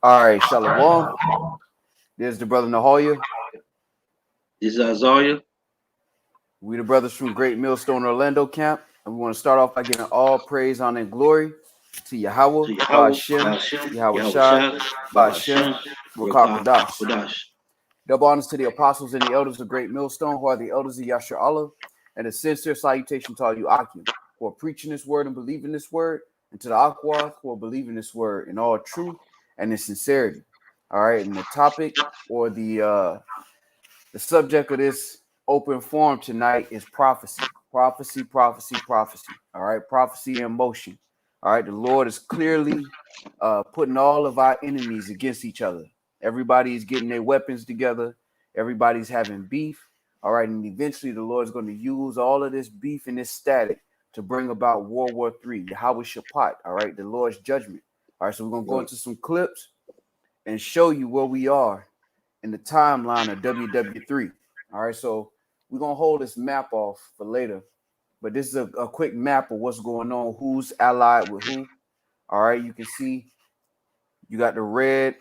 All right, Shalom. There's the brother Nahoya. This is Isaiah. We the brothers from Great Millstone Orlando Camp. And we want to start off by giving all praise, honor, and glory to Yahweh, To Yahweh, Ba'ashem, Ba'ashem, Yahweh Yahweh Shai, Shai, Ba'ashem, Ba'ashem, Rakah, Rakakwadash. Kodash. Double honors to the apostles and the elders of Great Millstone, who are the elders of Yasher Allah, and a sincere salutation to all you Akim, who are preaching this word and believing this word, and to the Akwath, who are believing this word in all truth and in sincerity. All right, and the topic or the subject of this open forum tonight is prophecy. Prophecy, prophecy, prophecy. All right, prophecy in motion. All right, the Lord is clearly putting all of our enemies against each other. Everybody is getting their weapons together. Everybody's having beef. All right, and eventually the Lord is going to use all of this beef and this static to bring about World War III, Yahweh Shaphat. All right, the Lord's judgment. All right, so we're going to go into some clips and show you where we are in the timeline of WW3. All right, so we're gonna hold this map off for later, but this is a quick map of what's going on, who's allied with who. All right, you can see you got the red.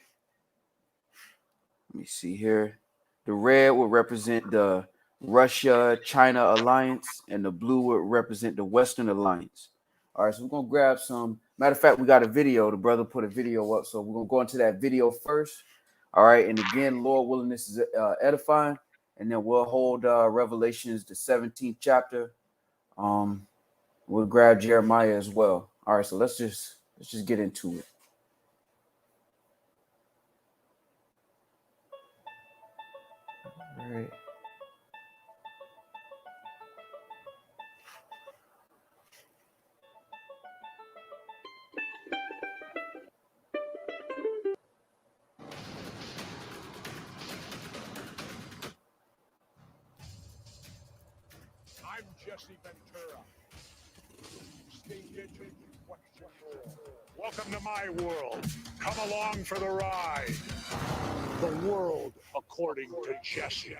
Let me see here. The red will represent the Russia-China alliance, and the blue will represent the Western alliance. All right, so we're gonna grab some. Matter of fact, we got a video. The brother put a video up, so we're gonna go into that video first. All right, and again, Lord willing, this is edifying, and then we'll hold Revelations the 17th chapter. Um, we'll grab Jeremiah as well. All right, so let's just get into it. All right. I'm Jesse Ventura. Stay digit, question rule. Welcome to my world. Come along for the ride. The world according to Jesse.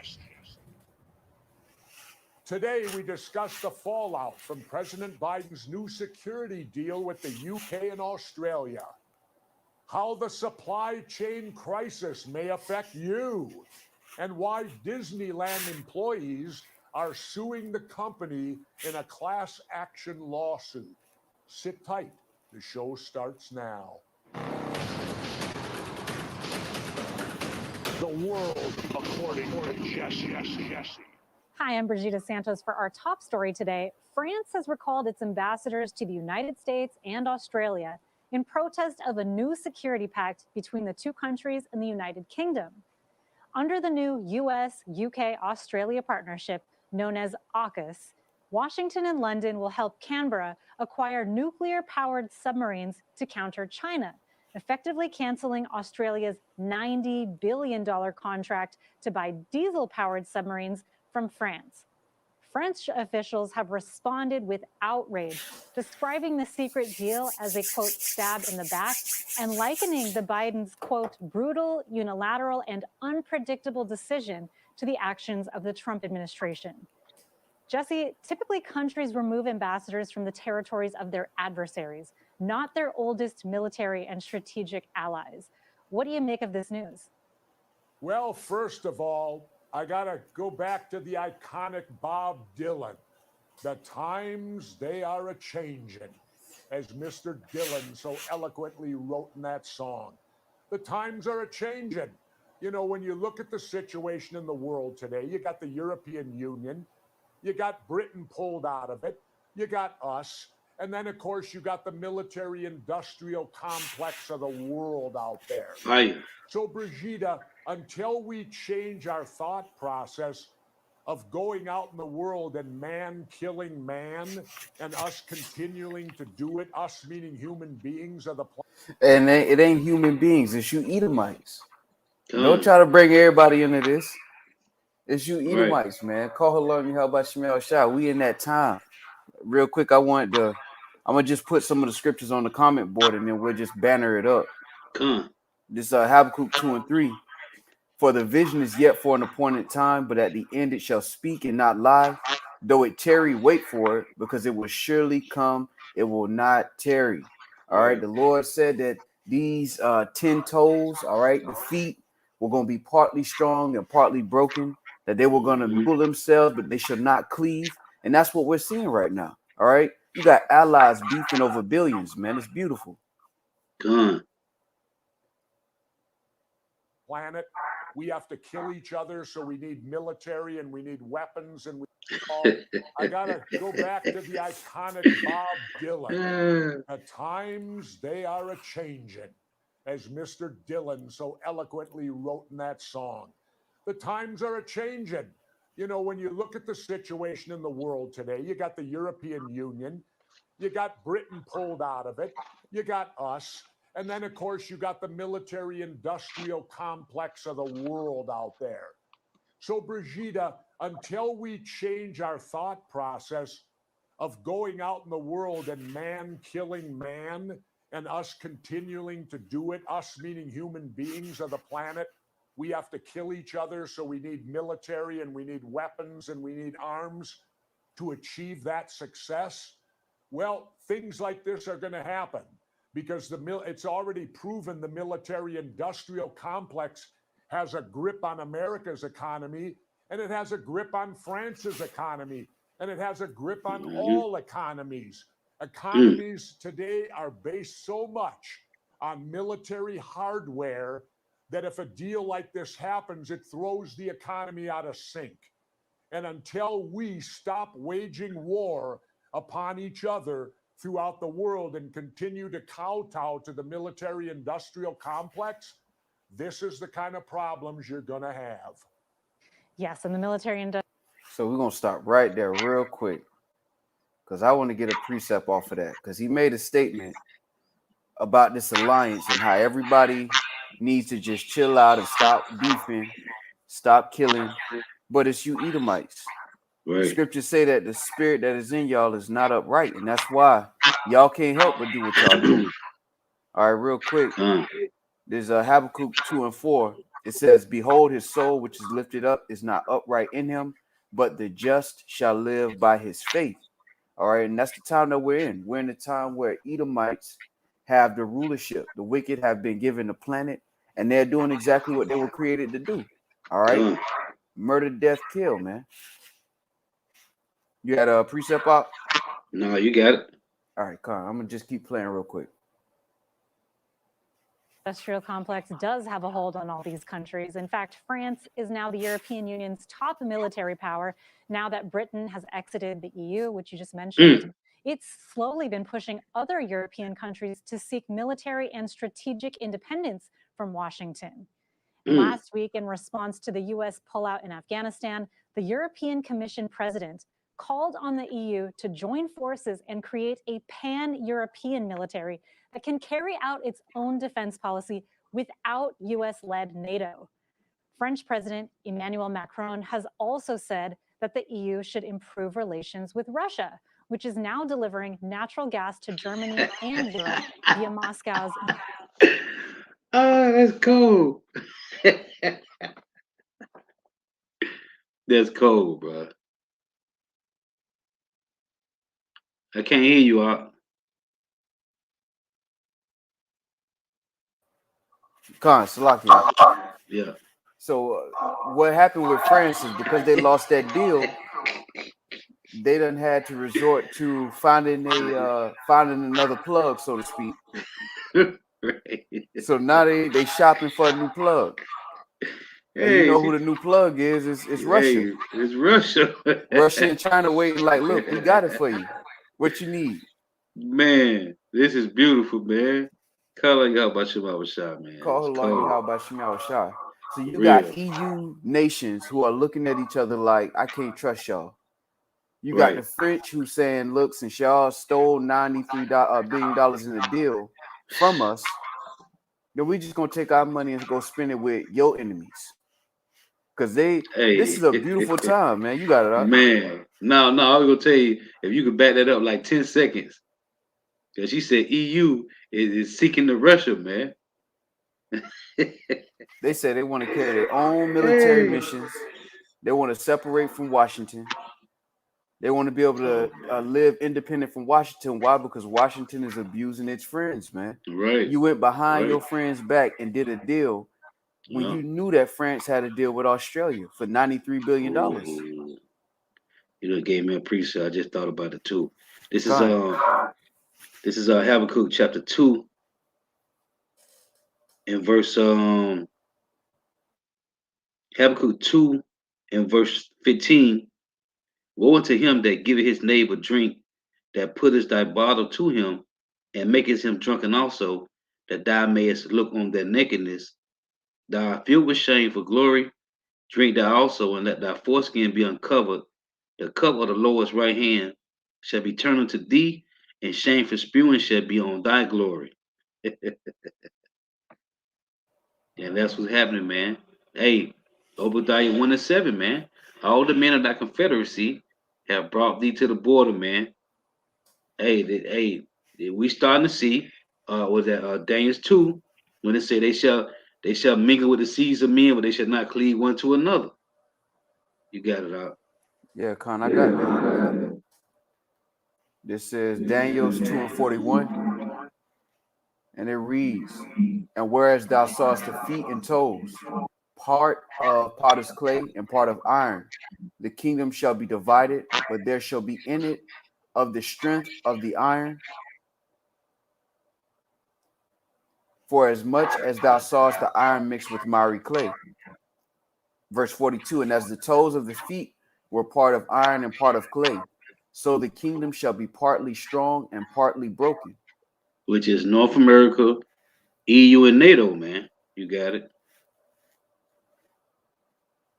Today we discuss the fallout from President Biden's new security deal with the UK and Australia. How the supply chain crisis may affect you, and why Disneyland employees are suing the company in a class action lawsuit. Sit tight. The show starts now. The world according to Jesse. Hi, I'm Brigida Santos for our top story today. France has recalled its ambassadors to the United States and Australia in protest of a new security pact between the two countries and the United Kingdom. Under the new US-UK-Australia partnership known as AUKUS, Washington and London will help Canberra acquire nuclear-powered submarines to counter China, effectively canceling Australia's $90 billion contract to buy diesel-powered submarines from France. French officials have responded with outrage, describing the secret deal as a, quote, stab in the back, and likening the Biden's, quote, brutal, unilateral, and unpredictable decision to the actions of the Trump administration. Jesse, typically countries remove ambassadors from the territories of their adversaries, not their oldest military and strategic allies. What do you make of this news? Well, first of all, I gotta go back to the iconic Bob Dylan. The times they are a changin', as Mr. Dylan so eloquently wrote in that song. The times are a changin'. You know, when you look at the situation in the world today, you got the European Union, you got Britain pulled out of it, you got us, and then, of course, you got the military-industrial complex of the world out there. Fire. So, Brigida, until we change our thought process of going out in the world and man killing man, and us continuing to do it, us meaning human beings of the planet. And it ain't human beings, it's you Edomites. Come Don't on. try to bring everybody into this. It's you Right. Edomites, man. Call her love me. How about Shemel Shah? We in that time. Real quick, I'm gonna just put some of the scriptures on the comment board and then we'll just banner it up. Come on. This Habakkuk 2 and 3. For the vision is yet for an appointed time, but at the end it shall speak and not lie. Though it tarry, wait for it, because it will surely come. It will not tarry. All right. The Lord said that these 10 toes, all right, the feet were going to be partly strong and partly broken, that they were going to pull themselves, but they should not cleave. And that's what we're seeing right now. All right. You got allies beefing over billions, man. It's beautiful. Gone. Planet. We have to kill each other, so we need military and we need weapons and I gotta go back to the iconic Bob Dylan. The times they are a changing, as Mr. Dylan so eloquently wrote in that song. The times are a changing. You know, when you look at the situation in the world today, you got the European Union, you got Britain pulled out of it, you got us, and then, of course, you got the military-industrial complex of the world out there. So, Brigida, until we change our thought process of going out in the world and man killing man and us continuing to do it, us meaning human beings of the planet, we have to kill each other. So we need military and we need weapons and we need arms to achieve that success. Well, things like this are going to happen because it's already proven the military-industrial complex has a grip on America's economy, and it has a grip on France's economy, and it has a grip on all economies. Economies today are based so much on military hardware that if a deal like this happens, it throws the economy out of sync. And until we stop waging war upon each other throughout the world and continue to kowtow to the military-industrial complex, this is the kind of problems you're going to have. Yes, and the military-industrial. So we're going to stop right there real quick because I want to get a precept off of that because he made a statement about this alliance and how everybody needs to just chill out and stop beefing, stop killing. But it's you Edomites. Right. The scriptures say that the spirit that is in y'all is not upright, and that's why y'all can't help but do what y'all do. All right, real quick. There's a Habakkuk 2:4. It says, "Behold, his soul which is lifted up is not upright in him, but the just shall live by his faith." All right, and that's the time that we're in. We're in the time where Edomites have the rulership. The wicked have been given the planet, and they're doing exactly what they were created to do. All right, murder, death, kill, man. You had a precept up? No, you got it. All right, come on. I'm gonna just keep playing real quick. Industrial complex does have a hold on all these countries. In fact, France is now the European Union's top military power now that Britain has exited the EU, which you just mentioned. It's slowly been pushing other European countries to seek military and strategic independence from Washington. Last week, in response to the U.S. pullout in Afghanistan, the European Commission president called on the EU to join forces and create a pan-European military that can carry out its own defense policy without US-led NATO. French President Emmanuel Macron has also said that the EU should improve relations with Russia, which is now delivering natural gas to Germany and Europe via Moscow's. Oh, that's cool. That's cold, bro. I can't hear you, Art. Salakia. Yeah. So what happened with France is because they lost that deal, they done had to resort to finding another plug, so to speak. Right. So now they shopping for a new plug. And you know who the new plug is? It's Russia. It's Russia. Russia and China waiting like, look, we got it for you. What you need? Man, this is beautiful, man. Call how about Shah, man. Call how about Shah. So you got EU nations who are looking at each other like, I can't trust y'all. You got the French who saying, look, since y'all stole $93 billion in the deal from us, then we just gonna take our money and go spend it with your enemies. Because this is a beautiful time, man. You got it, right? Man. No, I was gonna tell you, if you could back that up like 10 seconds. Because she said EU is seeking the Russia, man. They said they want to carry their own military missions. They want to separate from Washington. They want to be able to live independent from Washington. Why? Because Washington is abusing its friends, man. Right. You went behind Right. your friends' back and did a deal when Yeah. you knew that France had a deal with Australia for $93 billion. Ooh. You know, gave me a precept. I just thought about it too. This is Con. Habakkuk chapter 2 and verse Habakkuk 2 and verse 15. Woe unto him that giveth his neighbor drink, that puttest thy bottle to him, and makest him drunken also, that thou mayest look on their nakedness. Thou art filled with shame for glory. Drink thou also, and let thy foreskin be uncovered. The cup of the Lord's right hand shall be turned unto thee, and shame for spewing shall be on thy glory. And that's what's happening, man. Hey, Obadiah 1 and 7, man. All the men of thy confederacy have brought thee to the border, man. Hey, we starting to see was that Daniel 2, when it say they shall mingle with the seeds of men, but they shall not cleave one to another. You got it out. Yeah, Con, I got that. This is Daniel's 2 and 41, and it reads, and whereas thou sawest the feet and toes, part of potter's clay and part of iron, the kingdom shall be divided, but there shall be in it of the strength of the iron, for as much as thou sawest the iron mixed with miry clay. Verse 42, and as the toes of the feet were part of iron and part of clay, so the kingdom shall be partly strong and partly broken. Which is North America, EU, and NATO, man. You got it.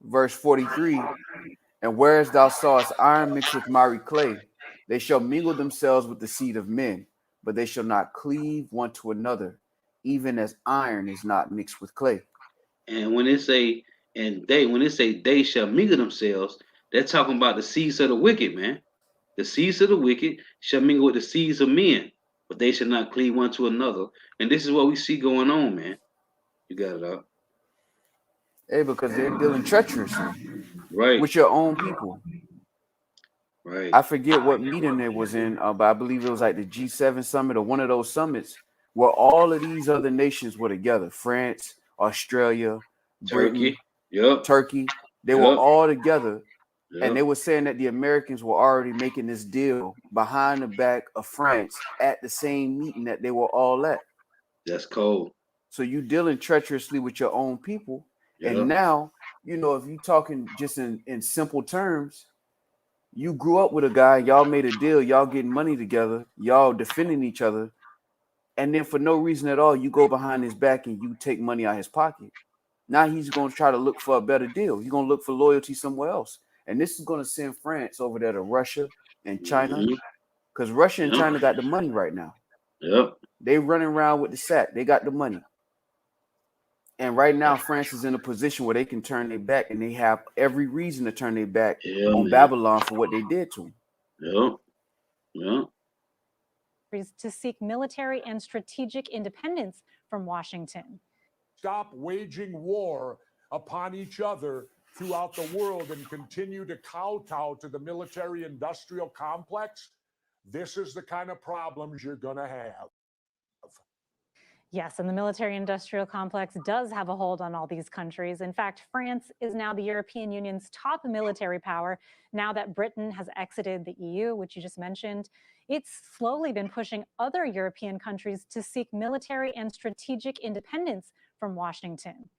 Verse 43, and whereas thou sawest iron mixed with miry clay, they shall mingle themselves with the seed of men, but they shall not cleave one to another, even as iron is not mixed with clay. And when it say they shall mingle themselves, they're talking about the seeds of the wicked, man. The seeds of the wicked shall mingle with the seeds of men, but they shall not cleave one to another. And this is what we see going on, man. You got it out. Hey, because they're dealing treacherously Right, with your own people. right. I forget what meeting it was in, but I believe it was like the G7 summit or one of those summits where all of these other nations were together. France, Australia, Britain, Turkey. Yep, Turkey. They were yep, all together. And yep. they were saying that the Americans were already making this deal behind the back of France at the same meeting that they were all at. That's cold. So you dealing treacherously with your own people. And Yep. now, if you talking just in simple terms, you grew up with a guy, y'all made a deal, y'all getting money together, y'all defending each other, and then for no reason at all, you go behind his back and you take money out of his pocket. Now he's going to try to look for a better deal. He's going to look for loyalty somewhere else. And this is going to send France over there to Russia and China, Mm-hmm. because Russia and Yep. China got the money right now. Yep. They running around with the sack. They got the money. And right now, France is in a position where they can turn their back, and they have every reason to turn their back Yeah, on man. Babylon for what they did to them. Yep. Yep. To seek military and strategic independence from Washington. Stop waging war upon each other throughout the world and continue to kowtow to the military industrial complex, this is the kind of problems you're going to have. Yes, and the military industrial complex does have a hold on all these countries. In fact, France is now the European Union's top military power. Now that Britain has exited the EU, which you just mentioned, it's slowly been pushing other European countries to seek military and strategic independence from Washington.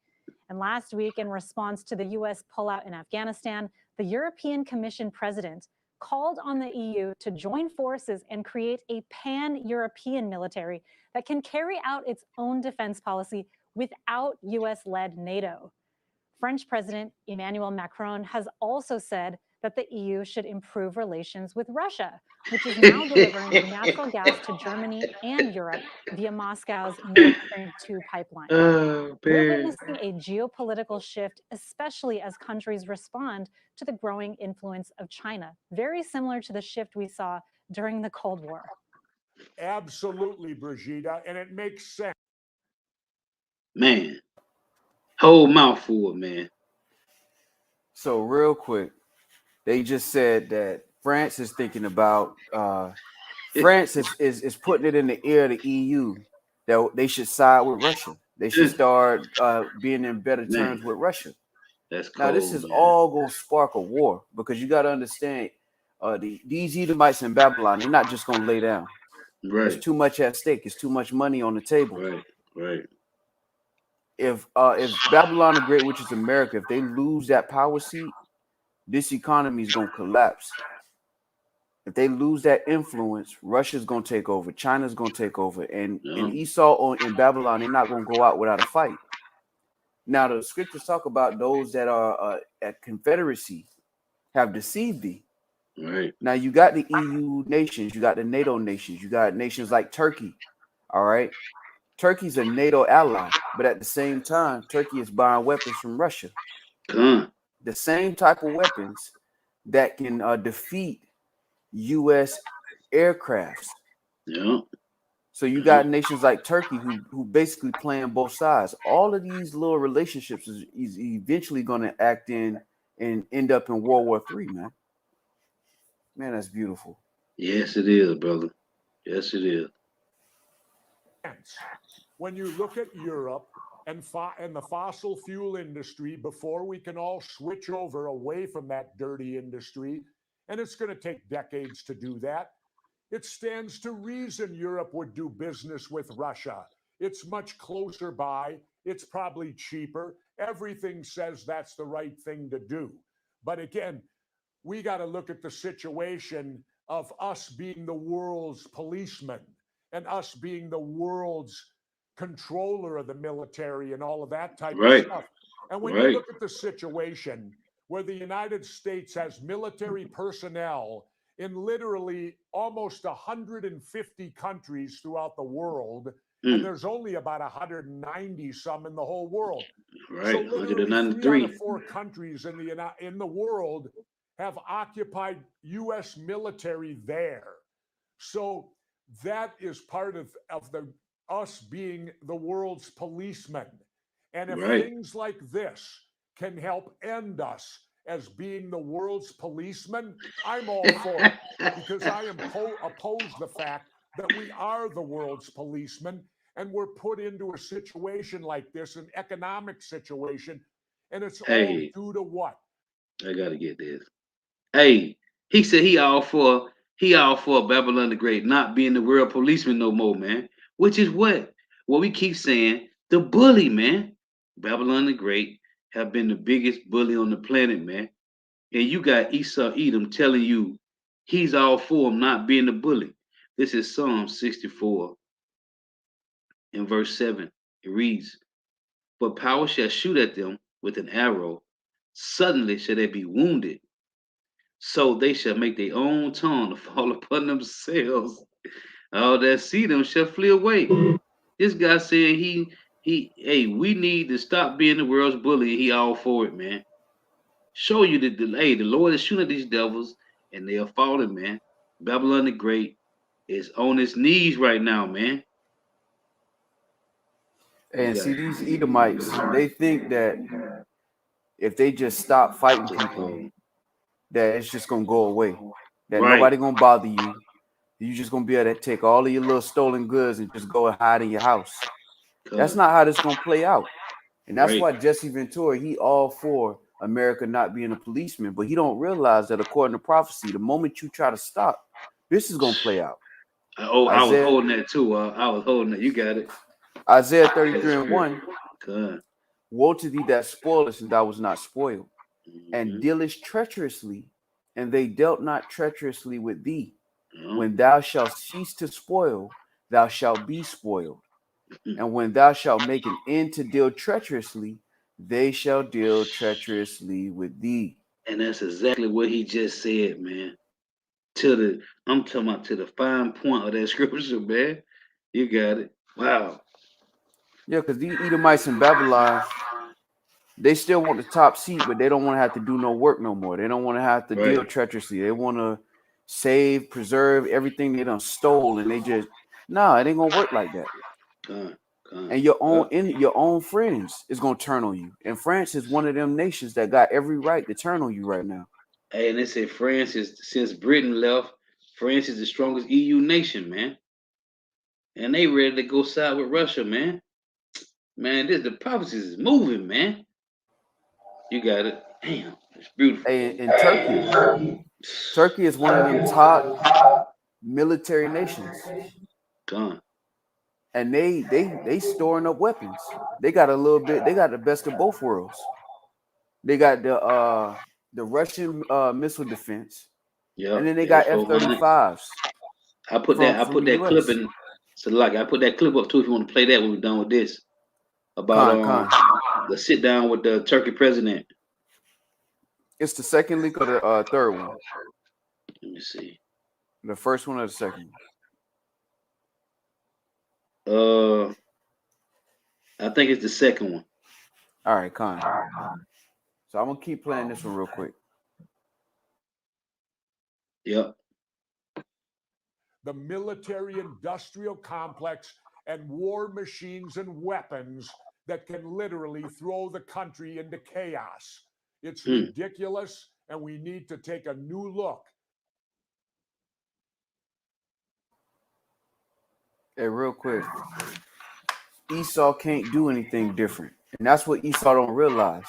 And last week, in response to the US pullout in Afghanistan, the European Commission president called on the EU to join forces and create a pan-European military that can carry out its own defense policy without US-led NATO. French President Emmanuel Macron has also said that the EU should improve relations with Russia, which is now delivering natural gas to Germany and Europe via Moscow's Nord Stream 2 pipeline. Oh, We're man. witnessing a geopolitical shift, especially as countries respond to the growing influence of China, very similar to the shift we saw during the Cold War. Absolutely, Brigitte, and it makes sense. Man. Whole mouthful, man. So real quick, they just said that France is thinking about France is putting it in the ear of the EU that they should side with Russia. They should start being in better Man, terms with Russia. that's Now, this cold, is man. all going to spark a war because you got to understand these Edomites in Babylon, they're not just going to lay down. It's Right, too much at stake. It's too much money on the table. right, right. If Babylon the Great, which is America, if they lose that power seat, this economy is going to collapse. If they lose that influence, Russia's going to take over. China's going to take over. And Yeah, in Esau in Babylon, they're not going to go out without a fight. Now, the scriptures talk about those that are at confederacy have deceived thee. right. Now, you got the EU nations, you got the NATO nations, you got nations like Turkey. All right. Turkey's a NATO ally, but at the same time, Turkey is buying weapons from Russia. Con. The same type of weapons that can defeat U.S. aircrafts. Yeah. So you got nations like Turkey who basically playing both sides. All of these little relationships is eventually going to act in and end up in World War III, man. Man, that's beautiful. Yes, it is, brother. Yes, it is. When you look at Europe and the fossil fuel industry, before we can all switch over away from that dirty industry, and it's going to take decades to do that, it stands to reason Europe would do business with Russia. It's much closer by. It's probably cheaper. Everything says that's the right thing to do. But again, we got to look at the situation of us being the world's policeman and us being the world's controller of the military and all of that type of Right, stuff. And when you right. look at the situation where the United States has military personnel in literally almost 150 countries throughout the world, and there's only about 190 some in the whole world. Right, So literally 3 out of 193. 4 countries in the world have occupied U.S. military there. So that is part of us being the world's policemen. And if Right. things like this can help end us as being the world's policemen, I'm all for it because I oppose the fact that we are the world's policemen and we're put into a situation like this, an economic situation, and it's all Hey, due to what? I gotta get this. Hey, he said he all for Babylon the Great not being the world policeman no more, man. Which is what we keep saying, the bully, man. Babylon the Great have been the biggest bully on the planet, man. And you got Esau Edom telling you he's all for him not being the bully. This is Psalm 64 in verse 7. It reads, "For power shall shoot at them with an arrow, suddenly shall they be wounded. So they shall make their own tongue to fall upon themselves. All that see them shall flee away." This guy said hey, we need to stop being the world's bully. He all for it, man. Show you that the Lord is shooting at these devils and they are falling, man. Babylon the Great is on its knees right now, man. You And got see, these Edomites, they think that if they just stop fighting people, that it's just gonna go away. That right. nobody gonna bother you. You just gonna be able to take all of your little stolen goods and just go and hide in your house. That's Come, not how this gonna play out. And that's right. why Jesse Ventura, he all for America not being a policeman, but he don't realize that according to prophecy, the moment you try to stop, this is gonna play out. Oh, I was Isaiah holding that too. I was holding that. You got it. Isaiah That's 33 and script. 1, Come. woe to thee that spoilest and thou was not spoiled, and Mm-hmm. dealest treacherously, and they dealt not treacherously with thee. Yeah. When thou shalt cease to spoil, thou shalt be spoiled. And when thou shalt make an end to deal treacherously, they shall deal treacherously with thee. And that's exactly what he just said, man. I'm talking about to the fine point of that scripture, man. You got it. Wow. Yeah, because these Edomites in Babylon, they still want the top seat, but they don't want to have to do no work no more. They don't want to have to Right. deal treacherously. They want to save, preserve everything they done stole, and they just nah, it ain't gonna work like that. Come. Come. And your own friends is gonna turn on you. And France is one of them nations that got every right to turn on you right now. Hey, and they say France is, since Britain left, France is the strongest EU nation, man. And they ready to go side with Russia, man. Man, the prophecies is moving, man. You got it. Damn, it's beautiful. Hey, in Turkey is one of them top military nations, Gone. and they storing up weapons. They got a little bit. They got the best of both worlds. They got the Russian missile defense, and Yep. then they Yeah, got so F-35s I put from the that clip U.S. in. So like I put that clip up too if you want to play that when we're done with this. About Con. the sit down with the Turkey president. It's the second leak or the third one? Let me see. The first one or the second I think it's the second one. All right, Con. So I'm gonna keep playing this one real quick. Yep. The military-industrial complex and war machines and weapons that can literally throw the country into chaos. It's ridiculous, and we need to take a new look. Hey, real quick. Esau can't do anything different, and that's what Esau don't realize.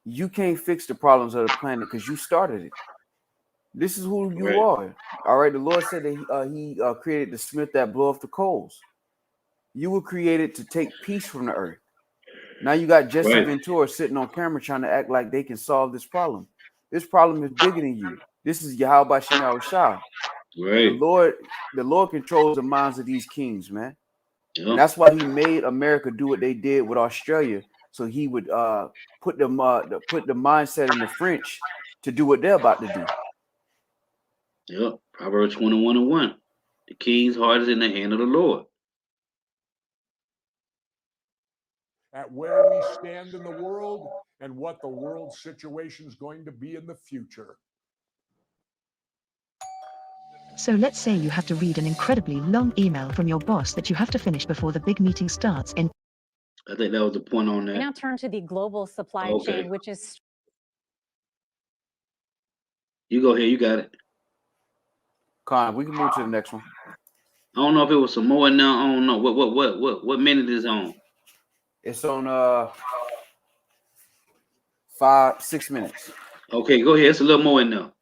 You can't fix the problems of the planet because you started it. This is who you are. All right. The Lord said that he created the smith that blow off the coals. You were created to take peace from the earth. Now you got Jesse Ventura sitting on camera trying to act like they can solve this problem. This problem is bigger than you. This is Yahweh Shem Shah. Right. The Lord controls the minds of these kings, man. Yep. And that's why he made America do what they did with Australia, so he would put the mindset in the French to do what they're about to do. Yep. Proverbs 21:1. The king's heart is in the hand of the Lord. At where we stand in the world and what the world situation is going to be in the future. So let's say you have to read an incredibly long email from your boss that you have to finish before the big meeting starts in. I think that was the point on that. We now turn to the global supply chain, which is... You go here, you got it. Con, we can move to the next one. I don't know if it was some more now. I don't know. What minute is on? It's on 5-6 minutes. Okay, go ahead. It's a little more in there.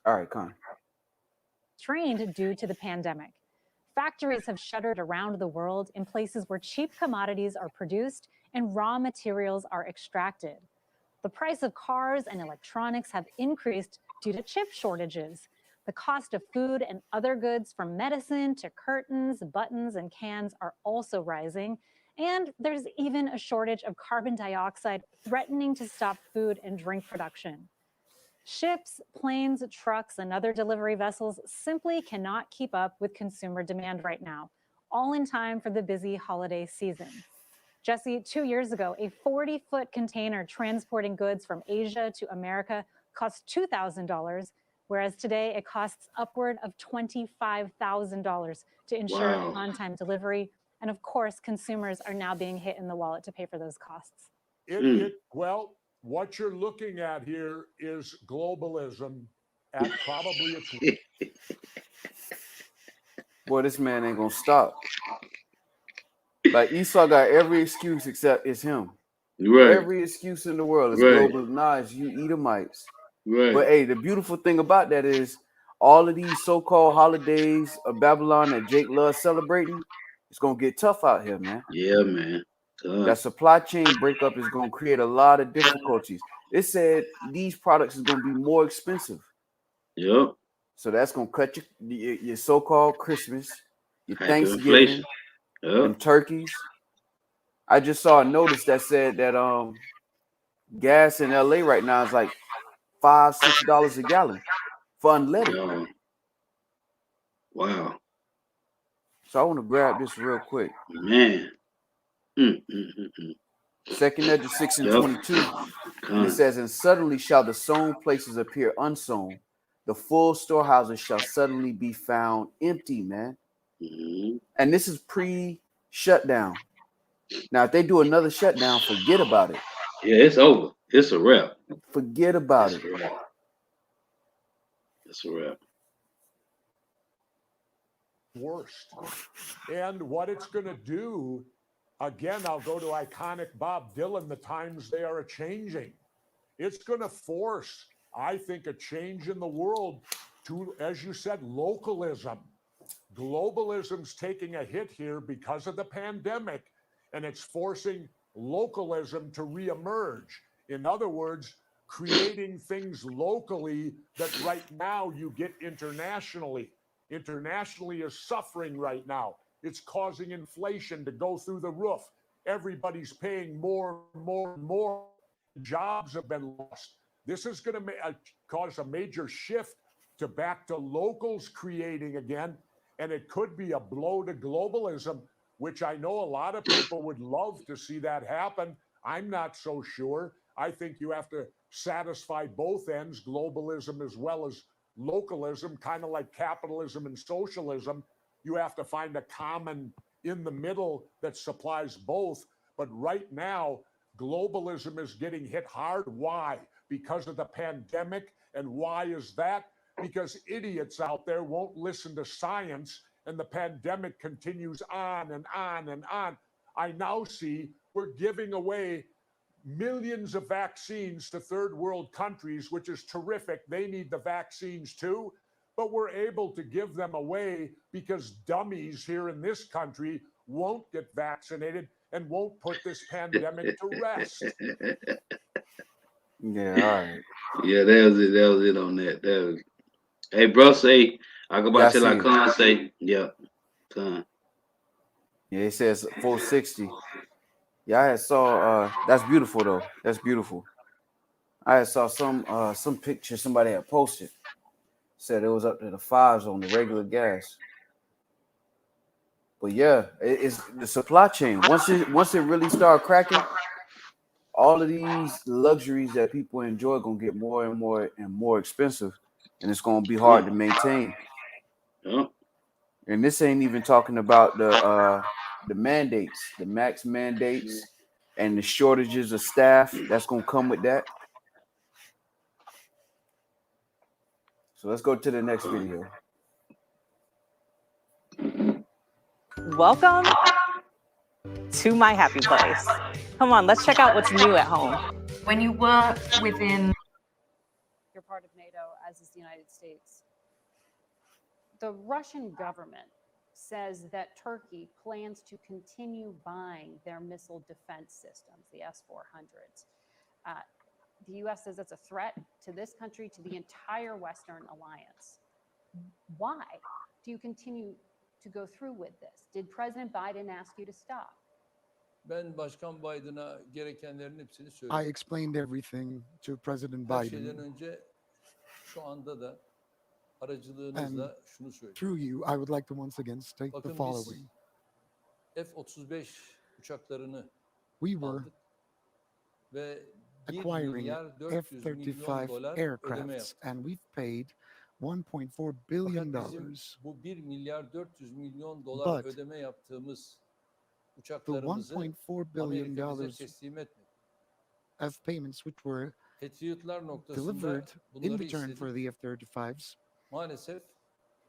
All right, Con. Strained due to the pandemic. Factories have shuttered around the world in places where cheap commodities are produced and raw materials are extracted. The price of cars and electronics have increased due to chip shortages. The cost of food and other goods from medicine to curtains, buttons, and cans are also rising. And there's even a shortage of carbon dioxide threatening to stop food and drink production. Ships, planes, trucks, and other delivery vessels simply cannot keep up with consumer demand right now, all in time for the busy holiday season. Jesse, 2 years ago, a 40-foot container transporting goods from Asia to America cost $2,000, whereas today it costs upward of $25,000 to ensure on-time delivery. And of course, consumers are now being hit in the wallet to pay for those costs. Well, what you're looking at here is globalism at probably its... Boy, this man ain't gonna stop. Like Esau got every excuse except it's him. Right. Every excuse in the world is global. Nah, it's you Edomites. Right. But hey, the beautiful thing about that is all of these so-called holidays of Babylon that Jake loves celebrating, it's gonna get tough out here, man. Yeah, man. That supply chain breakup is gonna create a lot of difficulties. It said these products is gonna be more expensive. Yep. So that's gonna cut your so-called Christmas, your Thanksgiving, and turkeys. I just saw a notice that said that gas in LA right now is like $5-6 a gallon for unleaded. Wow. So I want to grab this real quick. Man. 2nd Ezra 6:22. And it says, and suddenly shall the sown places appear unsown. The full storehouses shall suddenly be found empty, man. And this is pre-shutdown. Now, if they do another shutdown, forget about it. Yeah, it's over. It's a wrap. Forget about it. That's a wrap. Worst. And what it's going to do, again, I'll go to iconic Bob Dylan, the times they are a-changing. It's going to force, I think, a change in the world to, as you said, localism. Globalism's taking a hit here because of the pandemic, and it's forcing localism to reemerge. In other words, creating things locally that right now you get internationally. Internationally is suffering right now. It's causing inflation to go through the roof. Everybody's paying more. Jobs have been lost. This is going to cause a major shift to back to locals creating again. And it could be a blow to globalism, which I know a lot of people would love to see that happen. I'm not so sure. I think you have to satisfy both ends, globalism as well as localism, kind of like capitalism and socialism. You have to find a common in the middle that supplies both. But right now, globalism is getting hit hard. Why? Because of the pandemic. And why is that? Because idiots out there won't listen to science, and the pandemic continues on and on and on. I now see we're giving away millions of vaccines to third world countries, which is terrific. They need the vaccines too, but we're able to give them away because dummies here in this country won't get vaccinated and won't put this pandemic to rest. Yeah, all right. Yeah, that was it. That was it on that. That was. Hey, bro, say I go Yeah, I back till I see it. come say, yeah, come. Yeah, it says 460. Yeah, I had saw that's beautiful though. That's beautiful. I had saw some picture somebody had posted. Said it was up to the fives on the regular gas. But yeah, it's the supply chain. Once it really start cracking, all of these luxuries that people enjoy gonna get more and more expensive, and it's gonna be hard to maintain. Yeah. And this ain't even talking about the mandates, the max mandates, and the shortages of staff that's gonna come with that. So let's go to the next video. Welcome to my happy place. Come on, let's check out what's new at home. When you work within, You're part of NATO, as is the United States. The Russian government says that Turkey plans to continue buying their missile defense systems, the S-400s. The U.S. says it's a threat to this country, to the entire Western alliance. Why do you continue to go through with this? Did President Biden ask you to stop? Ben Başkan Biden'a gerekenlerin hepsini I söyledim. explained everything to President Her şeyden Biden. önce şu anda da aracılığınızla şunu söyleyeyim. Through you, I would like to once again state the Bakın biz following. F-35 uçaklarını We were aldık ve 1 acquiring milyar 400 milyon F-35 dolar ödeme aircrafts, yaptık. and we've paid $1.4 billion. Fakat bizim bu 1 milyar 400 milyon dolar But ödeme yaptığımız the uçaklarımızı $1.4 billion Amerika bize teslim etmedi. of payments which were Patriotlar noktasında delivered in bunları return for istedik. the F-35s Maalesef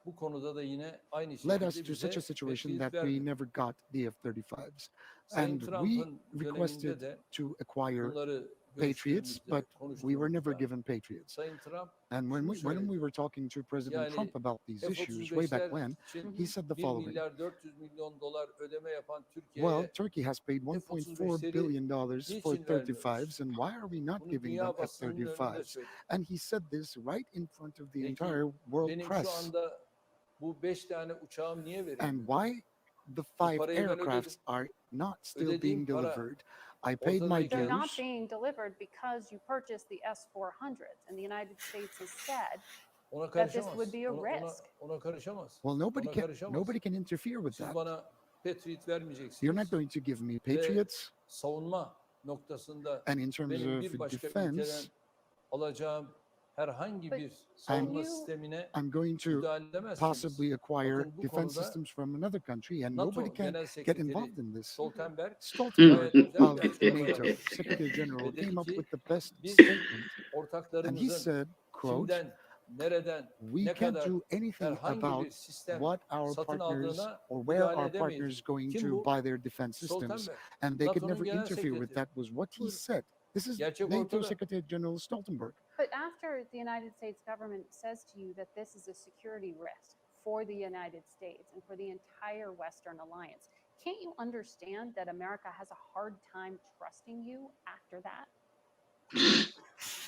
bu konuda da yine aynı led us şekilde to such bize a situation Patriot that we vermedi. never got the F-35s. Sayın And we Trump'ın requested döneminde de to acquire bunları Patriots, görüştüğümüzde, but we were never konuştuğumuzda given Patriots. Sayın Trump And when şunu we söyledi. were talking to President Yani Trump about these issues way back F-35'ler when, için he said the 1 following. milyar 400 milyon dolar ödeme yapan Well, Türkiye'ye Turkey has paid $1.4 billion for niçin vermiyoruz? 35s, and why are we not Bunu giving them dünya basının önünde F-35s? söyledi. And he said this right in front of the Peki entire world benim şu press. anda bu 5 tane uçağım niye And verilmiyor? why the Bu 5 parayı ben ödedim. aircrafts are not still Ödediğim being para delivered? I paid my ortadayken They're not dues. being delivered because you purchased the S-400s, and the United States has said ona that this karışamaz. would be a Ona, risk. ona karışamaz. Well, Ona karışamaz. nobody can interfere with Siz that. bana Patriot You're vermeyeceksiniz not going to give me ve Patriots, savunma noktasında and in terms benim of bir başka ülkeden defense, alacağım herhangi But bir can savunma you- sistemine I'm going to müdahale edemezsiniz. possibly acquire Bakın bu defense konuda systems from another country, and NATO nobody can Genel get Sekreteri involved in this. Stoltenberg Stoltenberg gayet güzel of bir açıklama NATO, yaptı. Secretary General, Ve dedi came up ki with the best biz statement, and he ortaklarımızın said, quote, Çin'den nereden We ne can't kadar do anything herhangi about bir sistem what our satın partners aldığına or where müdahale our edemeyiz. partners diyor. going Kim to bu? buy their defense Sultan systems, Bey. and they could NATO'nun never genel interfere with sekreteri. that, was what he Buyurun. said. This is Gerçek NATO ortada. Secretary General Stoltenberg. But after the United States government says to you that this is a security risk for the United States and for the entire Western alliance, can't you understand that America has a hard time trusting you after that?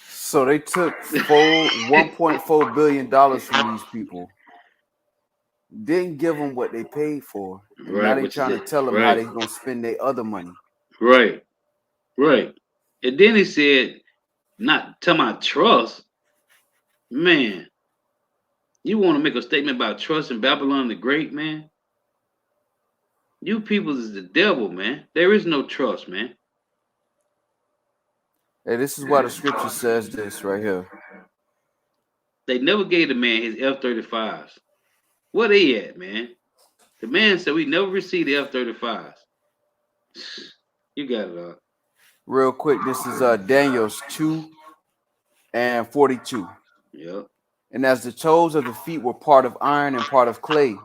So they took $1.4 billion from these people, didn't give them what they paid for, and now Right, they which is trying to it. tell them how Right, they gonna spend their other money. right, right. And then he said, not to my trust. Man, you want to make a statement about trust in Babylon the Great, man? You people is the devil, man. There is no trust, man. And this is why the scripture says this right here. They never gave the man his F-35s. Where they at, man? The man said we never received the F-35s. You got it all. Real quick, this is Daniel's 2:42. Yep. And as the toes of the feet were part of iron and part of clay,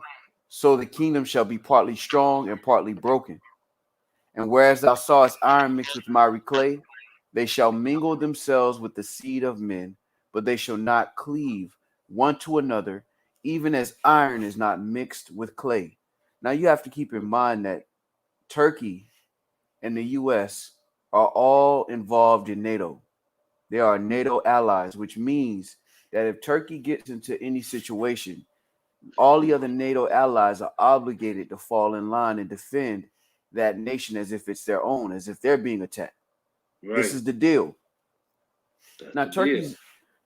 so the kingdom shall be partly strong and partly broken. And whereas thou sawest iron mixed with miry clay, they shall mingle themselves with the seed of men, but they shall not cleave one to another, even as iron is not mixed with clay. Now you have to keep in mind that Turkey and the US are all involved in NATO. They are NATO allies, which means that if Turkey gets into any situation, all the other NATO allies are obligated to fall in line and defend that nation as if it's their own, as if they're being attacked. Right. This is the deal. That's Now, the deal.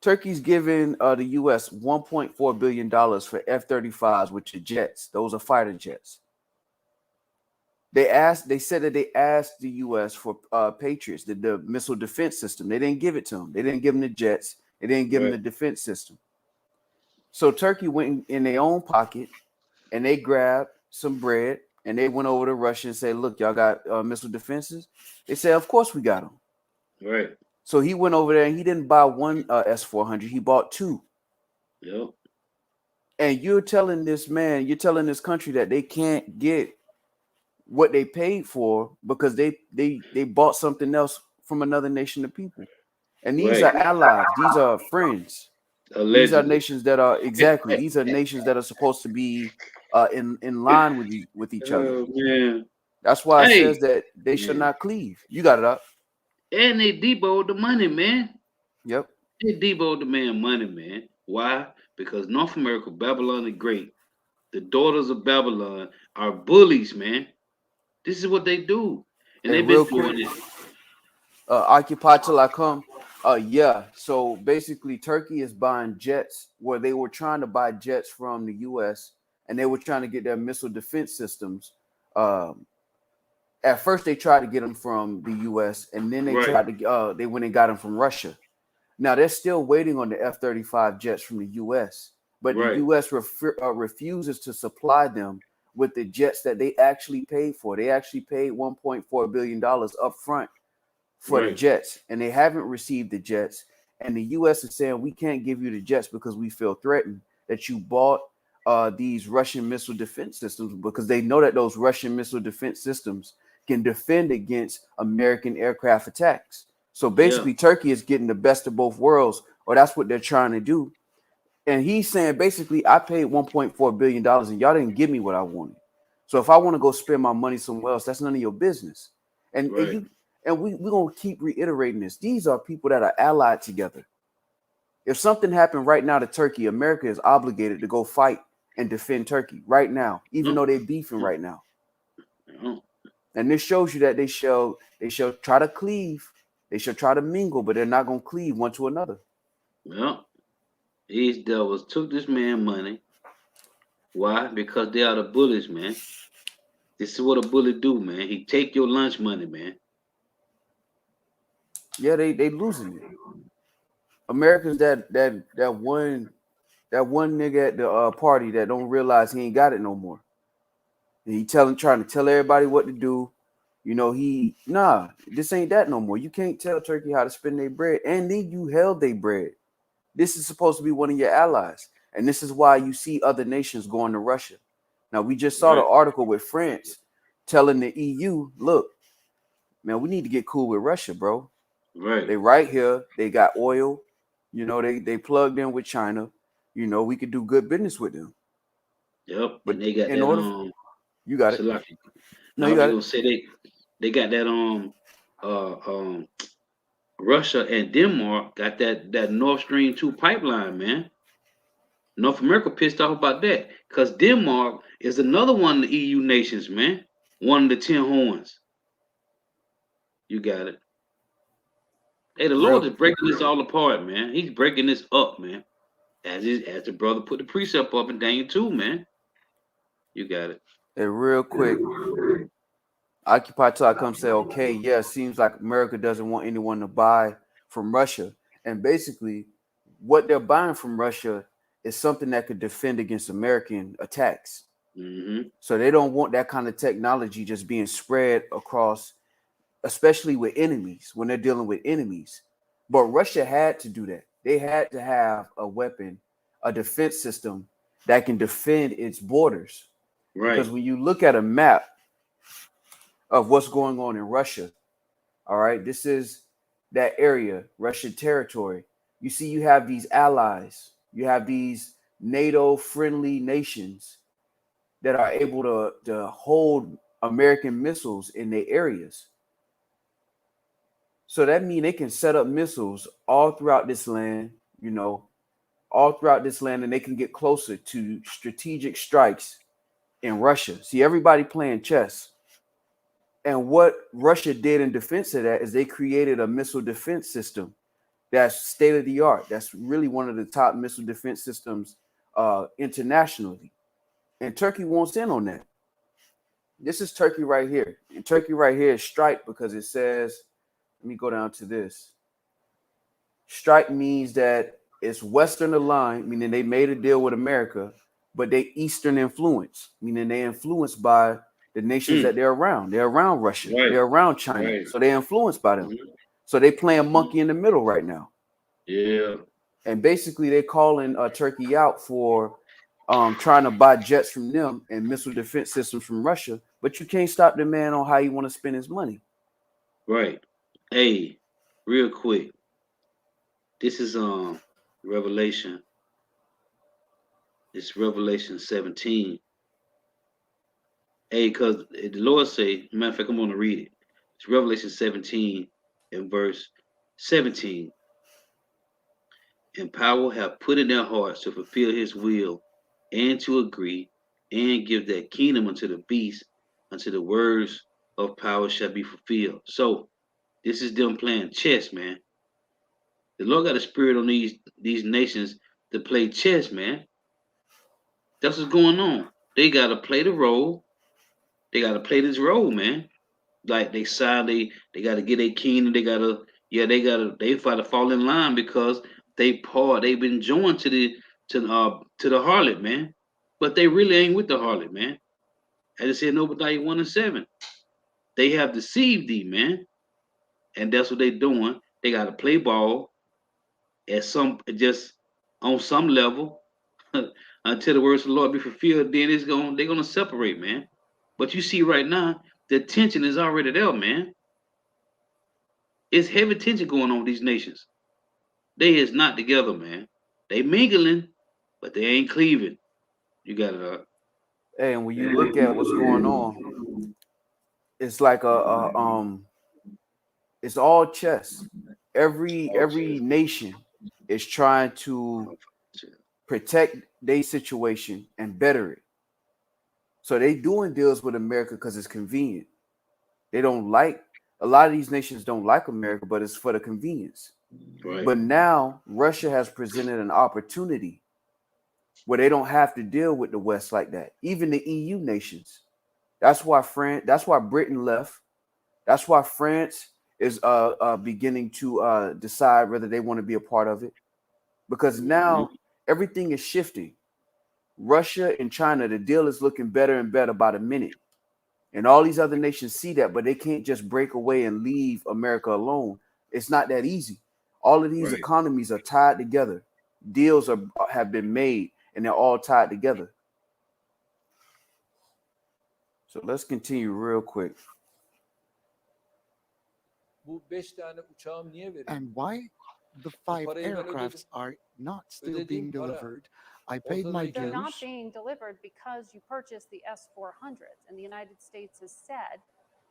Turkey's giving the U.S. $1.4 billion for F-35s, which are jets. Those are fighter jets. They said that they asked the U.S. for Patriots, the missile defense system. They didn't give it to them. They didn't give them the jets. They didn't give them the defense system. So Turkey went in their own pocket and they grabbed some bread and they went over to Russia and said, look, y'all got missile defenses? They said, of course we got them. Right. So he went over there and he didn't buy one S-400. He bought two. Yep. And you're telling this country that they can't get what they paid for because they bought something else from another nation of people. And these are allies. These are friends. Allegedly. These are nations that are these are nations that are supposed to be in line with each other. Oh, man. That's why it says that they should not cleave. You got it up. And they deboed the money, man. Yep. They deboed the man money, man. Why? Because North America, Babylon the Great, the daughters of Babylon are bullies, man. This is what they do. And they've been doing it. Occupy till I come. Yeah. So basically, Turkey is buying jets where they were trying to buy jets from the U.S. and they were trying to get their missile defense systems. At first, they tried to get them from the U.S. and then they they went and got them from Russia. Now they're still waiting on the F-35 jets from the U.S. But the U.S. refuses to supply them with the jets that they actually paid for. They actually paid $1.4 billion up front for the jets, and they haven't received the jets. And the U.S. is saying, we can't give you the jets because we feel threatened that you bought these Russian missile defense systems, because they know that those Russian missile defense systems can defend against American aircraft attacks. So basically, Turkey is getting the best of both worlds, or that's what they're trying to do. And he's saying, basically, I paid $1.4 billion and y'all didn't give me what I wanted. So if I want to go spend my money somewhere else, that's none of your business. And we're going to keep reiterating this. These are people that are allied together. If something happened right now to Turkey, America is obligated to go fight and defend Turkey right now, even though they're beefing right now. And this shows you that they shall try to cleave. They shall try to mingle, but they're not going to cleave one to another. Well, these devils took this man money. Why? Because they are the bullies, man. This is what a bully do, man. He take your lunch money, man. Yeah, they losing it. America's that one nigga at the party that don't realize he ain't got it no more. And he trying to tell everybody what to do. You know, this ain't that no more. You can't tell Turkey how to spend their bread. And then you held their bread. This is supposed to be one of your allies. And this is why you see other nations going to Russia. Now, we just saw the article with France telling the EU, look, man, we need to get cool with Russia, bro. Right. They right here. They got oil. You know, they plugged in with China. You know, we could do good business with them. Yep. But And they got in that order, you got it. Salaki. No, I you was got just it. gonna say they got that Russia and Denmark got that Nord Stream 2 pipeline, man. North America pissed off about that because Denmark is another one of the EU nations, man. One of the 10 horns. You got it. Hey, the Lord Real, is breaking this all apart, man. He's breaking this up, man. As the brother put the precept up in Daniel 2, man. You got it. real quick. Occupy till I come say, okay, yeah, it seems like America doesn't want anyone to buy from Russia. And basically, what they're buying from Russia is something that could defend against American attacks. Mm-hmm. So they don't want that kind of technology just being spread across, especially with enemies, when they're dealing with enemies. But Russia had to do that. They had to have a weapon, a defense system that can defend its borders. Right. Because when you look at a map of what's going on in Russia, all right, this is that area, Russian territory. You see, you have these allies, you have these NATO friendly nations that are able to hold American missiles in their areas. So that means they can set up missiles all throughout this land, you know, all throughout this land, and they can get closer to strategic strikes in Russia. See, everybody playing chess. And what Russia did in defense of that is they created a missile defense system that's state of the art. That's really one of the top missile defense systems internationally. And Turkey wants in on that. This is Turkey right here. And Turkey right here is strike because it says, let me go down to this. Strike means that it's Western aligned, meaning they made a deal with America, but they Eastern influence, meaning they influenced by the nations that they're around. They're around Russia. Right. They're around China. Right. So they're influenced by them. Mm-hmm. So they playing monkey in the middle right now. Yeah. And basically they're calling Turkey out for trying to buy jets from them and missile defense systems from Russia. But you can't stop the man on how he want to spend his money. Right. Hey, real quick. This is Revelation. It's Revelation 17. Hey, because the Lord say, matter of fact, I'm going to read it. It's Revelation 17 and verse 17. And power have put in their hearts to fulfill his will and to agree and give that kingdom unto the beast, until the words of power shall be fulfilled. So this is them playing chess, man. The Lord got a spirit on these nations to play chess, man. That's what's going on. They gotta play the role. They gotta play this role, man. Like they sign, they gotta get a kingdom. They gotta to fall in line because they've been joined to the harlot, man. But they really ain't with the harlot, man. As I said in Obadiah 1 and 7. They have deceived thee, man. And that's what they doing. They gotta play ball at just on some level until the words of the Lord be fulfilled. Then they're gonna separate, man. But you see right now, the tension is already there, man. It's heavy tension going on with these nations. They is not together, man. They mingling, but they ain't cleaving. You got it up. Hey, and when you look at what's going on, it's like it's all chess. Every nation is trying to protect their situation and better it. So they doing deals with America because it's convenient. They don't like a lot of these nations don't like America, but it's for the convenience. Right. But now Russia has presented an opportunity where they don't have to deal with the West like that. Even the EU nations. That's why Britain left. That's why France is beginning to decide whether they want to be a part of it. Because now everything is shifting. Russia and China, the deal is looking better and better by the minute. And all these other nations see that, but they can't just break away and leave America alone. It's not that easy. All of these economies are tied together. deals have been made, and they're all tied together. So let's continue real quick. Bu 5 tane uçağım niye vereyim? And why the 5 parayı ben aircrafts are not still Ödediğim being para delivered? I paid my ortadayken- They're not dues. being delivered because you purchased the S-400s, and the United States has said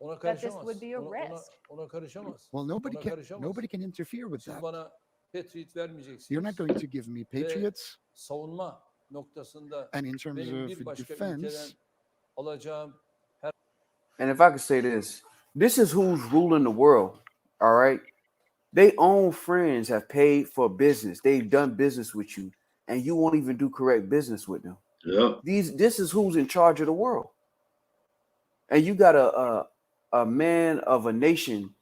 Ona that this karışamaz. would be a Ona, risk. ona karışamaz. Well, Ona karışamaz. nobody can interfere with Siz that. bana Patriot vermeyeceksiniz. You're not going to give me Patriots. Savunma noktasında And in terms benim of bir başka ülkeden defense, alacağım And if I could say this is who's ruling the world. All right. They own friends have paid for business. They've done business with you, and you won't even do correct business with them. Yep. This is who's in charge of the world. And you got a man of a nation,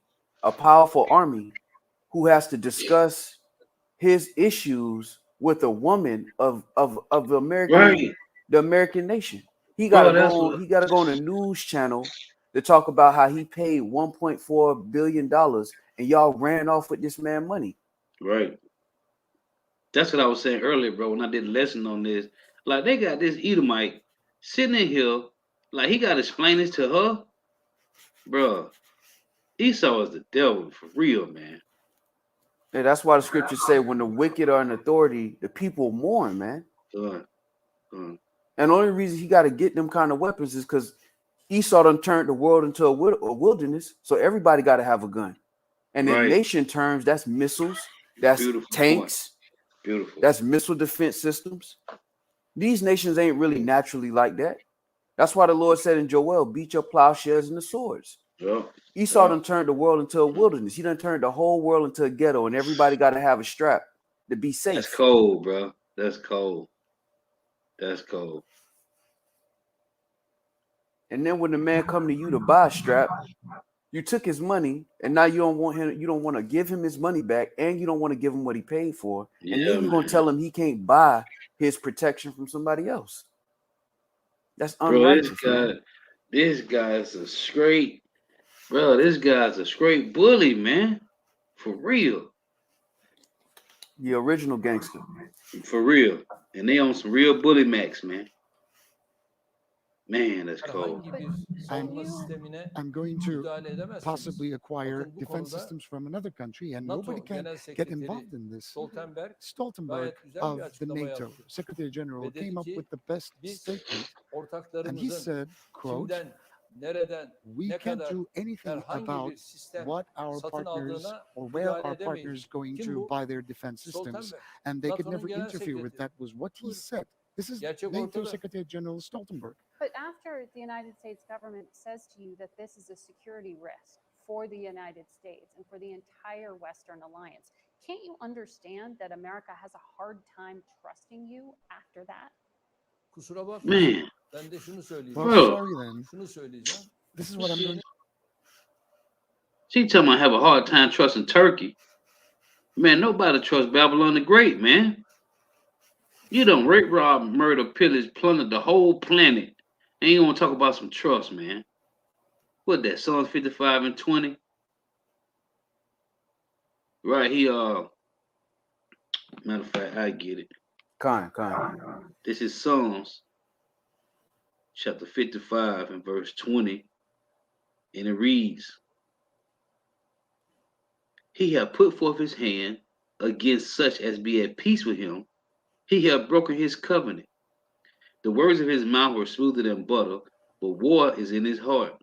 a powerful army, who has to discuss his issues with a woman of the American, Right. the American nation. He Bro, gotta that's go. what- He gotta go on a news channel to talk about how he paid $1.4 billion, and y'all ran off with this man money. Right. That's what I was saying earlier, bro, when I did a lesson on this. Like, they got this Edomite sitting in here, like, he got to explain this to her. Bro, Esau is the devil for real, man. And that's why the scriptures say, when the wicked are in authority, the people mourn, man. Go on. And the only reason he got to get them kind of weapons is because Esau done turned the world into a wilderness. So everybody got to have a gun. And in Right. nation terms, that's missiles, that's Beautiful tanks, Beautiful. that's missile defense systems. These nations ain't really naturally like that. That's why the Lord said in Joelle, beat your plowshares and the swords. Yep. Esau done turned the world into a wilderness. He done turned the whole world into a ghetto, and everybody got to have a strap to be safe. That's cold, bro. That's cold. That's cold. And then when the man come to you to buy a strap, you took his money, and now you don't want him. You don't want to give him his money back, and you don't want to give him what he paid for. And Yeah, then you're gonna man. tell him he can't buy his protection from somebody else. That's Bro, unrighteous, man. this guy's a straight bully, man. For real. The original gangster. For real. And they on some real bully max, man. Man, that's cold. herhangi bir savunma sistemine I'm going to müdahale edemezsiniz. possibly acquire Bakın bu defense konuda systems from another country, and NATO nobody can Genel get Sekreteri involved in this. Stoltenberg Stoltenberg gayet güzel bir of the açıklama NATO yaptı. Secretary General Ve dedi came up ki, with the best biz statement, and he ortaklarımızın said, quote, kimden, nereden, we ne can't kadar do anything herhangi about bir sistem what our satın partners aldığına or where müdahale our edemeyiz. partners going Kim to bu? buy their defense systems, Stoltenberg. and they could NATO'nun never genel interfere with sekreteri. that, was what he Buyurun. said. This is Gerçek NATO ortada. Secretary General Stoltenberg. But after the United States government says to you that this is a security risk for the United States and for the entire Western alliance, can't you understand that America has a hard time trusting you after that? Kusura bakmasın. Man. Ben de şunu söyleyeceğim. Well, Bro. sorry then. Şunu söyleyeceğim. This is what I'm going. She telling me I have a hard time trusting Turkey. Man, nobody trusts Babylon the Great, man. You done rape, rob, murder, pillage, plundered the whole planet. And you want to talk about some trust, man. What that, Psalms 55 and 20? Right, matter of fact, I get it. Kind. This is Psalms chapter 55 and verse 20. And it reads, He hath put forth his hand against such as be at peace with him. He hath broken his covenant. The words of his mouth were smoother than butter, but war is in his heart.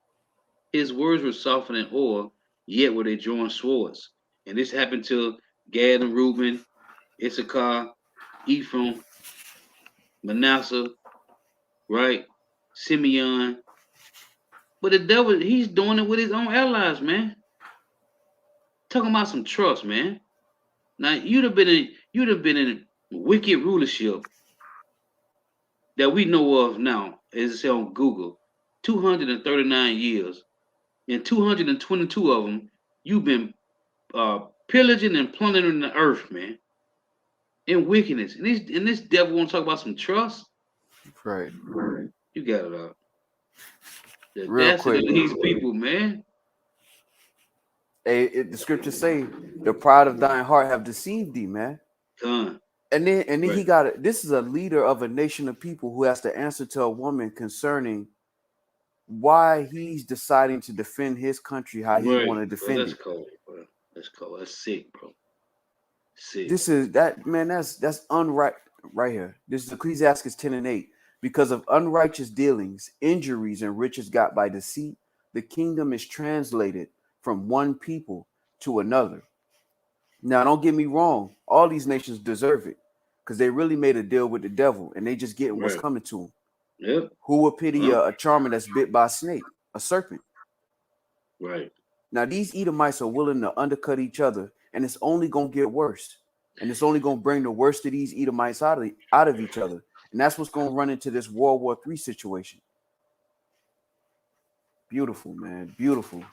His words were softer than oil, yet were they drawn swords. And this happened to Gad and Reuben, Issachar, Ephraim, Manasseh, right? Simeon. But the devil, he's doing it with his own allies, man. Talking about some trust, man. Now you'd have been in wicked rulership that we know of now, as it said on Google, 239 years. And 222 of them, you've been pillaging and plundering the earth, man. In wickedness. And this devil want to talk about some trust? Right. You got it out. The Real audacity quick. of these people, man. The scriptures say the pride of thine heart have deceived thee, man. Done. And then Right. he got it. This is a leader of a nation of people who has to answer to a woman concerning why he's deciding to defend his country how he Right. want to Bro, defend that's it. cold, bro. That's cold. That's sick, bro. Sick. This is that man. That's unright right here. This is Ecclesiastes 10 and 8. Because of unrighteous dealings, injuries, and riches got by deceit, the kingdom is translated from one people to another. Now, don't get me wrong. All these nations deserve it because they really made a deal with the devil and they just getting what's Right. coming to them. Yep. Who would pity Huh? a charmer that's bit by a snake, a serpent? Right. Now, these Edomites are willing to undercut each other, and it's only going to get worse. And it's only going to bring the worst of these Edomites out of each other. And that's what's going to run into this World War III situation. Beautiful, man. Beautiful.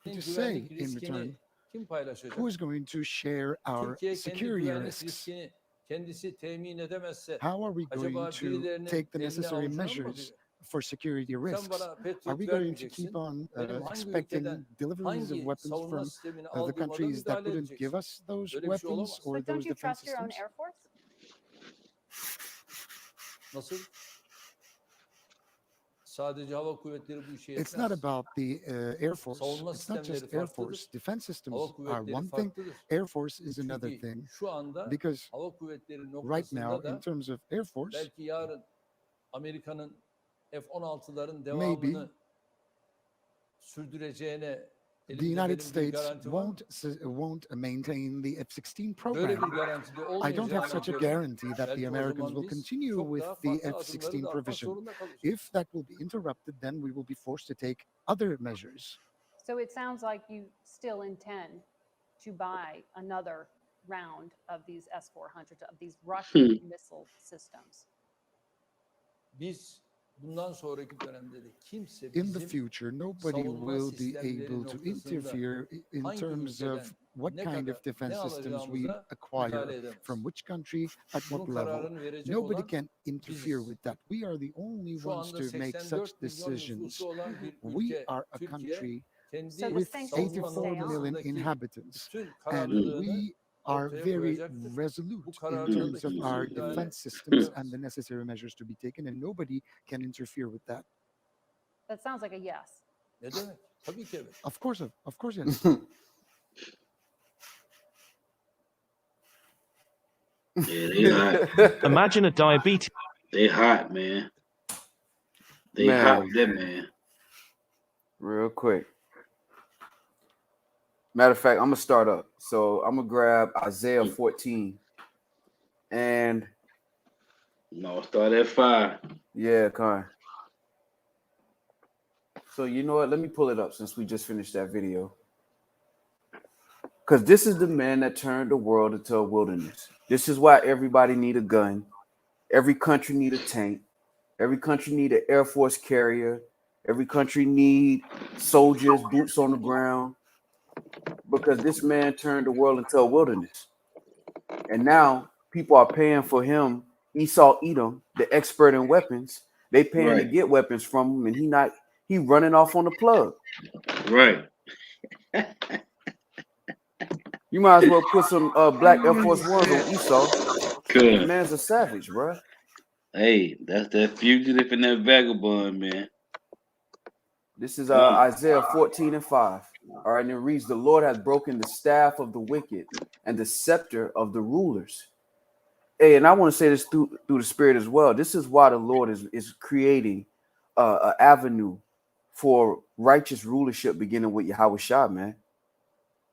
To say in return, kim paylaşacak? who is going to share our Türkiye kendi security güvenlik risks? riskini kendisi temin edemezse How are we going acaba to birilerinin take the eline necessary avucuna mı measures bakacak? for security Sen risks? bana Are Patriot we going to keep vermeyeceksin. on Benim hangi expecting ülkeden deliveries of hangi weapons savunma from sistemini the aldığıma da countries that müdahale wouldn't give edeceksin. us those Böyle bir şey weapons olamaz. or But don't those you defense trust your own systems? Air Force? Nasıl? Sadece hava kuvvetleri bu işe It's not yetmez. about the Air Force. Savunma It's not sistemleri just Air farklıdır. Force. Defense systems Hava are kuvvetleri one thing. farklıdır. Air Force is another Çünkü thing. şu anda Because hava kuvvetleri right noktasında now, in da terms of Air Force, belki yarın Amerika'nın F-16'ların maybe devamını sürdüreceğine the elimde United benim bir States garanti var mı? won't maintain the F-16 Böyle program. bir garanti de I don't have olmayacağına such a göre guarantee that the belki o Americans zaman will biz continue çok with daha the farklı adımları F-16 da atmak provision. zorunda kalacağız. If that will be interrupted, then we will be forced to take other measures. So it sounds like you still intend to buy another round of these S-400s, of these Russian missile systems. Biz bundan sonraki dönemde de kimse In the bizim future, nobody savunma will be sistemleri able to noktasında interfere in hangi terms ülkeden of what ne kind kadar of defense ne systems we alacağımıza acquire, müdahale edemez. from which country, at what Bunun level. kararını verecek Nobody olan can interfere biziz. with that. We are the only Şu ones anda to make 84 such milyon decisions. nüfusu olan bir We ülke are a Türkiye country kendi So the with sanctions will savunma stay 84 on. million noktasındaki inhabitants, bütün and kararlılığını we are ortaya very koyacaktır. resolute Bu in kararlılığı da terms of kimse our müdahale defense systems and edemez. the necessary measures to be taken, and nobody can interfere with that. That sounds like a yes. Ne demek? Tabii ki evet. Of course, yes. Yeah, they hot. Imagine a diabetes. They hot, man. They Man. hot with that man. Real quick. Matter of fact, I'm gonna start up. So I'm gonna grab Isaiah 14. And No, start at 5. yeah, Con. So you know what? Let me pull it up since we just finished that video. Because this is the man that turned the world into a wilderness. This is why everybody need a gun. Every country need a tank. Every country need an Air Force carrier. Every country need soldiers, boots on the ground. Because this man turned the world into a wilderness. And now people are paying for him, Esau Edom, the expert in weapons. They paying to Right. get weapons from him, and he running off on the plug. Right. You might as well put some black Air Force Ones on Esau. The Good. man's a savage, bro. Hey, that's that fugitive and that vagabond, man. This is Isaiah 14 and 5. All right, and it reads, "The Lord has broken the staff of the wicked and the scepter of the rulers." Hey, and I want to say this through the Spirit as well. This is why the Lord is creating an avenue for righteous rulership, beginning with Yahweh Shah, man.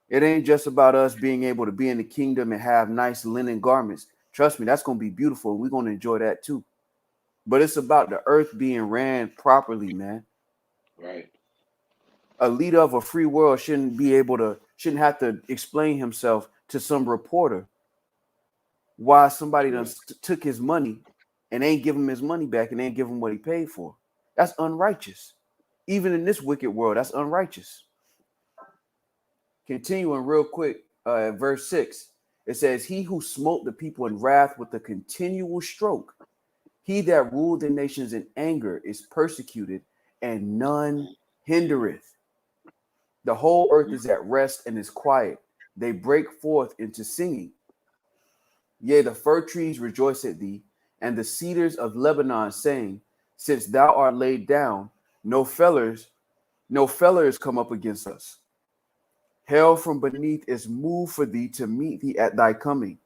It ain't just about us being able to be in the kingdom and have nice linen garments. Trust me, that's going to be beautiful. We're going to enjoy that too. But it's about the earth being ran properly, man. Right. A leader of a free world shouldn't have to explain himself to some reporter why somebody done took his money and ain't give him his money back and ain't give him what he paid for. That's unrighteous. Even in this wicked world, that's unrighteous. Continuing real quick, at verse 6, it says, "He who smote the people in wrath with a continual stroke, he that ruled the nations in anger is persecuted, and none hindereth. The whole earth is at rest and is quiet. They break forth into singing." Yea, the fir trees rejoice at thee, and the cedars of Lebanon, saying, since thou art laid down, no feller is come up against us. Hell from beneath is moved for thee to meet thee at thy coming.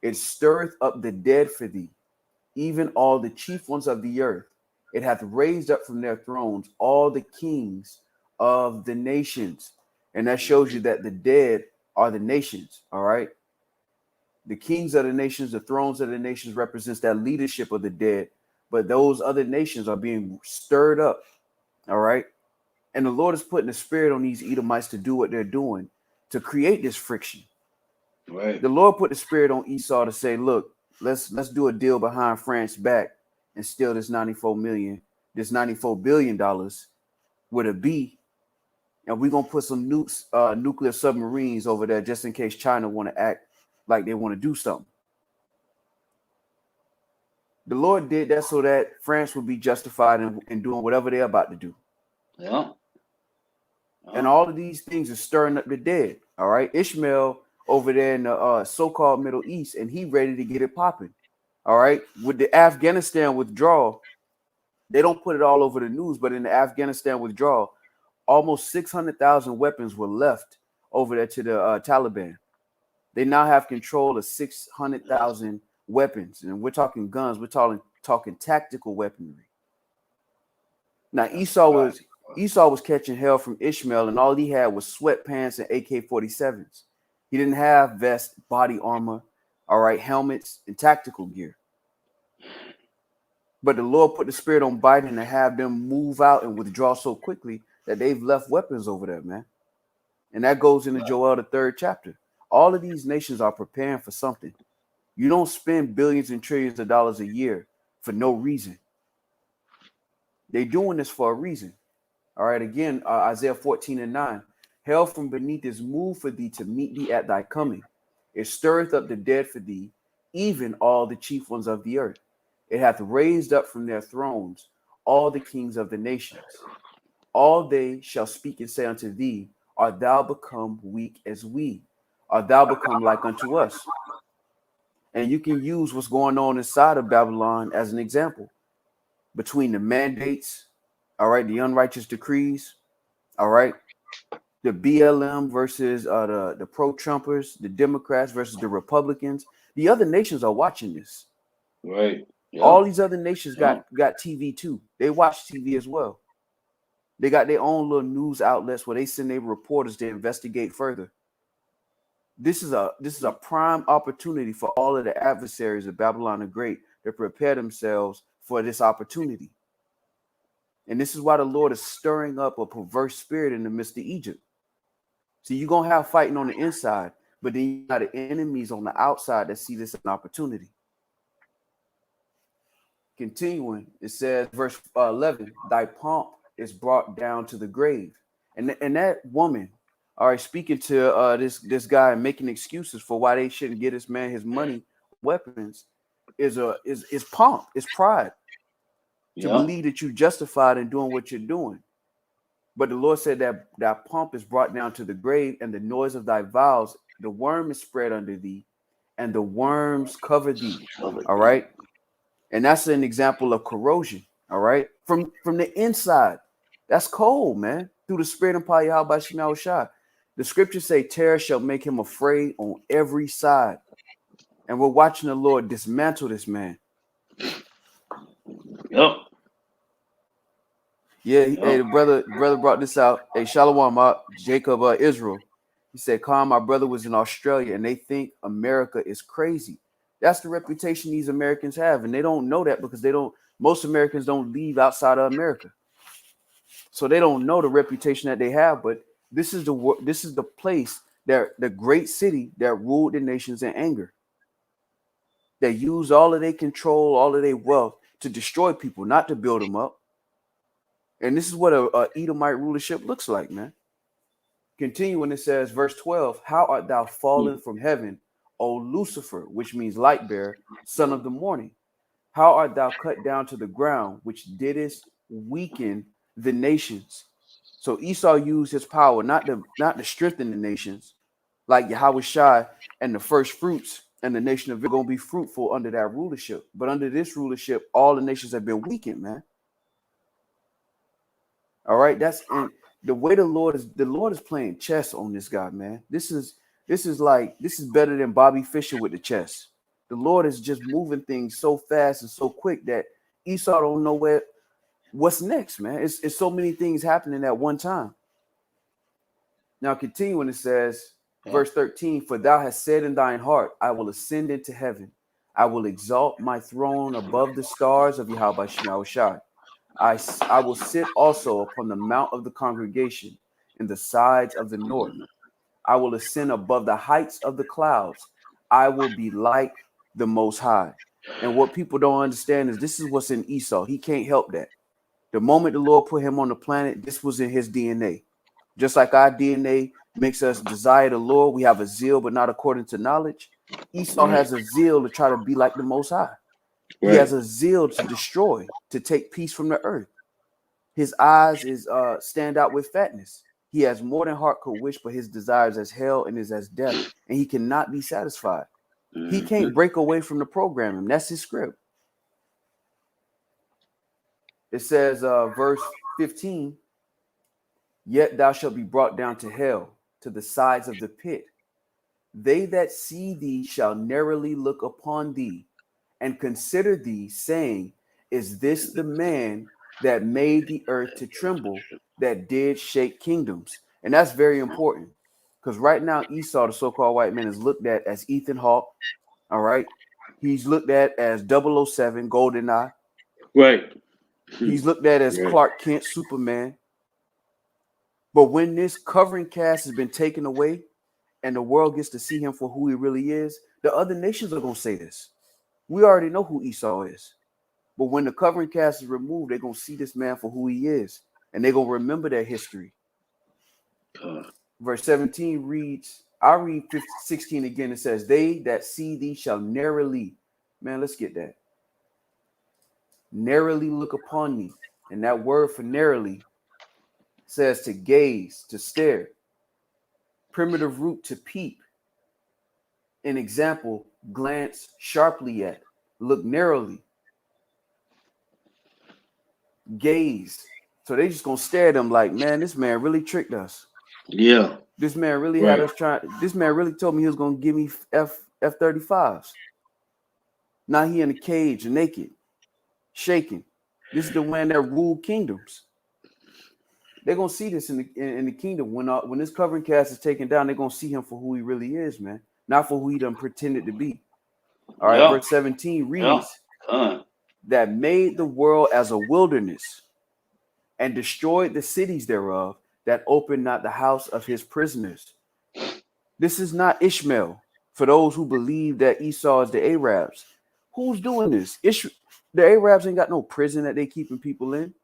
It stirreth up the dead for thee, even all the chief ones of the earth. It hath raised up from their thrones all the kings of the nations. And that shows you that the dead are the nations, all right? The kings of the nations, the thrones of the nations represents that leadership of the dead, but those other nations are being stirred up, all right? And the Lord is putting a spirit on these Edomites to do what they're doing, to create this friction. Right. The Lord put the spirit on Esau to say, look, let's do a deal behind France's back and steal this $94 billion with a B, and we're gonna put some nuclear submarines over there just in case China want to act like they want to do something. The Lord did that so that France would be justified in doing whatever they're about to do. Yeah. And all of these things are stirring up the dead. All right. Ishmael over there in the so-called Middle East, and he ready to get it popping. All right. With the Afghanistan withdrawal, they don't put it all over the news, but in the Afghanistan withdrawal, almost 600,000 weapons were left over there to the Taliban. They now have control of 600,000 weapons, and we're talking guns. We're talking tactical weaponry. Now Esau was catching hell from Ishmael, and all he had was sweatpants and AK-47s. He didn't have vest, body armor, all right, helmets, and tactical gear. But the Lord put the spirit on Biden to have them move out and withdraw so quickly that they've left weapons over there, man. And that goes into Joelle, the 3rd chapter. All of these nations are preparing for something. You don't spend billions and trillions of dollars a year for no reason. They're doing this for a reason. All right, again, Isaiah 14:9. Hell from beneath is moved for thee to meet thee at thy coming. It stirreth up the dead for thee, even all the chief ones of the earth. It hath raised up from their thrones all the kings of the nations. All they shall speak and say unto thee, art thou become weak as we? Art thou become like unto us? And you can use what's going on inside of Babylon as an example. Between the mandates, all right, the unrighteous decrees, all right, the BLM versus the pro-Trumpers, the Democrats versus the Republicans. The other nations are watching this. Right. Yep. All these other nations got TV too. They watch TV as well. They got their own little news outlets where they send their reporters to investigate further. This is a prime opportunity for all of the adversaries of Babylon the Great to prepare themselves for this opportunity. And this is why the Lord is stirring up a perverse spirit in the midst of Egypt. So you're going to have fighting on the inside, but then you got the enemies on the outside that see this as an opportunity. Continuing, it says, verse 11, thy pomp is brought down to the grave. And that woman, all right, speaking to this guy and making excuses for why they shouldn't get this man his money, weapons, is pomp, is pride. To believe that you're justified in doing what you're doing. But the Lord said that pomp is brought down to the grave, and the noise of thy vows, the worm is spread under thee, and the worms cover thee. All right. And that's an example of corrosion. All right. From the inside. That's cold, man. Through the spirit and power Yahweh Shema Shai. The scriptures say terror shall make him afraid on every side. And we're watching the Lord dismantle this man. Yep. Yeah, hey, the brother brought this out. Hey, Shalom, Jacob, Israel. He said, Khan, my brother was in Australia and they think America is crazy. That's the reputation these Americans have. And they don't know that because most Americans don't leave outside of America. So they don't know the reputation that they have. But this is the place, the great city that ruled the nations in anger. They used all of their control, all of their wealth to destroy people, not to build them up. And this is what a Edomite rulership looks like, man. Continuing, it says, verse 12, how art thou fallen from heaven, O Lucifer, which means light bearer, son of the morning? How art thou cut down to the ground, which didst weaken the nations? So Esau used his power not to strengthen the nations, like Yahweh Shai and the first fruits And the nation of Israel going to be fruitful under that rulership. But under this rulership, all the nations have been weakened, man. All right, that's and the way the Lord is playing chess on this guy, man. This is better than Bobby Fischer with the chess. The Lord is just moving things so fast and so quick that Esau don't know what's next, man. It's so many things happening at one time. Now, continuing, it says, verse 13, for thou hast said in thine heart, I will ascend into heaven. I will exalt my throne above the stars of Yahweh Shai. I will sit also upon the mount of the congregation in the sides of the north. I will ascend above the heights of the clouds. I will be like the Most High. And what people don't understand is this is what's in Esau. He can't help that. The moment the Lord put him on the planet, this was in his DNA. Just like our DNA makes us desire the Lord, we have a zeal, but not according to knowledge. Esau has a zeal to try to be like the Most High. He has a zeal to destroy, to take peace from the earth. His eyes stand out with fatness. He has more than heart could wish, but his desires as hell and is as death, and he cannot be satisfied. He can't break away from the programming. That's his script. It says, verse 15, yet thou shalt be brought down to hell, to the sides of the pit. They that see thee shall narrowly look upon thee and consider thee, saying, is this the man that made the earth to tremble, that did shake kingdoms? And that's very important, because right now Esau, the so-called white man, is looked at as Ethan Hawke. All right. He's looked at as 007, GoldenEye. Right. He's looked at as Clark Kent, Superman. But when this covering cast has been taken away and the world gets to see him for who he really is, the other nations are going to say this. We already know who Esau is. But when the covering cast is removed, they're going to see this man for who he is. And they're going to remember their history. Verse 17 reads, I read 16 again. It says, they that see thee shall narrowly. Man, let's get that. Narrowly look upon thee. And that word for narrowly says to gaze, to stare. Primitive root to peep. An example, glance sharply at. Look narrowly. Gaze. So they just gonna stare at them like, man, this man really tricked us. Yeah. This man really had us trying. This man really told me he was gonna give me F-35s. Now he in a cage, naked, shaking. This is the man that ruled kingdoms. They're gonna see this in the kingdom when this covering cast is taken down. They're gonna see him for who he really is, man, not for who he done pretended to be. All right, verse 17 reads, that made the world as a wilderness and destroyed the cities thereof, that opened not the house of his prisoners. This is not Ishmael, for those who believe that Esau is the Arabs. Who's doing this? The Arabs ain't got no prison that they keeping people in,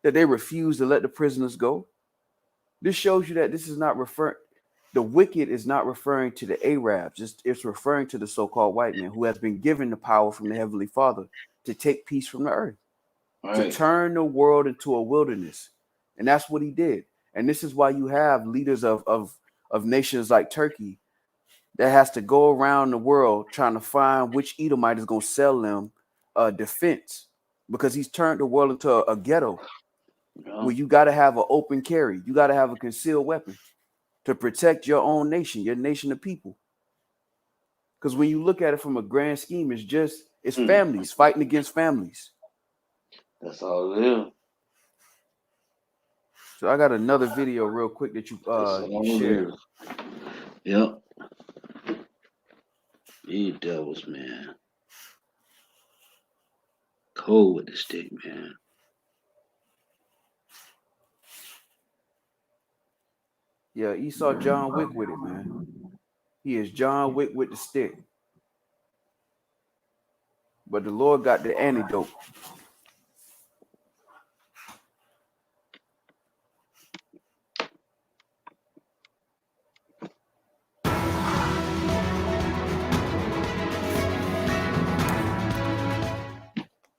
that they refuse to let the prisoners go. This shows you that this is not the wicked is not referring to the Arabs. It's referring to the so-called white man who has been given the power from the Heavenly Father to take peace from the earth, to turn the world into a wilderness. And that's what he did. And this is why you have leaders of nations like Turkey that has to go around the world trying to find which Edomite is going to sell them defense, because he's turned the world into a ghetto where you got to have an open carry. You got to have a concealed weapon to protect your own nation, your nation of people. Because when you look at it from a grand scheme, it's families fighting against families. That's all it is. So I got another video real quick that you shared. Yep. You devils, man. Cold with the stick, man. Yeah, Esau John Wick with it, man. He is John Wick with the stick. But the Lord got the antidote.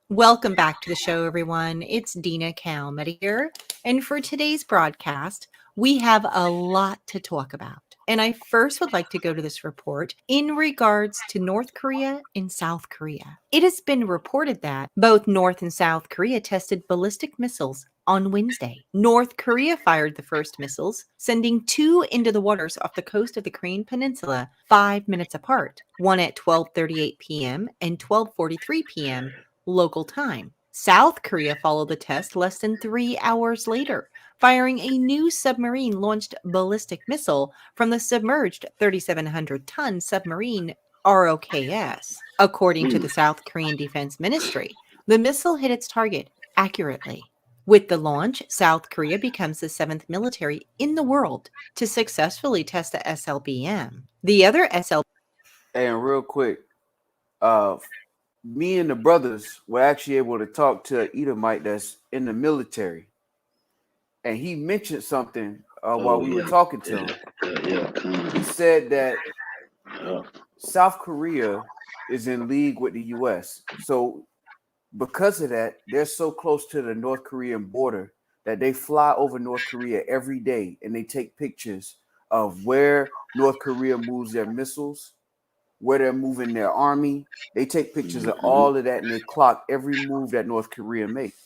Welcome back to the show, everyone. It's Dina Calmette here. And for today's broadcast, we have a lot to talk about. And I first would like to go to this report in regards to North Korea and South Korea. It has been reported that both North and South Korea tested ballistic missiles on Wednesday. North Korea fired the first missiles, sending 2 into the waters off the coast of the Korean Peninsula 5 minutes apart, one at 12:38 p.m. and 12:43 p.m. local time. South Korea followed the test less than 3 hours later, firing a new submarine-launched ballistic missile from the submerged 3,700-ton submarine ROKS. According to the South Korean Defense Ministry, the missile hit its target accurately. With the launch, South Korea becomes the 7th military in the world to successfully test a SLBM. The other SLBM. And real quick, me and the brothers were actually able to talk to an Edomite that's in the military, and he mentioned something while we were talking to him. He said that South Korea is in league with the U.S. So because of that, they're so close to the North Korean border that they fly over North Korea every day and they take pictures of where North Korea moves their missiles, where they're moving their army. They take pictures of all of that and they clock every move that North Korea makes.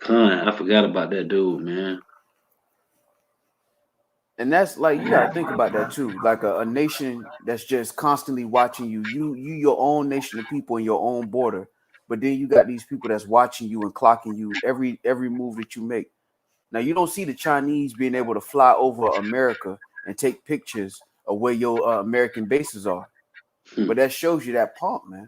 I forgot about that dude, man. And that's like, you gotta think about that too. Like a nation that's just constantly watching you. You your own nation of people in your own border, but then you got these people that's watching you and clocking you every move that you make. Now you don't see the Chinese being able to fly over America and take pictures of where your American bases are, but that shows you that pomp, man.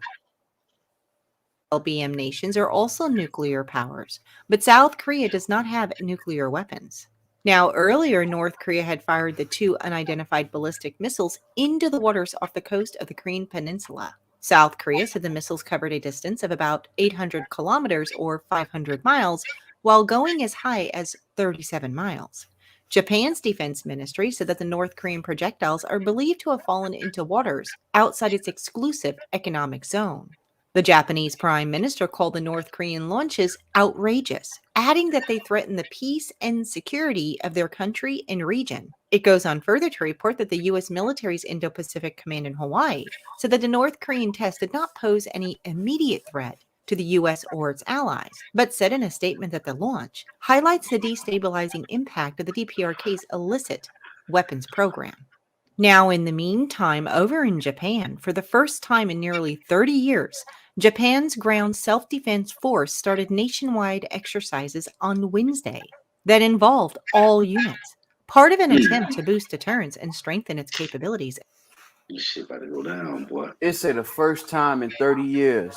LBM nations are also nuclear powers, but South Korea does not have nuclear weapons. Now, earlier, North Korea had fired the 2 unidentified ballistic missiles into the waters off the coast of the Korean Peninsula. South Korea said the missiles covered a distance of about 800 kilometers or 500 miles, while going as high as 37 miles. Japan's defense ministry said that the North Korean projectiles are believed to have fallen into waters outside its exclusive economic zone. The Japanese prime minister called the North Korean launches outrageous, adding that they threaten the peace and security of their country and region. It goes on further to report that the U.S. military's Indo-Pacific Command in Hawaii said that the North Korean test did not pose any immediate threat to the U.S. or its allies, but said in a statement that the launch highlights the destabilizing impact of the DPRK's illicit weapons program. Now, in the meantime, over in Japan, for the first time in nearly 30 years, Japan's ground self-defense force started nationwide exercises on Wednesday that involved all units, part of an attempt to boost deterrence and strengthen its capabilities. This shit about to go down, boy. It's the first time in 30 years.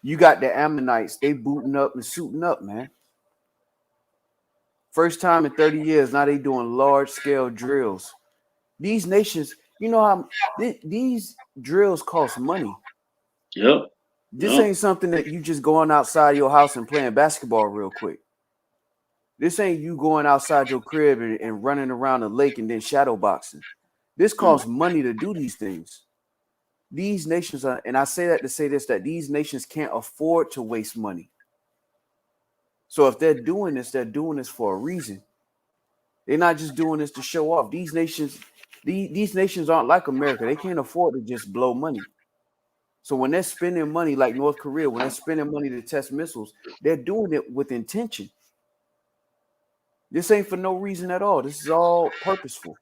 You got the Ammonites, they booting up and suiting up, man. First time in 30 years, now they doing large-scale drills. These nations, you know how these drills cost money. Yep. This ain't something that you just going outside your house and playing basketball real quick. This ain't you going outside your crib and running around the lake and then shadow boxing. This costs money to do these things. These nations are, and I say that to say this, that these nations can't afford to waste money. So if they're doing this for a reason. They're not just doing this to show off. These nations aren't like America. They can't afford to just blow money. So when they're spending money like North Korea, when they're spending money to test missiles, they're doing it with intention. This ain't for no reason at all. This is all purposeful.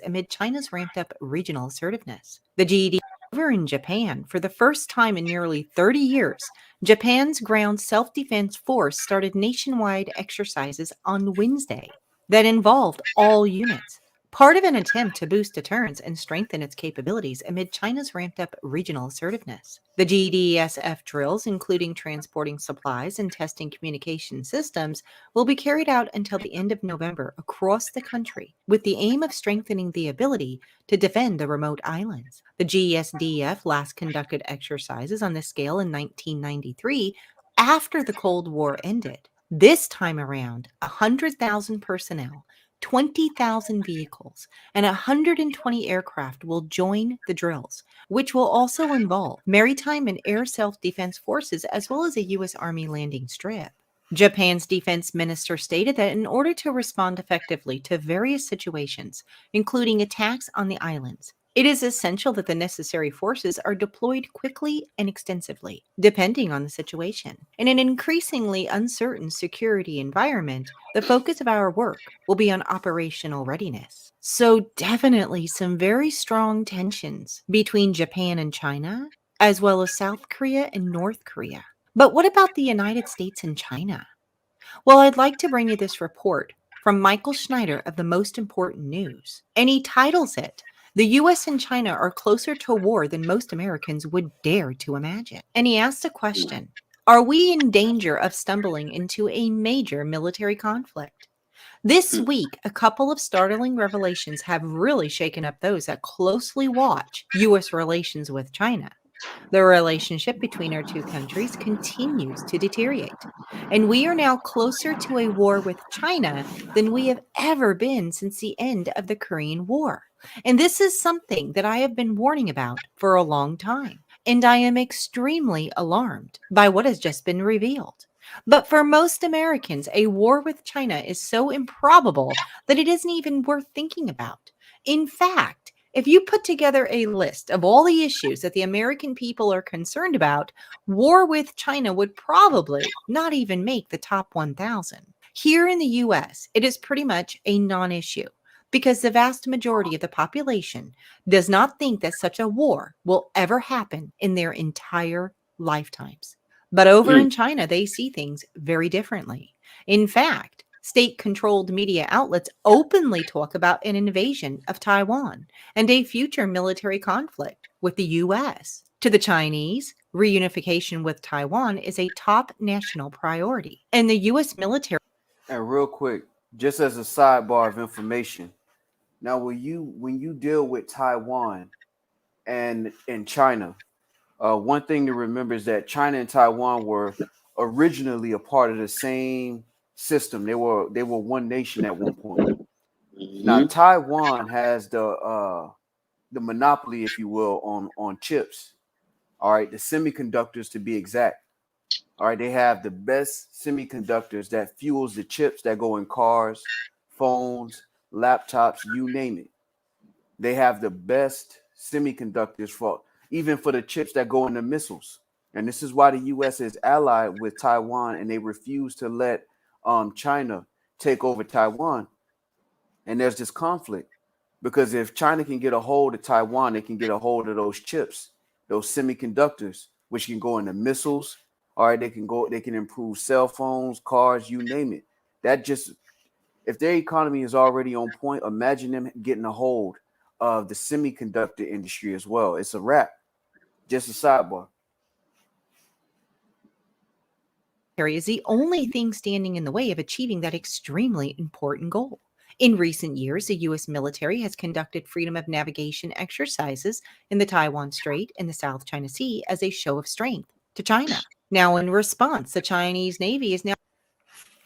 Amid China's ramped up regional assertiveness. The GED over in Japan, for the first time in nearly 30 years, Japan's ground self-defense force started nationwide exercises on Wednesday that involved all units, part of an attempt to boost deterrence and strengthen its capabilities amid China's ramped up regional assertiveness. The GDSF drills, including transporting supplies and testing communication systems, will be carried out until the end of November across the country, with the aim of strengthening the ability to defend the remote islands. The GSDF last conducted exercises on this scale in 1993 after the Cold War ended. This time around, 100,000 personnel, 20,000 vehicles, and 120 aircraft will join the drills, which will also involve maritime and air self-defense forces as well as a U.S. Army landing strip. Japan's defense minister stated that in order to respond effectively to various situations, including attacks on the islands, it is essential that the necessary forces are deployed quickly and extensively, depending on the situation. In an increasingly uncertain security environment, the focus of our work will be on operational readiness. So, definitely some very strong tensions between Japan and China, as well as South Korea and North Korea. But what about the United States and China? Well, I'd like to bring you this report from Michael Schneider of the Most Important News. And he titles it, "The US and China are closer to war than most Americans would dare to imagine." And he asks a question: are we in danger of stumbling into a major military conflict? This week, a couple of startling revelations have really shaken up those that closely watch US relations with China. The relationship between our two countries continues to deteriorate, and we are now closer to a war with China than we have ever been since the end of the Korean War. And this is something that I have been warning about for a long time, and I am extremely alarmed by what has just been revealed. But for most Americans, a war with China is so improbable that it isn't even worth thinking about. In fact, if you put together a list of all the issues that the American people are concerned about, war with China would probably not even make the top 1,000. Here in the US, it is pretty much a non issue because the vast majority of the population does not think that such a war will ever happen in their entire lifetimes. But over in China, they see things very differently. In fact, state-controlled media outlets openly talk about an invasion of Taiwan and a future military conflict with the US. To the Chinese, reunification with Taiwan is a top national priority, and the US military. And real quick, just as a sidebar of information, now when you deal with Taiwan and China, one thing to remember is that China and Taiwan were originally a part of the same system. They were one nation at one point. Now Taiwan has the monopoly, if you will, on chips. All right, the semiconductors to be exact. All right, they have the best semiconductors that fuels the chips that go in cars, phones, laptops, you name it. They have the best semiconductors for even for the chips that go into missiles. And this is why the US is allied with Taiwan and they refuse to let China take over Taiwan. And there's this conflict because if China can get a hold of Taiwan, they can get a hold of those chips, those semiconductors, which can go into missiles. All right, they can improve cell phones, cars, you name it. That just if their economy is already on point, imagine them getting a hold of the semiconductor industry as well. It's a wrap. Just a sidebar. Is the only thing standing in the way of achieving that extremely important goal. In recent years, the U.S. military has conducted freedom of navigation exercises in the Taiwan Strait and the South China Sea as a show of strength to China. Now, in response, the Chinese Navy is now.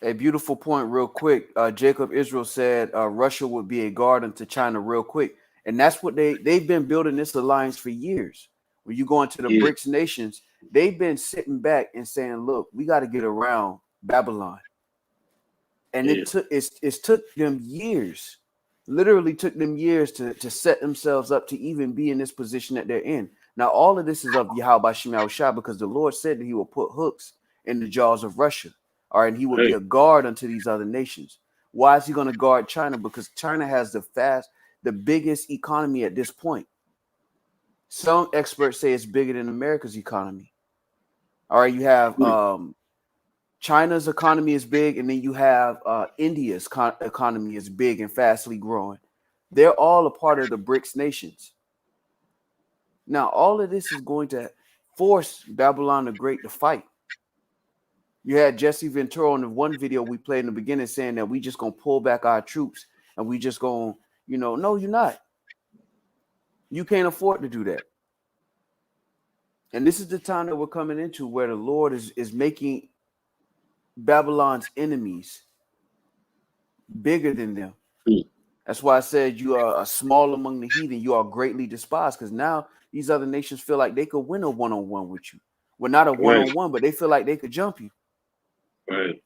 A beautiful point, real quick. Jacob Israel said Russia would be a guard unto China, real quick, and that's what they've been building this alliance for years. When you go into the BRICS nations, they've been sitting back and saying, "Look, we got to get around Babylon," and it took them years, literally took them years to set themselves up to even be in this position that they're in. Now, all of this is of Yahweh Shem Shah because the Lord said that He will put hooks in the jaws of Russia. All right, and He will be a guard unto these other nations. Why is He going to guard China? Because China has the biggest economy at this point. Some experts say it's bigger than America's economy. All right, you have China's economy is big, and then you have India's economy is big and fastly growing. They're all a part of the BRICS nations. Now, all of this is going to force Babylon the Great to fight. You had Jesse Ventura in the one video we played in the beginning saying that we just gonna pull back our troops and we just gonna, no, you're not. You can't afford to do that. And this is the time that we're coming into where the Lord is making Babylon's enemies bigger than them. That's why I said you are a small among the heathen. You are greatly despised because now these other nations feel like they could win a one-on-one with you. Well, not a one-on-one, but they feel like they could jump you. Right.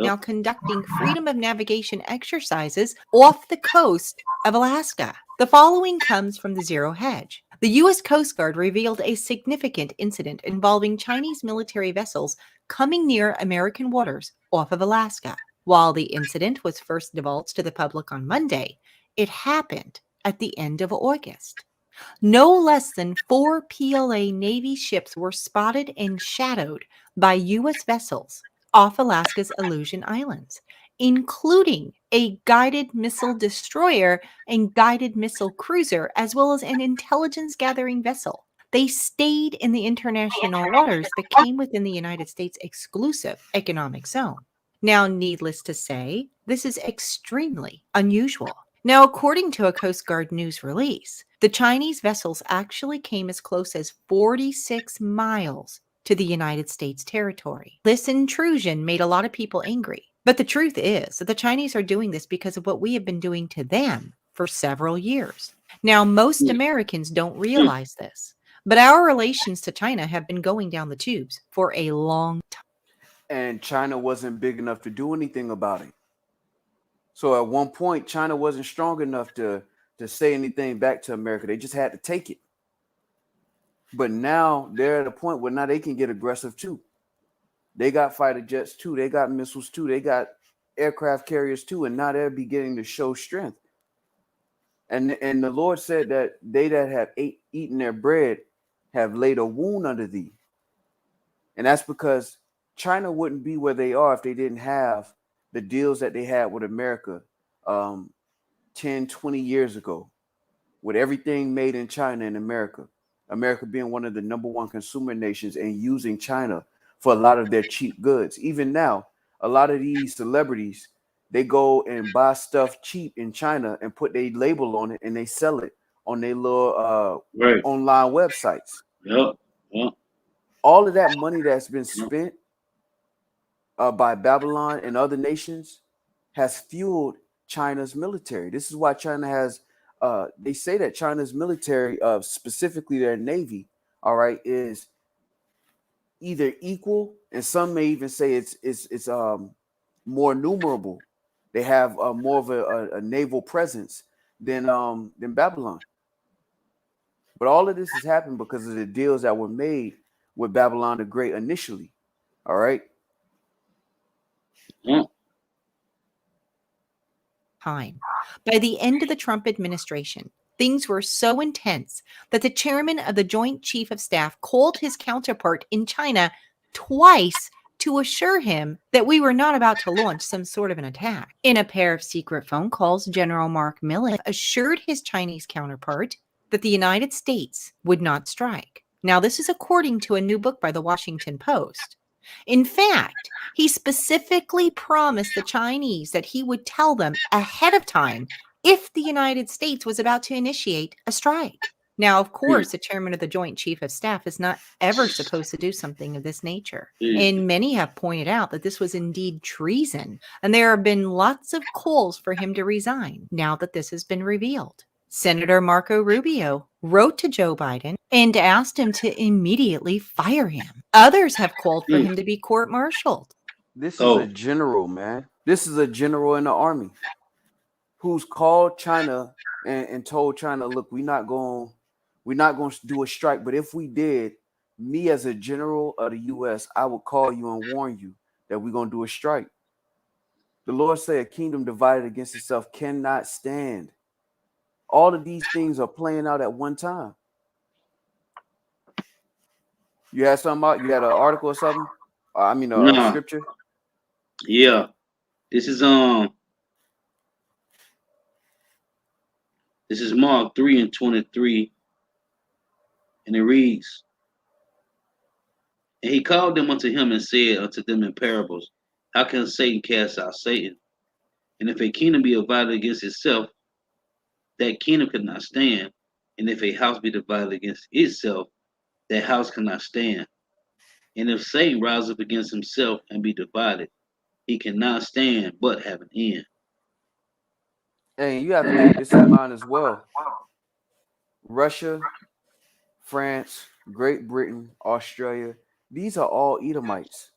now conducting freedom of navigation exercises off the coast of Alaska. The following comes from the Zero Hedge. The U.S. Coast Guard revealed a significant incident involving Chinese military vessels coming near American waters off of Alaska. While the incident was first divulged to the public on Monday, it happened at the end of August. No less than 4 PLA Navy ships were spotted and shadowed by U.S. vessels off Alaska's Aleutian Islands, including a guided missile destroyer and guided missile cruiser, as well as an intelligence gathering vessel. They stayed in the international waters but came within the United States' exclusive economic zone. Now, needless to say, this is extremely unusual. Now, according to a Coast Guard news release, the Chinese vessels actually came as close as 46 miles to the United States territory. This intrusion made a lot of people angry. But the truth is that the Chinese are doing this because of what we have been doing to them for several years. Now, most Americans don't realize this, but our relations to China have been going down the tubes for a long time. And China wasn't big enough to do anything about it. So at one point, China wasn't strong enough to say anything back to America. They just had to take it. But now they're at a point where now they can get aggressive too. They got fighter jets too. They got missiles too. They got aircraft carriers too. And now they're beginning to show strength. And the Lord said that they that have eaten their bread have laid a wound under thee. And that's because China wouldn't be where they are if they didn't have the deals that they had with America 10, 20 years ago, with everything made in China and America. America being one of the number one consumer nations and using China for a lot of their cheap goods. Even now, a lot of these celebrities, they go and buy stuff cheap in China and put their label on it and they sell it on their little online websites. Yep. All of that money that's been spent by Babylon and other nations has fueled China's military. This is why China has, they say that China's military, specifically their Navy, all right, is either equal, and some may even say it's more numerable. They have more of a naval presence than Babylon. But all of this has happened because of the deals that were made with Babylon the Great initially. All right. Time. By the end of the Trump administration, things were so intense that the chairman of the Joint Chief of Staff called his counterpart in China twice to assure him that we were not about to launch some sort of an attack. In a pair of secret phone calls, General Mark Milley assured his Chinese counterpart that the United States would not strike. Now, this is according to a new book by the Washington Post. In fact, he specifically promised the Chinese that he would tell them ahead of time if the United States was about to initiate a strike. Now, of course, the chairman of the Joint Chief of Staff is not ever supposed to do something of this nature. And many have pointed out that this was indeed treason, and there have been lots of calls for him to resign now that this has been revealed. Senator Marco Rubio wrote to Joe Biden and asked him to immediately fire him. Others have called for him to be court-martialed. This is a general, man. This is a general in the army who's called China and told China, look, we're not going to do a strike. But if we did, me as a general of the U.S., I would call you and warn you that we're going to do a strike. The Lord said a kingdom divided against itself cannot stand. All of these things are playing out at one time. You had something out? You had an article or something? A scripture? Yeah. This is Mark 3:23. And it reads, and he called them unto him and said unto them in parables, how can Satan cast out Satan? And if a kingdom be divided against itself, that kingdom cannot stand. And if a house be divided against itself, that house cannot stand. And if Satan rise up against himself and be divided, he cannot stand but have an end. And you have to keep this in mind as well. Russia, France, Great Britain, Australia, these are all Edomites.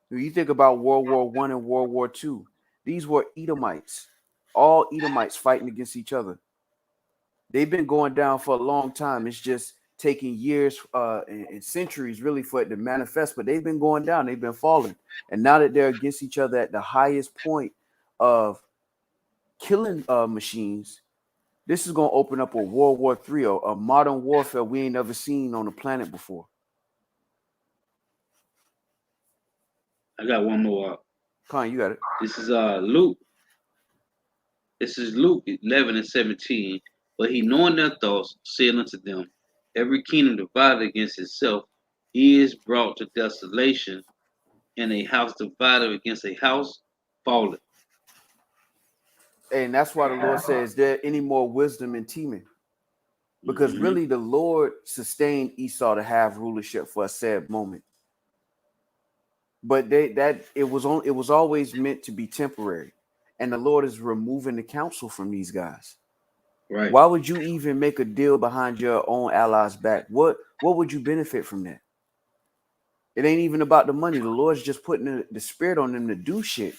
When you think about World War I and World War II, these were Edomites, all Edomites fighting against each other. They've been going down for a long time. It's just taking years and centuries really for it to manifest, but they've been going down. They've been falling. And now that they're against each other at the highest point of killing machines, this is going to open up a World War III, a modern warfare we ain't never seen on the planet before. I got one more. Con, you got it. This is Luke. This is Luke 11:17. But he, knowing their thoughts, said unto them, every kingdom divided against itself is brought to desolation, and a house divided against a house falleth. And that's why the Lord says, is there any more wisdom in Teman? Because really the Lord sustained Esau to have rulership for a sad moment. But it was always meant to be temporary. And the Lord is removing the counsel from these guys. Right. Why would you even make a deal behind your own allies' back? What would you benefit from that? It ain't even about the money. The Lord's just putting the spirit on them to do shit.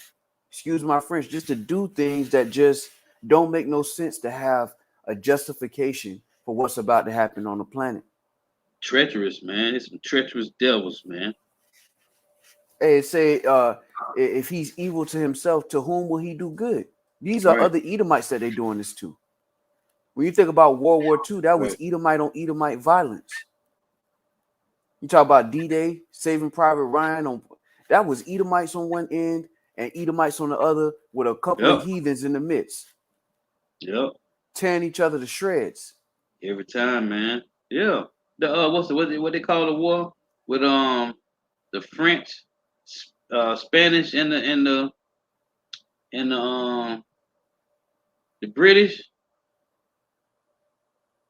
Excuse my French, just to do things that just don't make no sense, to have a justification for what's about to happen on the planet. Treacherous, man. It's some treacherous devils, man. Hey, say if he's evil to himself, to whom will he do good? These are Right. other Edomites that they're doing this to. When you think about World War II, that was Right. Edomite on Edomite violence. You talk about D-Day, Saving Private Ryan, that was Edomites on one end and Edomites on the other, with a couple of heathens in the midst. Yep. Tearing each other to shreds. Every time, man. Yeah. The what they call the war with the French, Spanish, and the British.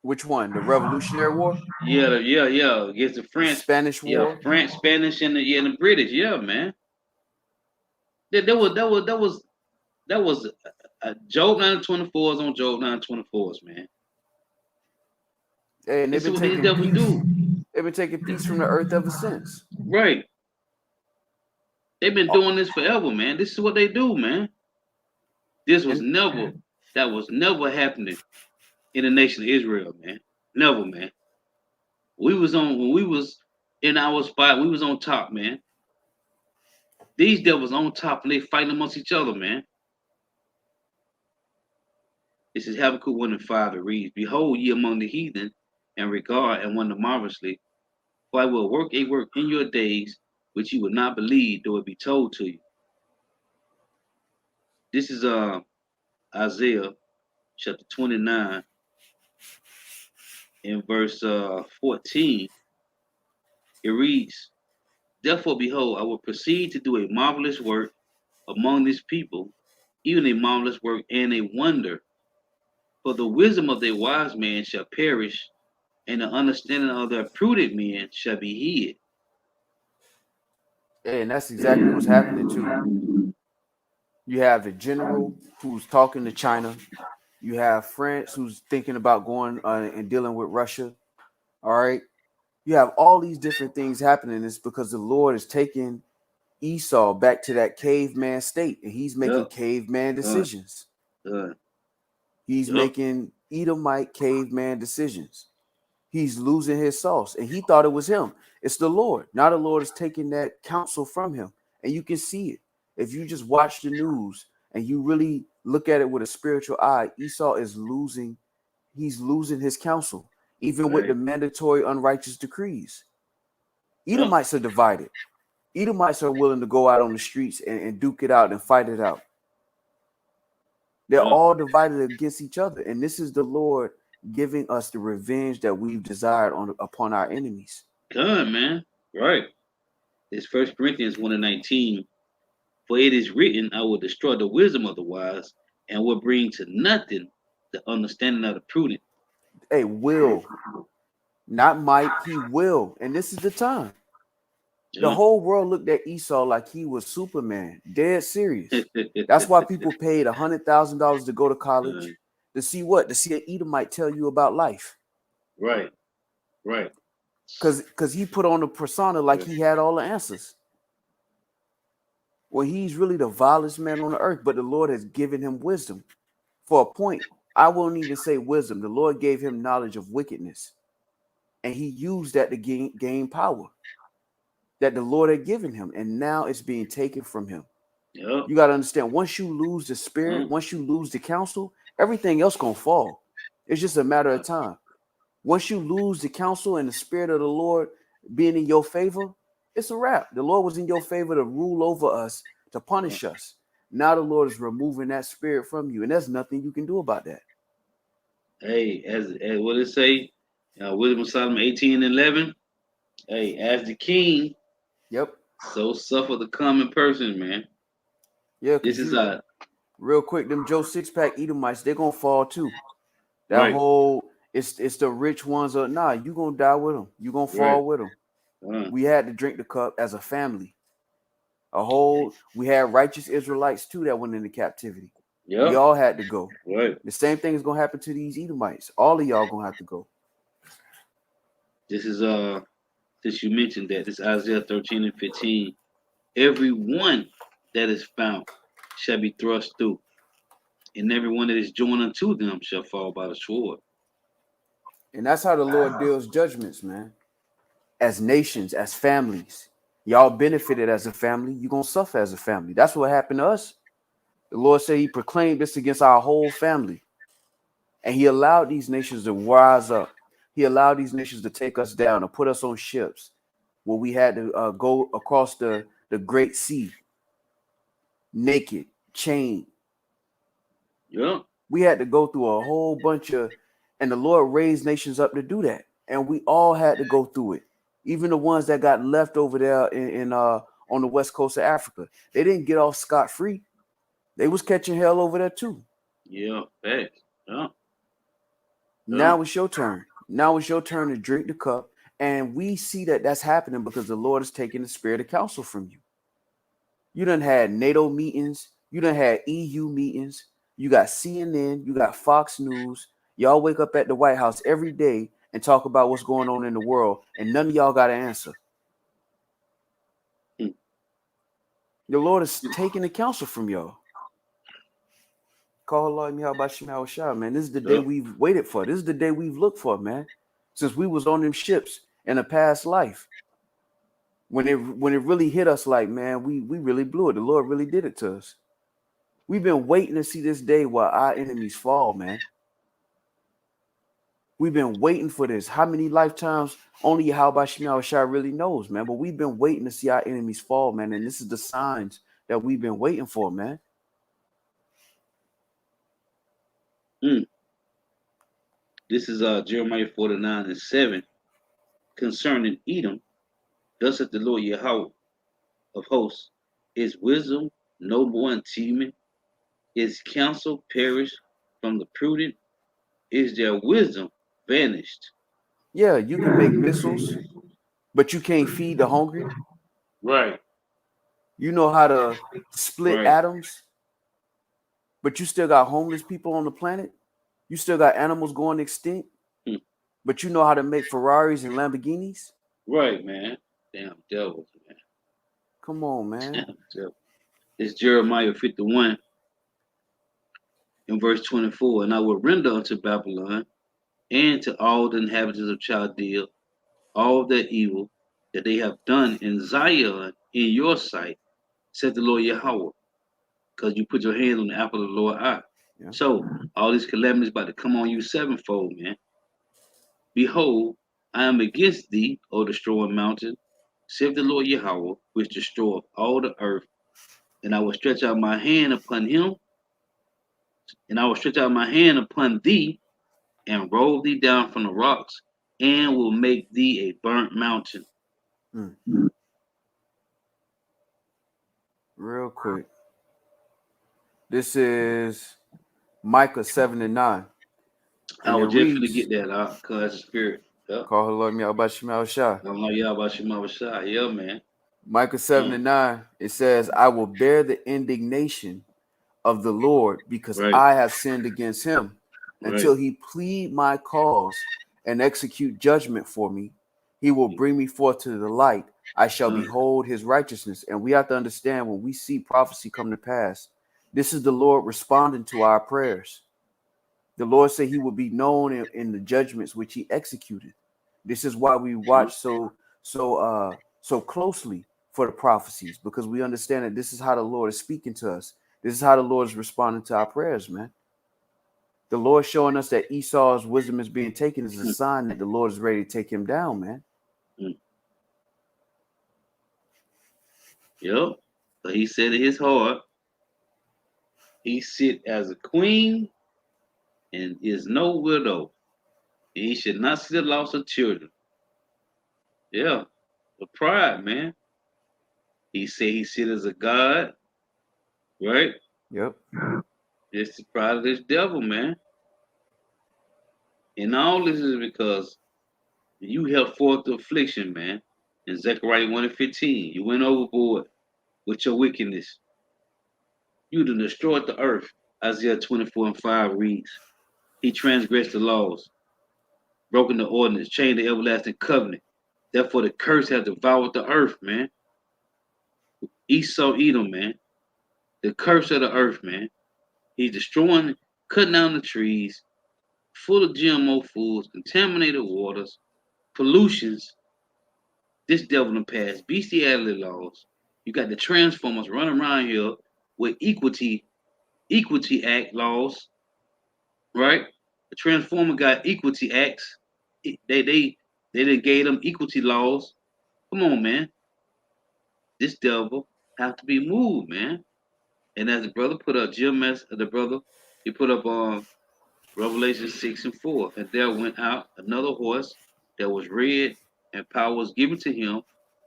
Which one? The Revolutionary War? Yeah, against the French, the Spanish War. Yeah, French, Spanish, and the British. Yeah, man. That was Job 9:24 on Job 9:24, man. Hey, and this is what these devils do. They've been taking peace from the earth ever since. Right. They've been doing this forever, man. This is what they do, man. That was never happening in the nation of Israel, man. Never, man. When we was in our spot, we was on top, man. These devils on top and they fighting amongst each other, man. This is Habakkuk 1:5. It reads, behold ye among the heathen, and regard and wonder marvelously, for I will work a work in your days which you would not believe, though it be told to you. This is Isaiah chapter 29 in verse 14. It reads, therefore, behold, I will proceed to do a marvelous work among this people, even a marvelous work and a wonder. For the wisdom of their wise man shall perish, and the understanding of their prudent men shall be hid. And that's exactly what's happening too. You have the general who's talking to China. You have France who's thinking about going and dealing with Russia. All right. You have all these different things happening. It's because the Lord is taking Esau back to that caveman state, and he's making caveman decisions. He's making Edomite caveman decisions. He's losing his sauce, and he thought it was him. It's the Lord. Now the Lord is taking that counsel from him, and you can see it. If you just watch the news and you really look at it with a spiritual eye, Esau is losing. He's losing his counsel, even with the mandatory unrighteous decrees. Edomites are divided. Edomites are willing to go out on the streets and duke it out and fight it out. They're all divided against each other. And this is the Lord giving us the revenge that we've desired upon our enemies. Good, man. Right. It's 1 Corinthians 1:19. For it is written, I will destroy the wisdom of the wise and will bring to nothing the understanding of the prudent. Hey, will. Not might, he will. And this is the time. The whole world looked at Esau like he was Superman, dead serious. That's why people paid $100,000 to go to college to see what? To see an Edomite tell you about life. Right. Because he put on a persona like he had all the answers. when he's really the vilest man on the earth, but the Lord has given him wisdom. For a point, I won't even say wisdom. The Lord gave him knowledge of wickedness, and he used that to gain power that the Lord had given him, and now it's being taken from him. Yep. You got to understand, once you lose the spirit, once you lose the counsel, everything else gonna fall. It's just a matter of time. Once you lose the counsel and the spirit of the Lord being in your favor, it's a wrap. The Lord was in your favor to rule over us, to punish us. Now the Lord is removing that spirit from you, and there's nothing you can do about that. Hey, as what it say, Wisdom of Solomon 18:11. Hey, as the king, yep, so suffer the common person, man. Yeah, this is real quick. Them Joe Six-Pack Edomites, they're gonna fall too. That right. whole it's the rich ones. Nah, you gonna die with them. You gonna fall with them. We had to drink the cup as a family. We had righteous Israelites too that went into captivity. Yeah, we all had to go. Right. The same thing is gonna happen to these Edomites. All of y'all gonna have to go. This is since you mentioned that, this Isaiah 13:15. Everyone that is found shall be thrust through, and everyone that is joined unto them shall fall by the sword. And that's how the Lord deals judgments, man. As nations, as families. Y'all benefited as a family, you're gonna suffer as a family. That's what happened to us. The Lord said he proclaimed this against our whole family. And he allowed these nations to rise up. He allowed these nations to take us down, to put us on ships where we had to go across the Great Sea, naked, chained. Yeah. We had to go through a whole bunch of, and the Lord raised nations up to do that. And we all had to go through it. Even the ones that got left over there in on the west coast of Africa. They didn't get off scot-free. They was catching hell over there too. Yeah, thanks. Yeah. Now it's your turn. Now it's your turn to drink the cup. And we see that that's happening because the Lord is taking the spirit of counsel from you. You done had NATO meetings. You done had EU meetings. You got CNN. You got Fox News. Y'all wake up at the White House every day and talk about what's going on in the world, and none of y'all got an answer. The Lord is taking the counsel from y'all. Call Lord Shah, man. This is the day we've waited for. This is the day we've looked for, man. Since we was on them ships in a past life. When it really hit us, like, man, we really blew it. The Lord really did it to us. We've been waiting to see this day while our enemies fall, man. We've been waiting for this. How many lifetimes? Only Yahweh Shah really knows, man. But we've been waiting to see our enemies fall, man. And this is the signs that we've been waiting for, man. This is Jeremiah 49:7 concerning Edom. Thus saith the Lord Yahweh of hosts, is wisdom no more in Teman? Is counsel perished from the prudent? Is their wisdom vanished? Yeah, you can make missiles, but you can't feed the hungry. Right. You know how to split atoms, but you still got homeless people on the planet. You still got animals going extinct, but you know how to make Ferraris and Lamborghinis. Right, man. Damn devils, man. Come on, man. Damn devils. It's Jeremiah 51 in verse 24. And I will render unto Babylon and to all the inhabitants of Chaldea all their evil that they have done in Zion in your sight, said the Lord Yahweh, because you put your hand on the apple of the Lord's eye. Yeah. So all these calamities about to come on you sevenfold, man. Behold, I am against thee, O destroying mountain, saith the Lord Yahweh, which destroyeth all the earth, and I will stretch out my hand upon him, and I will stretch out my hand upon thee, and roll thee down from the rocks, and will make thee a burnt mountain. Real quick. This is Micah 7:9. I was just going to get that out because the spirit. Yep. Call Lord Yahweh Shah. Yeah, man. Micah 7:9. It says, I will bear the indignation of the Lord because I have sinned against him until he plead my cause and execute judgment for me. He will bring me forth to the light I shall behold his righteousness. And we have to understand, when we see prophecy come to pass, this is the Lord responding to our prayers. The Lord said he would be known in the judgments which he executed. This is why we watch so closely for the prophecies, because we understand that this is how the Lord is speaking to us. This is how the Lord is responding to our prayers, man. The Lord showing us that Esau's wisdom is being taken is a sign that the Lord is ready to take him down, man. Yep. So he said in his heart, he sit as a queen and is no widow. And he should not see the loss of children. Yeah. The pride, man. He said he sit as a god, right? Yep. It's the pride of this devil, man. And all this is because you held forth the affliction, man. In Zechariah 1:15, you went overboard with your wickedness. You done destroyed the earth. Isaiah 24:5 reads, he transgressed the laws, broken the ordinance, chained the everlasting covenant. Therefore the curse has devoured the earth, man. Esau, Edom, man. The curse of the earth, man. He's destroying, cutting down the trees, full of GMO foods, contaminated waters, pollutions. This devil done passed bestiality laws. You got the transformers running around here with equity act laws, right? The transformer got equity acts. They done gave them equity laws. Come on, man. This devil have to be moved, man. And as the brother put up, he put up on Revelation 6:4. And there went out another horse that was red, and power was given to him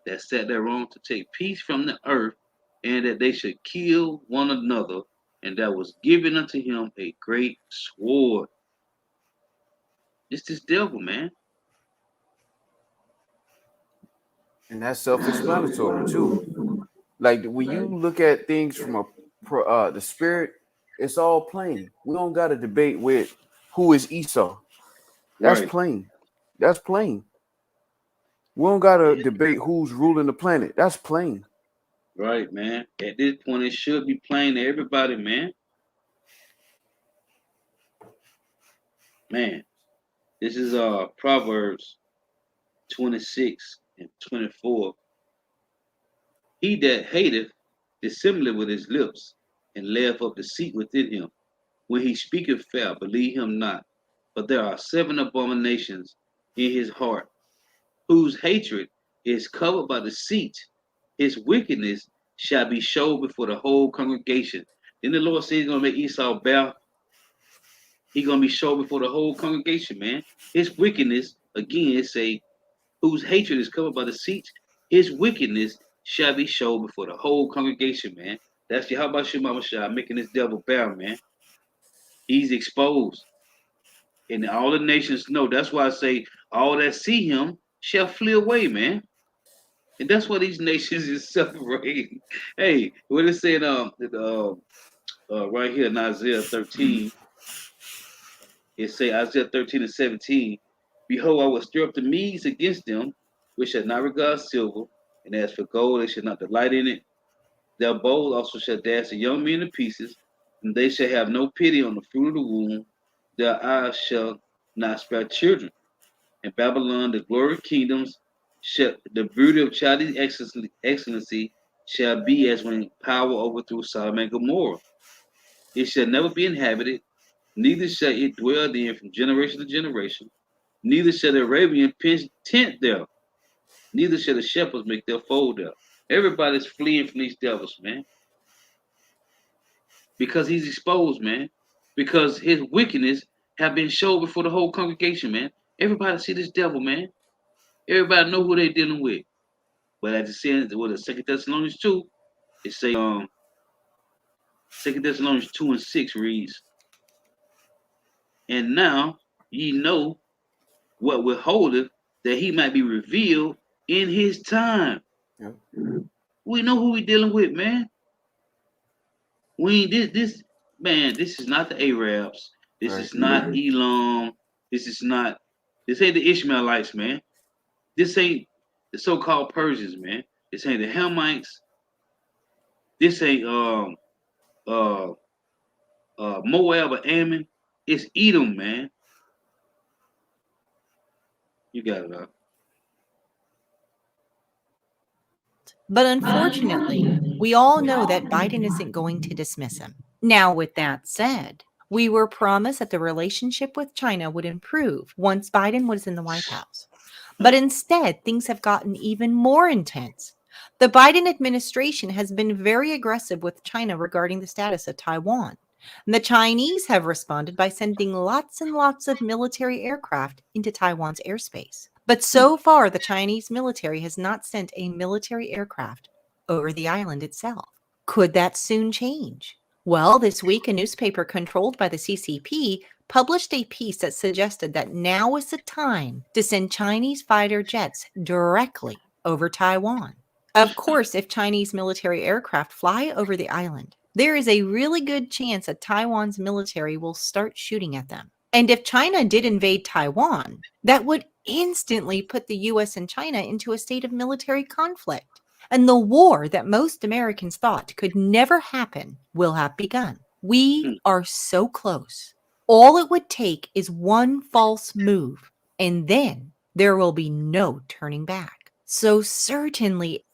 that sat thereon to take peace from the earth, and that they should kill one another. And that was given unto him a great sword. It's this devil, man. And that's self-explanatory too. Like when you look at things from the spirit, it's all plain. We don't got to debate with who is Esau. That's plain. That's plain. We don't got to debate who's ruling the planet. That's plain. Right, man. At this point, it should be plain to everybody, man. Man, this is Proverbs 26:24. He that hateth dissembleth with his lips, and layeth up deceit within him. When he speaketh fair, believe him not. But there are 7 abominations in his heart, whose hatred is covered by deceit. His wickedness shall be showed before the whole congregation. Then the Lord says he's going to make Esau bow. He's going to be showed before the whole congregation, man. His wickedness, again, say, whose hatred is covered by deceit. His wickedness shall be showed before the whole congregation, man. That's how about you, Mama Shah, making this devil bow, man. He's exposed. And all the nations know. That's why I say all that see him shall flee away, man. And that's why these nations is separating. Hey, what it said right here in Isaiah 13, it say Isaiah 13:17, behold, I will stir up the Medes against them, which shall not regard silver, and as for gold, they shall not delight in it. Their bows also shall dash the young men to pieces, and they shall have no pity on the fruit of the womb. Their eyes shall not spare children. In Babylon, the glory of kingdoms, the beauty of childish excellency shall be as when power overthrew Sodom and Gomorrah. It shall never be inhabited, neither shall it dwell there from generation to generation. Neither shall the Arabian pitch tent there, neither shall the shepherds make their fold there. Everybody's fleeing from these devils, man. Because he's exposed, man. Because his wickedness have been shown before the whole congregation, man. Everybody see this devil, man. Everybody know who they dealing with. But at the same, with the 2 Thessalonians 2, it say 2 Thessalonians 2:6 reads, and now ye know what withholdeth, that he might be revealed in his time. Yep. We know who we dealing with, man. This man, this is not the Arabs. This is not Elam. This ain't the Ishmaelites, man. This ain't the so-called Persians, man. This ain't the Hamites. This ain't uh Moab or Ammon. It's Edom, man. You got it up. But unfortunately, we all know that Biden isn't going to dismiss him. Now, with that said, we were promised that the relationship with China would improve once Biden was in the White House. But instead, things have gotten even more intense. The Biden administration has been very aggressive with China regarding the status of Taiwan. And the Chinese have responded by sending lots and lots of military aircraft into Taiwan's airspace. But so far, the Chinese military has not sent a military aircraft over the island itself. Could that soon change? Well, this week, a newspaper controlled by the CCP published a piece that suggested that now is the time to send Chinese fighter jets directly over Taiwan. Of course, if Chinese military aircraft fly over the island, there is a really good chance that Taiwan's military will start shooting at them. And if China did invade Taiwan, that would instantly put the US and China into a state of military conflict. And the war that most Americans thought could never happen will have begun. We are so close. All it would take is one false move, and then there will be no turning back. So certainly.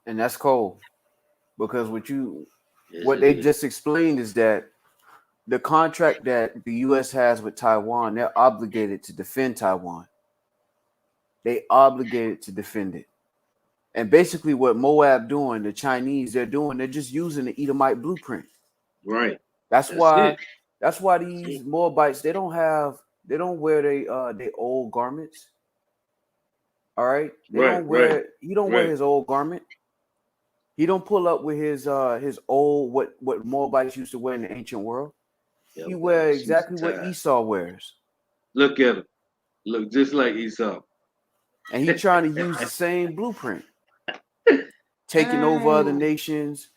And that's cold, because what they just explained is that the contract that the U.S. has with Taiwan, they're obligated to defend Taiwan. They obligated to defend it. And basically what Moab doing, the Chinese, they're just using the Edomite blueprint. Right. That's why these Moabites, they don't wear their old garments. All right? He don't wear his old garment. He don't pull up with his old what Moabites used to wear in the ancient world. Yeah, he wears exactly what Esau wears. Look at him. Look just like Esau. And he's trying to use the same blueprint. Taking over other nations,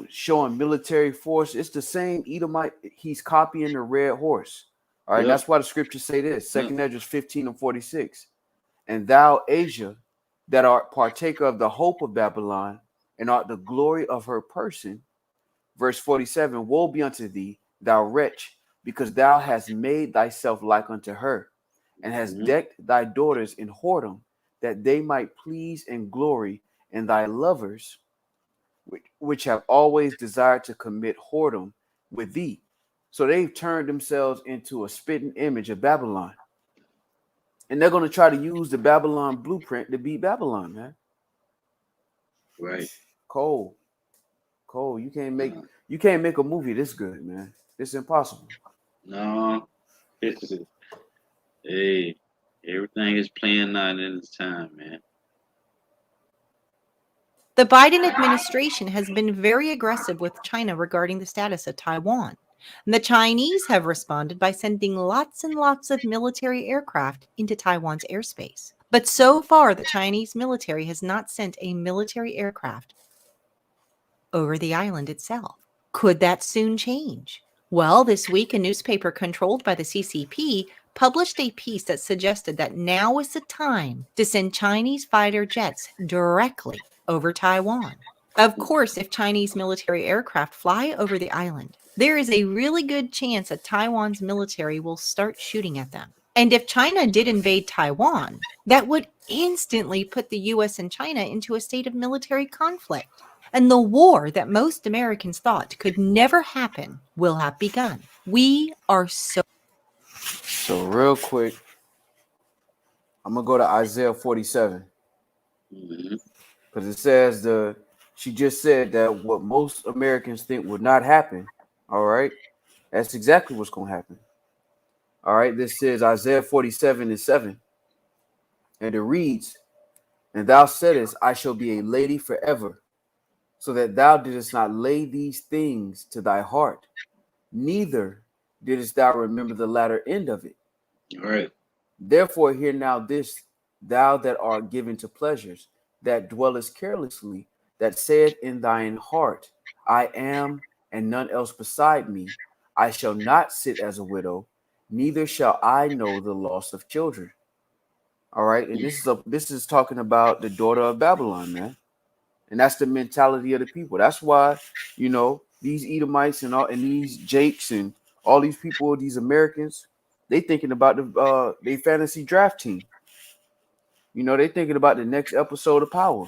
showing military force. It's the same Edomite. He's copying the red horse. All right. Yep. That's why the scriptures say this. 2 Ezra 15:46. And thou, Asia, that art partaker of the hope of Babylon, and art the glory of her person. Verse 47. Woe be unto thee, thou wretch, because thou hast made thyself like unto her, and hast decked thy daughters in whoredom, that they might please and glory in thy lovers, which have always desired to commit whoredom with thee. So they've turned themselves into a spitting image of Babylon. And they're going to try to use the Babylon blueprint to beat Babylon, man. Right. Cold. You can't make a movie this good, man. It's impossible. No. Hey, everything is playing out in its time, man. The Biden administration has been very aggressive with China regarding the status of Taiwan. And the Chinese have responded by sending lots and lots of military aircraft into Taiwan's airspace. But so far, the Chinese military has not sent a military aircraft over the island itself. Could that soon change? Well, this week, a newspaper controlled by the CCP published a piece that suggested that now is the time to send Chinese fighter jets directly over Taiwan. Of course, if Chinese military aircraft fly over the island, there is a really good chance that Taiwan's military will start shooting at them. And if China did invade Taiwan, that would instantly put the US and China into a state of military conflict. And the war that most Americans thought could never happen will have begun. We are so real quick, I'm going to go to Isaiah 47. Because it says she just said that what most Americans think would not happen. All right. That's exactly what's going to happen. All right. This says Isaiah 47:7. And it reads, and thou saidest, I shall be a lady forever, so that thou didst not lay these things to thy heart, neither didst thou remember the latter end of it. All right. Therefore, hear now this, thou that art given to pleasures, that dwellest carelessly, that said in thine heart, I am, and none else beside me. I shall not sit as a widow, neither shall I know the loss of children. All right, and this is talking about the daughter of Babylon, man, and that's the mentality of the people. That's why these Edomites and these Jakes and all these people, these Americans, they thinking about they fantasy draft team. They thinking about the next episode of Power.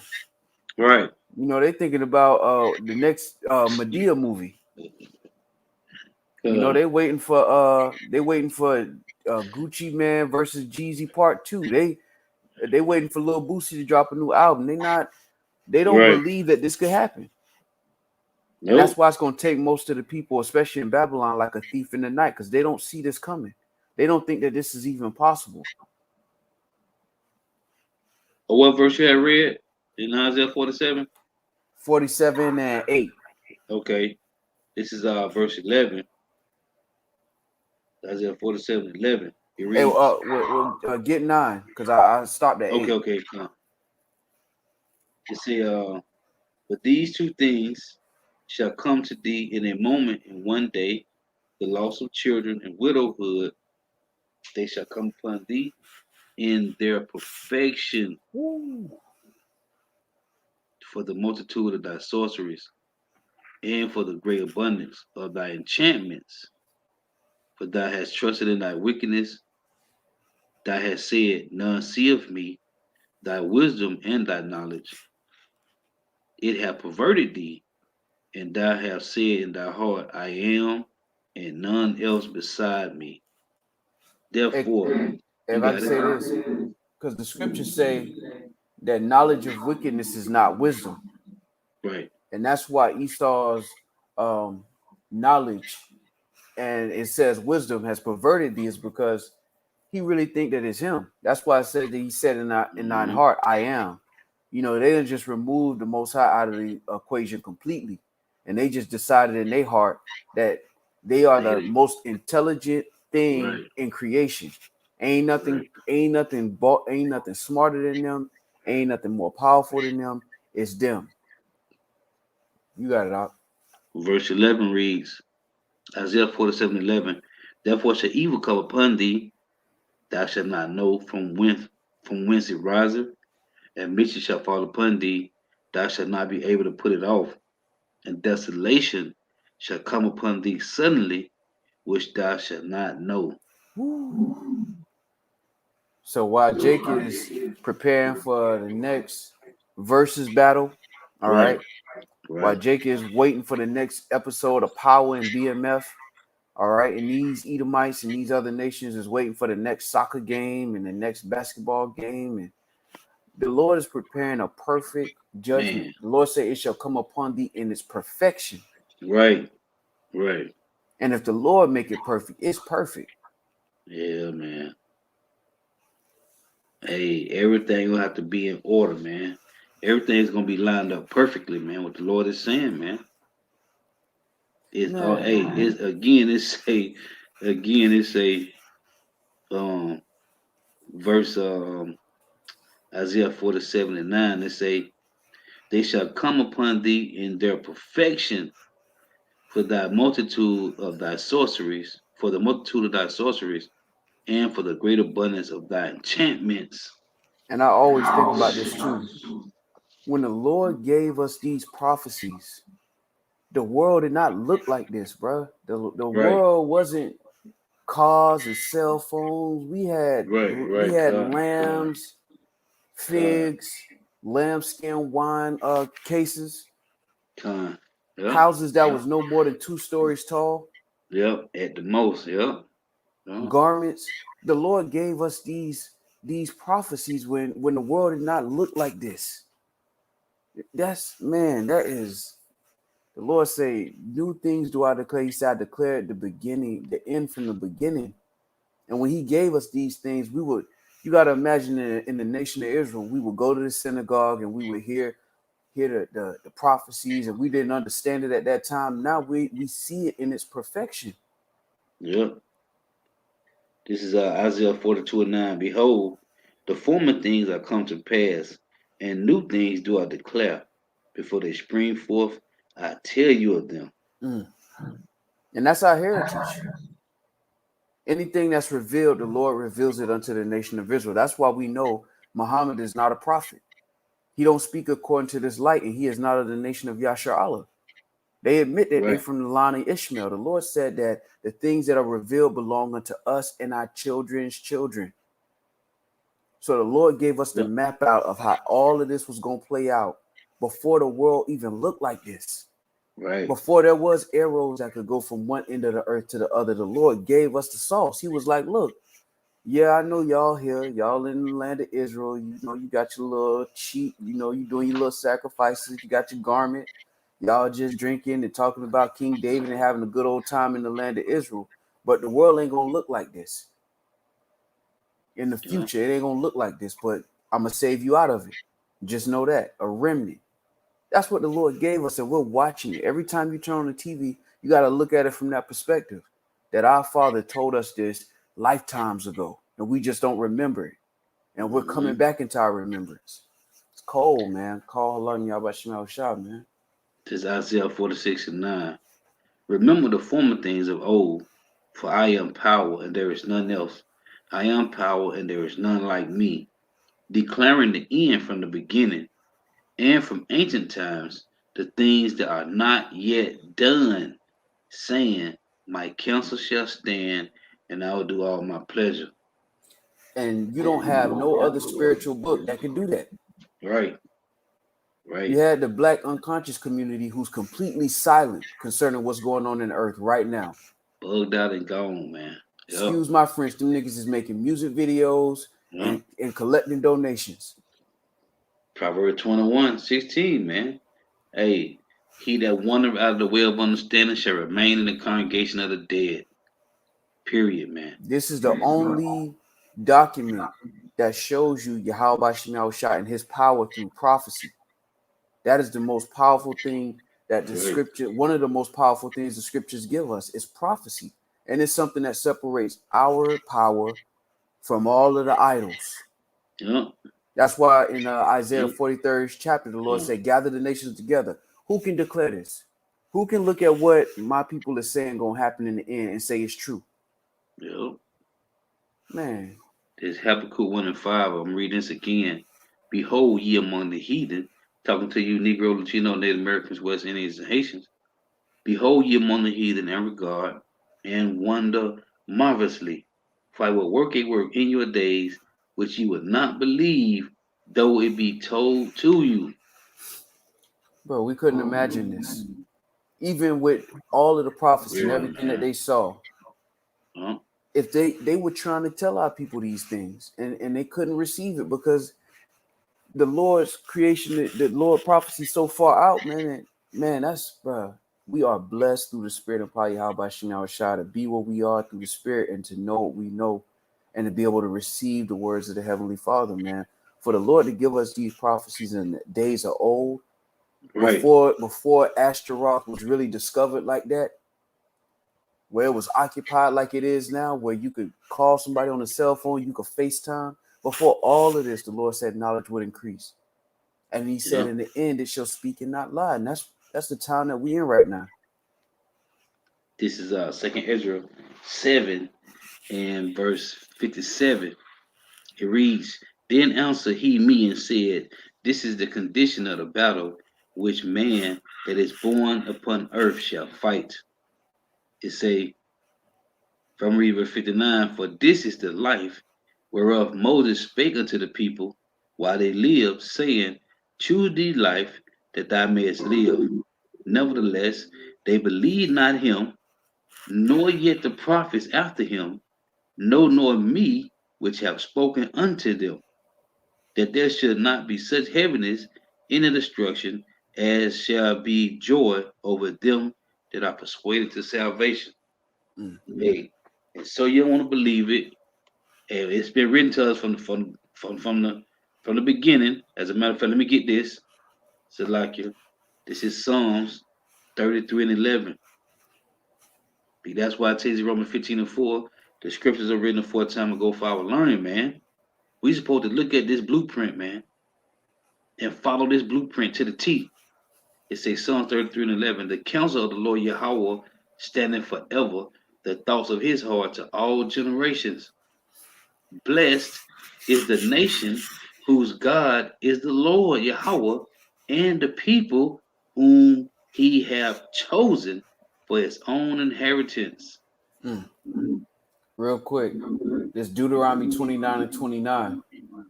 Right. They thinking about the next Medea movie. They waiting for Gucci Man versus Jeezy Part 2. They waiting for Lil Boosie to drop a new album. They don't Right. believe that this could happen. Nope. And that's why it's going to take most of the people, especially in Babylon, like a thief in the night, because they don't see this coming. They don't think that this is even possible. What verse you had read in Isaiah 47? 47 and 8. Okay. This is verse 11. Isaiah 47 and 11. It reads. Hey, we'll get 9, because I stopped at 8. Okay. It say, but these two things shall come to thee in a moment, in one day, the loss of children and widowhood, they shall come upon thee in their perfection. Woo. For the multitude of thy sorceries, and for the great abundance of thy enchantments. For thou hast trusted in thy wickedness, thou hast said, none seeth me, thy wisdom and thy knowledge. It hath perverted thee, and thou hast said in thy heart, I am, and none else beside me. Therefore, if I can say this, because the scriptures say that knowledge of wickedness is not wisdom. Right. And that's why Esau's knowledge, and it says wisdom, has perverted thee, is because he really think that it's him. That's why I said that he said in thine heart, I am. They didn't just remove the Most High out of the equation completely. And they just decided in their heart that they are the most intelligent thing in creation. Ain't nothing smarter than them. Ain't nothing more powerful than them. It's them. You got it out. Verse 11 reads, Isaiah 47:11. Therefore shall evil come upon thee, thou shalt not know from whence it riseth, and mischief shall fall upon thee, thou shalt not be able to put it off, and desolation shall come upon thee suddenly, which thou shalt not know. Woo. So while Jake is preparing for the next versus battle, all right. While Jake is waiting for the next episode of Power and BMF, all right, and these Edomites and these other nations is waiting for the next soccer game and the next basketball game, and the Lord is preparing a perfect judgment. Man. The Lord said, "It shall come upon thee in its perfection." Right. And if the Lord make it perfect, it's perfect. Yeah, man. Hey, everything will have to be in order, man. Everything's gonna be lined up perfectly, man. What the Lord is saying, man. It's verse Isaiah 47:9. It say, they shall come upon thee in their perfection, for thy multitude of thy sorceries, and for the great abundance of thy enchantments. And I always think about this too. When the Lord gave us these prophecies, the world did not look like this, bro. The world wasn't cars and cell phones. We had lambs, figs, lambskin wine cases, houses that was no more than 2 stories tall. Yep, at the most. Yep. Garments. The Lord gave us these prophecies when the world did not look like this. That is. The Lord say, new things do I declare. He said, I declare at the beginning, the end from the beginning. And when he gave us these things, you got to imagine in the nation of Israel, we would go to the synagogue and we would hear the prophecies, and we didn't understand it at that time. Now we see it in its perfection. Yep. This is Isaiah 42:9. Behold, the former things are come to pass, and new things do I declare. Before they spring forth, I tell you of them. And that's our heritage. Anything that's revealed, the Lord reveals it unto the nation of Israel. That's why we know Muhammad is not a prophet. He don't speak according to this light, and he is not of the nation of Yashar Allah. They admit that they from the line of Ishmael. The Lord said that the things that are revealed belong unto us and our children's children. So the Lord gave us the map out of how all of this was going to play out before the world even looked like this. Right. Before there was arrows that could go from one end of the earth to the other, the Lord gave us the sauce. He was like, look, yeah, I know y'all here. Y'all in the land of Israel. You know, you got your little cheat. You know, you doing your little sacrifices. You got your garment. Y'all just drinking and talking about King David and having a good old time in the land of Israel. But the world ain't going to look like this. In the future, it ain't going to look like this. But I'm going to save you out of it. Just know that. A remnant. That's what the Lord gave us, and we're watching it. Every time you turn on the TV, you got to look at it from that perspective, that our Father told us this lifetimes ago, and we just don't remember it. And we're coming back into our remembrance. It's cold, man. Call Allah and Yahweh Shema Shah, man. This is Isaiah 46:9. Remember the former things of old, for I am power and there is none else. I am power and there is none like me, declaring the end from the beginning, and from ancient times the things that are not yet done, saying, my counsel shall stand, and I will do all my pleasure. And you don't have no other spiritual book that can do that. Right. Right. You had the black unconscious community who's completely silent concerning what's going on in the earth right now. Bugged out and gone, man. Excuse my French, them niggas is making music videos and collecting donations. Proverbs 21:16, man. Hey, he that wandereth out of the way of understanding shall remain in the congregation of the dead. Period, man. This is the only document that shows you Yahweh Shema Shah and his power through prophecy. That is the most powerful thing that the scripture, one of the most powerful things the scriptures give us is prophecy. And it's something that separates our power from all of the idols. Yep. That's why in Isaiah 43rd chapter, the Lord said, gather the nations together. Who can declare this? Who can look at what my people are saying going to happen in the end and say it's true? Yep. Man. This Habakkuk 1:5. I'm reading this again. Behold, ye among the heathen, talking to you Negro, Latino, Native Americans, West Indians, and Haitians. Behold, ye among the heathen, and regard and wonder marvelously. For I will work a work in your days which ye would not believe, though it be told to you. Bro, we couldn't imagine this. Even with all of the prophecy and everything that they saw. If they were trying to tell our people these things and they couldn't receive it because the Lord's creation, the Lord prophecy so far out, man, that's, bro, we are blessed through the Spirit of Yahweh Shema Shah to be what we are through the Spirit and to know what we know and to be able to receive the words of the Heavenly Father, man. For the Lord to give us these prophecies in the days of old, before Ashtaroth was really discovered like that, where it was occupied like it is now, where you could call somebody on a cell phone, you could FaceTime. Before all of this, the Lord said knowledge would increase. And he said in the end, it shall speak and not lie. And that's the time that we're in right now. This is 2 Ezra 7 and verse 57. It reads, then answered he me and said, this is the condition of the battle which man that is born upon earth shall fight. It say, from reading verse 59, for this is the life whereof Moses spake unto the people while they lived, saying, choose thee life that thou mayest live. Nevertheless, they believed not him, nor yet the prophets after him, no, nor me, which have spoken unto them, that there should not be such heaviness in the destruction as shall be joy over them that are persuaded to salvation. Hey, and so you don't want to believe it, and it's been written to us from the beginning. As a matter of fact, let me get this. Salakia. This is Psalms 33 and 11. That's why it tells you Romans 15 and 4. The scriptures are written for a time ago for our learning, man. We supposed to look at this blueprint, man, and follow this blueprint to the T. It says Psalms 33 and 11. The counsel of the Lord Yahweh standing forever. the thoughts of his heart to all generations. Blessed is the nation whose God is the Lord Yahweh, and the people whom he have chosen for his own inheritance. Real quick, this Deuteronomy 29 and 29.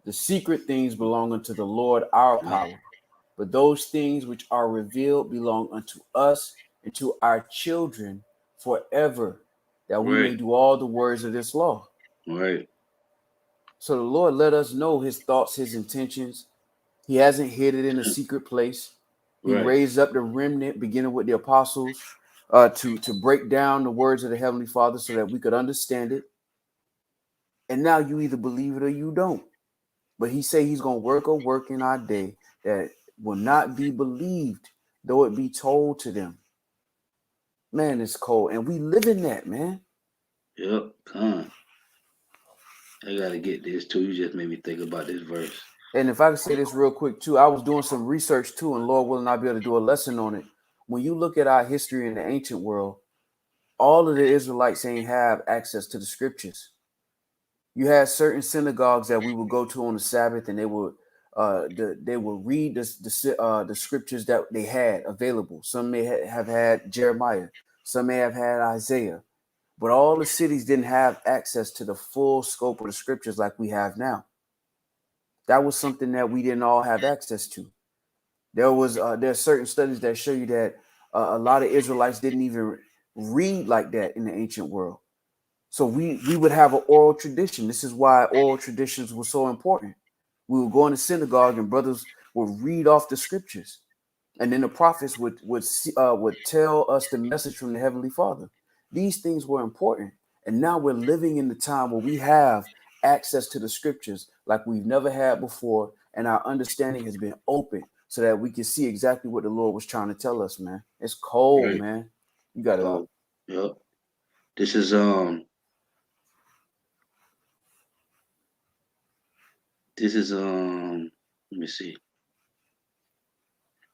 The secret things belong unto the Lord our power, but those things which are revealed belong unto us and to our children forever, that we may Right, do all the words of this law. right, So the Lord let us know his thoughts, his intentions. He hasn't hid it in a secret place. He right, raised up the remnant, beginning with the apostles, to break down the words of the Heavenly Father so that we could understand it. And now you either believe it or you don't. But he say he's going to work a work in our day that will not be believed, though it be told to them. Man, it's cold. And we live in that, man. yep, con. I gotta get this too. You just made me think about this verse. And if I could say this real quick too, I was doing some research too, and Lord willing, I'll be able to do a lesson on it. When you look at our history in the ancient world, all of the Israelites ain't have access to the scriptures. You had certain synagogues that we would go to on the Sabbath, and they would read the scriptures that they had available. Some may have had Jeremiah, some may have had Isaiah, but all the cities didn't have access to the full scope of the scriptures like we have now. That was something that we didn't all have access to. There's certain studies that show you that a lot of Israelites didn't even read like that in the ancient world. So we would have an oral tradition. This is why oral traditions were so important. We would go in the synagogue and brothers would read off the scriptures, and then the prophets would tell us the message from the Heavenly Father. These things were important, and now we're living in the time where we have access to the scriptures like we've never had before, and our understanding has been open so that we can see exactly what the Lord was trying to tell us. Man, it's cold, Right. man. You got it up. Yep. This is let me see.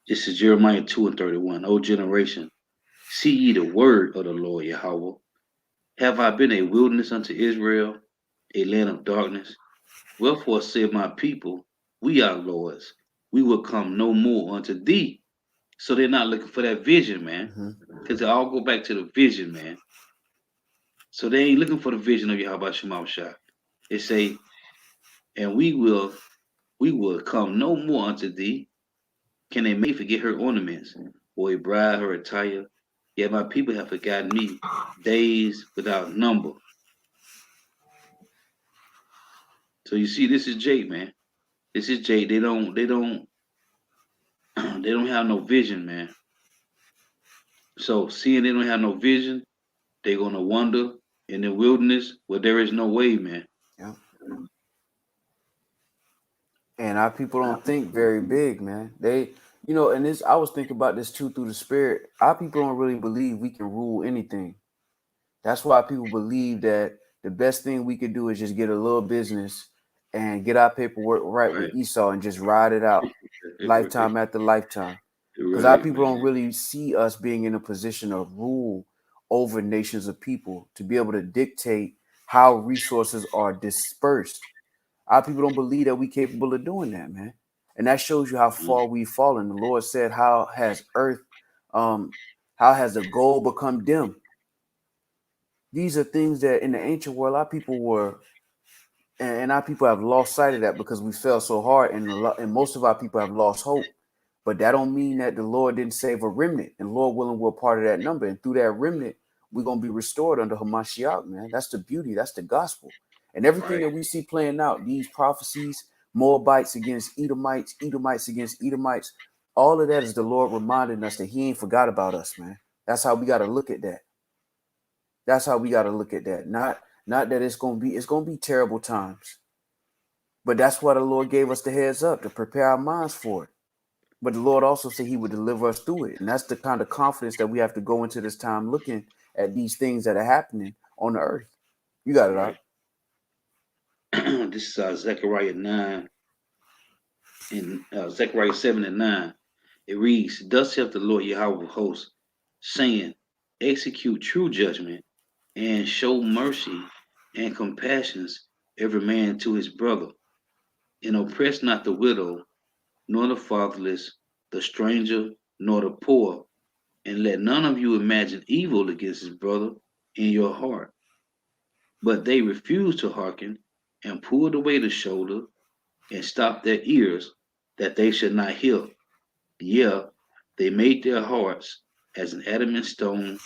This is Jeremiah 2 and 31. O generation, see ye the word of the Lord Yahweh. Have I been a wilderness unto Israel, a land of darkness? Wherefore said my people, we are lords. We will come no more unto thee. So they're not looking for that vision, man. Because they all go back to the vision, man. So they ain't looking for the vision of Yahweh Shema Shah. They say, and we will come no more unto thee. Can a maid forget her ornaments, or a bride her attire? Yet my people have forgotten me, days without number. So you see, this is Jake, man. This is Jake. They don't they don't have no vision, man. So seeing they don't have no vision, they're gonna wander in the wilderness where there is no way, man. Yeah. And our people don't think very big, man. They, and this, I was thinking about this too through the spirit. Our people don't really believe we can rule anything. That's why people believe that the best thing we could do is just get a little business and get our paperwork right with Esau and just ride it out lifetime after lifetime. Because our people don't really see us being in a position of rule over nations of people to be able to dictate how resources are dispersed. Our people don't believe that we're capable of doing that, man. And that shows you how far we've fallen. The Lord said, how has the gold become dim? These are things that in the ancient world, our people were, and our people have lost sight of that because we fell so hard, and most of our people have lost hope. But that don't mean that the Lord didn't save a remnant, and Lord willing, we're part of that number. And through that remnant, we're going to be restored under Hamashiach, man. That's the beauty. That's the gospel. And everything that we see playing out, these prophecies, Moabites against Edomites, Edomites against Edomites, all of that is the Lord reminding us that he ain't forgot about us, man. That's how we got to look at that. That's how we got to look at that. Not that it's going to be terrible times. But that's why the Lord gave us the heads up to prepare our minds for it. But the Lord also said he would deliver us through it. And that's the kind of confidence that we have to go into this time looking at these things that are happening on the earth. You got it out. This is Zechariah 9 and Zechariah 7 and 9. It reads, thus saith the Lord Yahweh of hosts, saying, execute true judgment and show mercy and compassions every man to his brother, and oppress not the widow, nor the fatherless, the stranger, nor the poor, and let none of you imagine evil against his brother in your heart. But they refused to hearken, and pulled away the shoulder, and stopped their ears, that they should not hear. Yeah, they made their hearts as an adamant stone,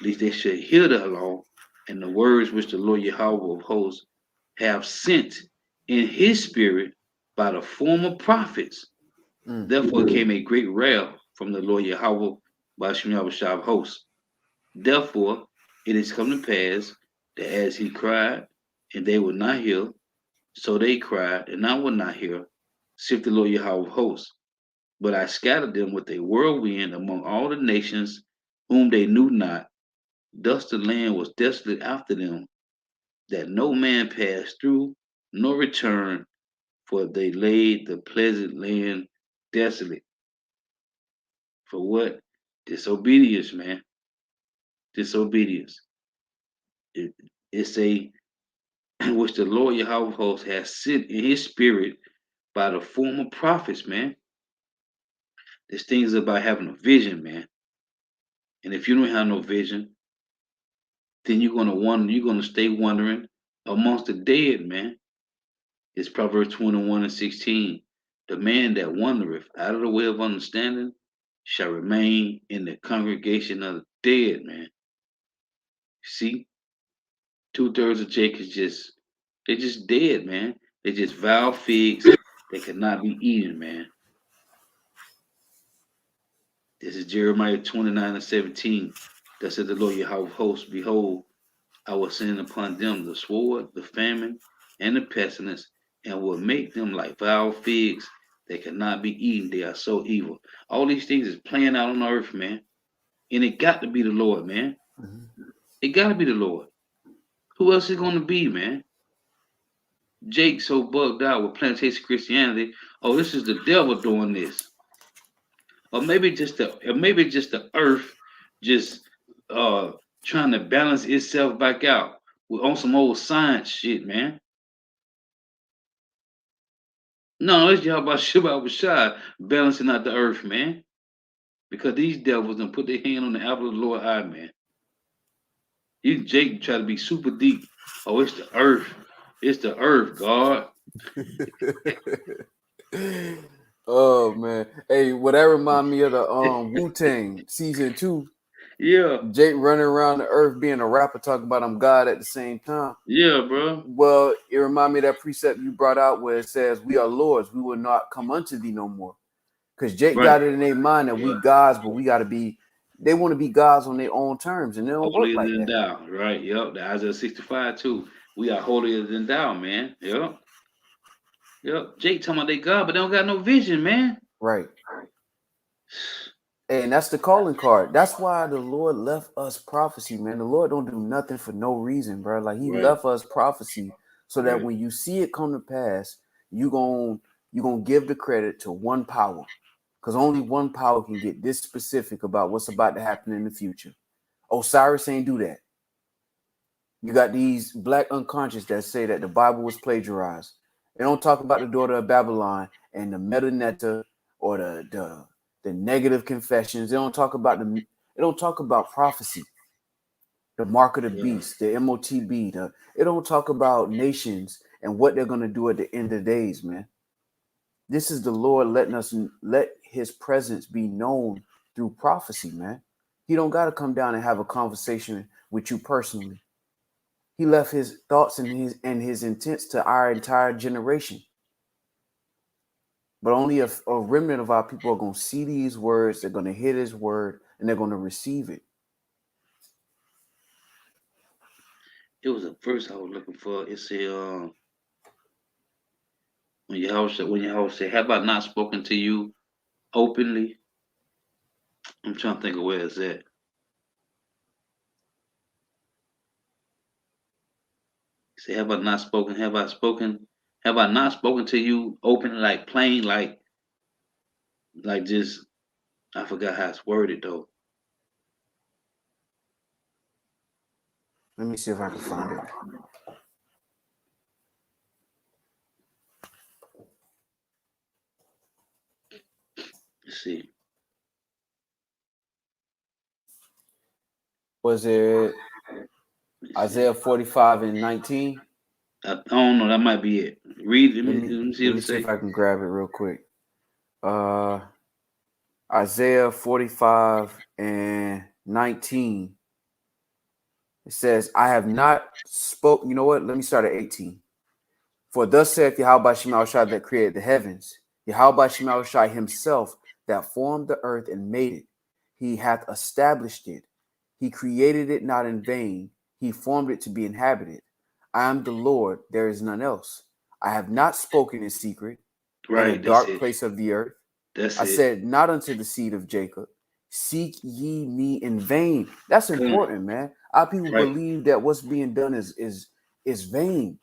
lest they should hear the law and the words which the Lord Yahweh of hosts have sent in his spirit by the former prophets. Therefore came a great wrath from the Lord Yahweh by Shem Yahweh of hosts. Therefore it is come to pass that as he cried, and they would not hear, so they cried, and I would not hear, saith the Lord Yahweh of hosts. But I scattered them with a whirlwind among all the nations whom they knew not. Thus the land was desolate after them, that no man passed through, nor returned, for they laid the pleasant land desolate. For what? Disobedience, man. Disobedience. It's a which the Lord Yahweh of hosts has sent in his spirit by the former prophets, man. This thing is about having a vision, man. And if you don't have no vision, then you're gonna wonder, you're gonna stay wandering amongst the dead, man. It's Proverbs 21:16. The man that wandereth out of the way of understanding shall remain in the congregation of the dead, man. See, 2/3 of Jake is they're just dead, man. They just vile figs that cannot be eaten, man. This is Jeremiah 29:17. Thus said the Lord Yahweh of hosts, behold, I will send upon them the sword, the famine, and the pestilence, and will make them like vile figs that cannot be eaten. They are so evil. All these things is playing out on earth, man. And it got to be the Lord, man. It got to be the Lord. Who else is going to be, man? Jake so bugged out with plantation Christianity. Oh, this is the devil doing this. Or maybe just the earth just trying to balance itself back out on some old science shit, man. No, it's y'all about Shabbat Bashar balancing out the earth, man. Because these devils done put their hand on the apple of the Lord eye, man. You Jake try to be super deep. Oh, it's the earth. It's the earth, God. Oh man. Hey, well, that remind me of the Wu-Tang season 2. Yeah. Jake running around the earth being a rapper talking about I'm God at the same time. Yeah, bro. Well, it remind me of that precept you brought out where it says, we are lords, we will not come unto thee no more. Because Jake got it in their mind that we gods, but we gotta be, they want to be gods on their own terms, and they don't work like that. Thou, right? Yep. The Isaiah 65 too. We are holier than thou, man. Yep. Yep. Jake talking about they God, but they don't got no vision, man. Right. And that's the calling card. That's why the Lord left us prophecy, man. The Lord don't do nothing for no reason, bro. Like he left us prophecy so that when you see it come to pass, you gonna give the credit to one power. Because only one power can get this specific about what's about to happen in the future. Osiris ain't do that. You got these black unconscious that say that the Bible was plagiarized. They don't talk about the daughter of Babylon and the metanetta or the negative confessions. They don't talk about prophecy, the mark of the beast, the MOTB. They don't talk about nations and what they're gonna do at the end of the days, man. This is the Lord let his presence be known through prophecy, man. He don't got to come down and have a conversation with you personally. He left his thoughts and his intents to our entire generation. But only a remnant of our people are going to see these words, they're going to hear his word, and they're going to receive it. It was a verse I was looking for. It said, when Yahweh said, have I not spoken to you openly? I'm trying to think of where it's at. Say, have I not spoken? Have I spoken? Have I not spoken to you openly, like plain, like just, I forgot how it's worded though. Let me see if I can find it. Let's see. Was it Isaiah 45 and 19? I don't know. That might be it. Read. Let me see Let what me it see say. if I can grab it real quick. Isaiah 45 and 19. It says, I have not spoke. You know what? Let me start at 18. For thus saith Yahweh Shema Shai that created the heavens, Yahweh Shema Shai himself that formed the earth and made it. He hath established it. He created it not in vain. He formed it to be inhabited. I am the Lord, there is none else. I have not spoken in secret in a Right. That's dark it. place of the earth. That's I it. said, not unto the seed of Jacob, seek ye me in vain. That's important, man. Our people believe that what's being done is vain.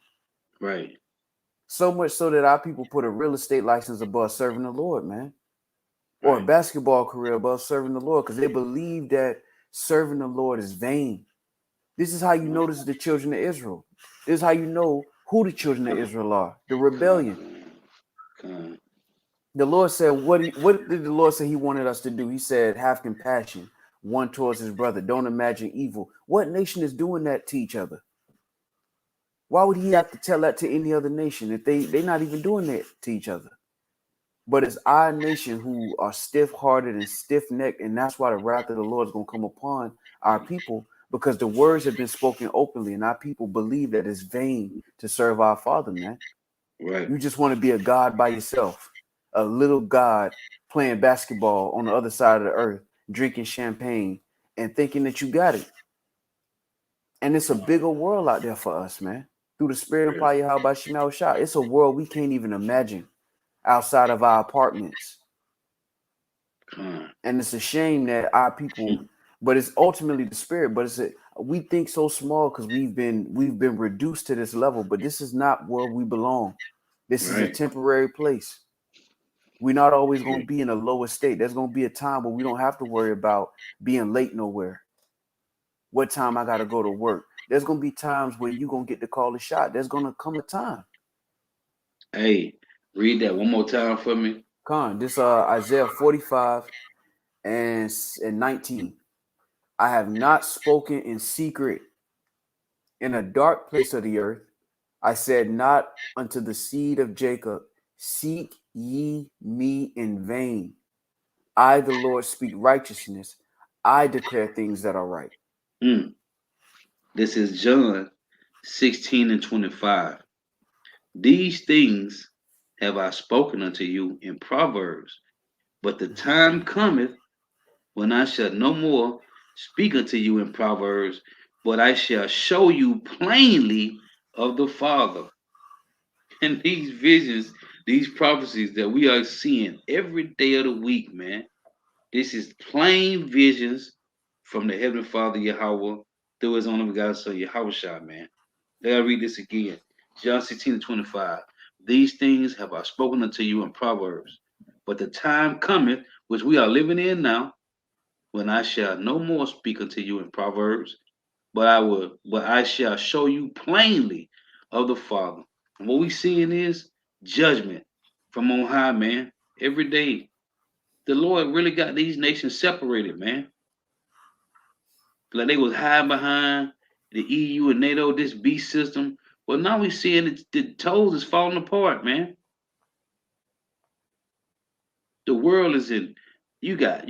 Right. So much so that our people put a real estate license above serving the Lord, man. Or a basketball career above serving the Lord, because they believe that serving the Lord is vain. This is how you notice the children of Israel. This is how you know who the children of Israel are. The rebellion. The Lord said, what did the Lord say he wanted us to do? He said, have compassion one towards his brother. Don't imagine evil. What nation is doing that to each other? Why would he have to tell that to any other nation if they're not even doing that to each other? But it's our nation who are stiff-hearted and stiff-necked, and that's why the wrath of the Lord is going to come upon our people, because the words have been spoken openly, and our people believe that it's vain to serve our Father, man. Right. You just want to be a God by yourself, a little God playing basketball on the other side of the earth, drinking champagne, and thinking that you got it. And it's a bigger world out there for us, man. Through the Spirit and power of Yahweh Shema Shai, it's a world we can't even imagine outside of our apartments. And it's a shame that our people, but it's ultimately the Spirit. But we think so small because we've been reduced to this level. But this is not where we belong. This is a temporary place. We're not always going to be in a lower state. There's going to be a time where we don't have to worry about being late nowhere. What time I got to go to work? There's going to be times where you're going to get to call a shot. There's going to come a time. Hey, read that one more time for me. This Isaiah 45 and 19. I have not spoken in secret in a dark place of the earth. I said not unto the seed of Jacob, seek ye me in vain. I, the Lord, speak righteousness. I declare things that are right. This is John 16 and 25. These things have I spoken unto you in Proverbs, but the time cometh when I shall no more speak unto you in Proverbs, but I shall show you plainly of the Father. And these visions, these prophecies that we are seeing every day of the week, man, this is plain visions from the Heavenly Father Yahweh through his only begotten Son Yahweh Shai, man. They gotta read this again. John 16 and 25. These things have I spoken unto you in Proverbs, but the time cometh, which we are living in now, when I shall no more speak unto you in Proverbs, but I shall show you plainly of the Father. And what we seeing is judgment from on high, man. Every day. The Lord really got these nations separated, man. Like they was hiding behind the EU and NATO, this beast system. Well, now we seeing the toes is falling apart, man. The world is in. You got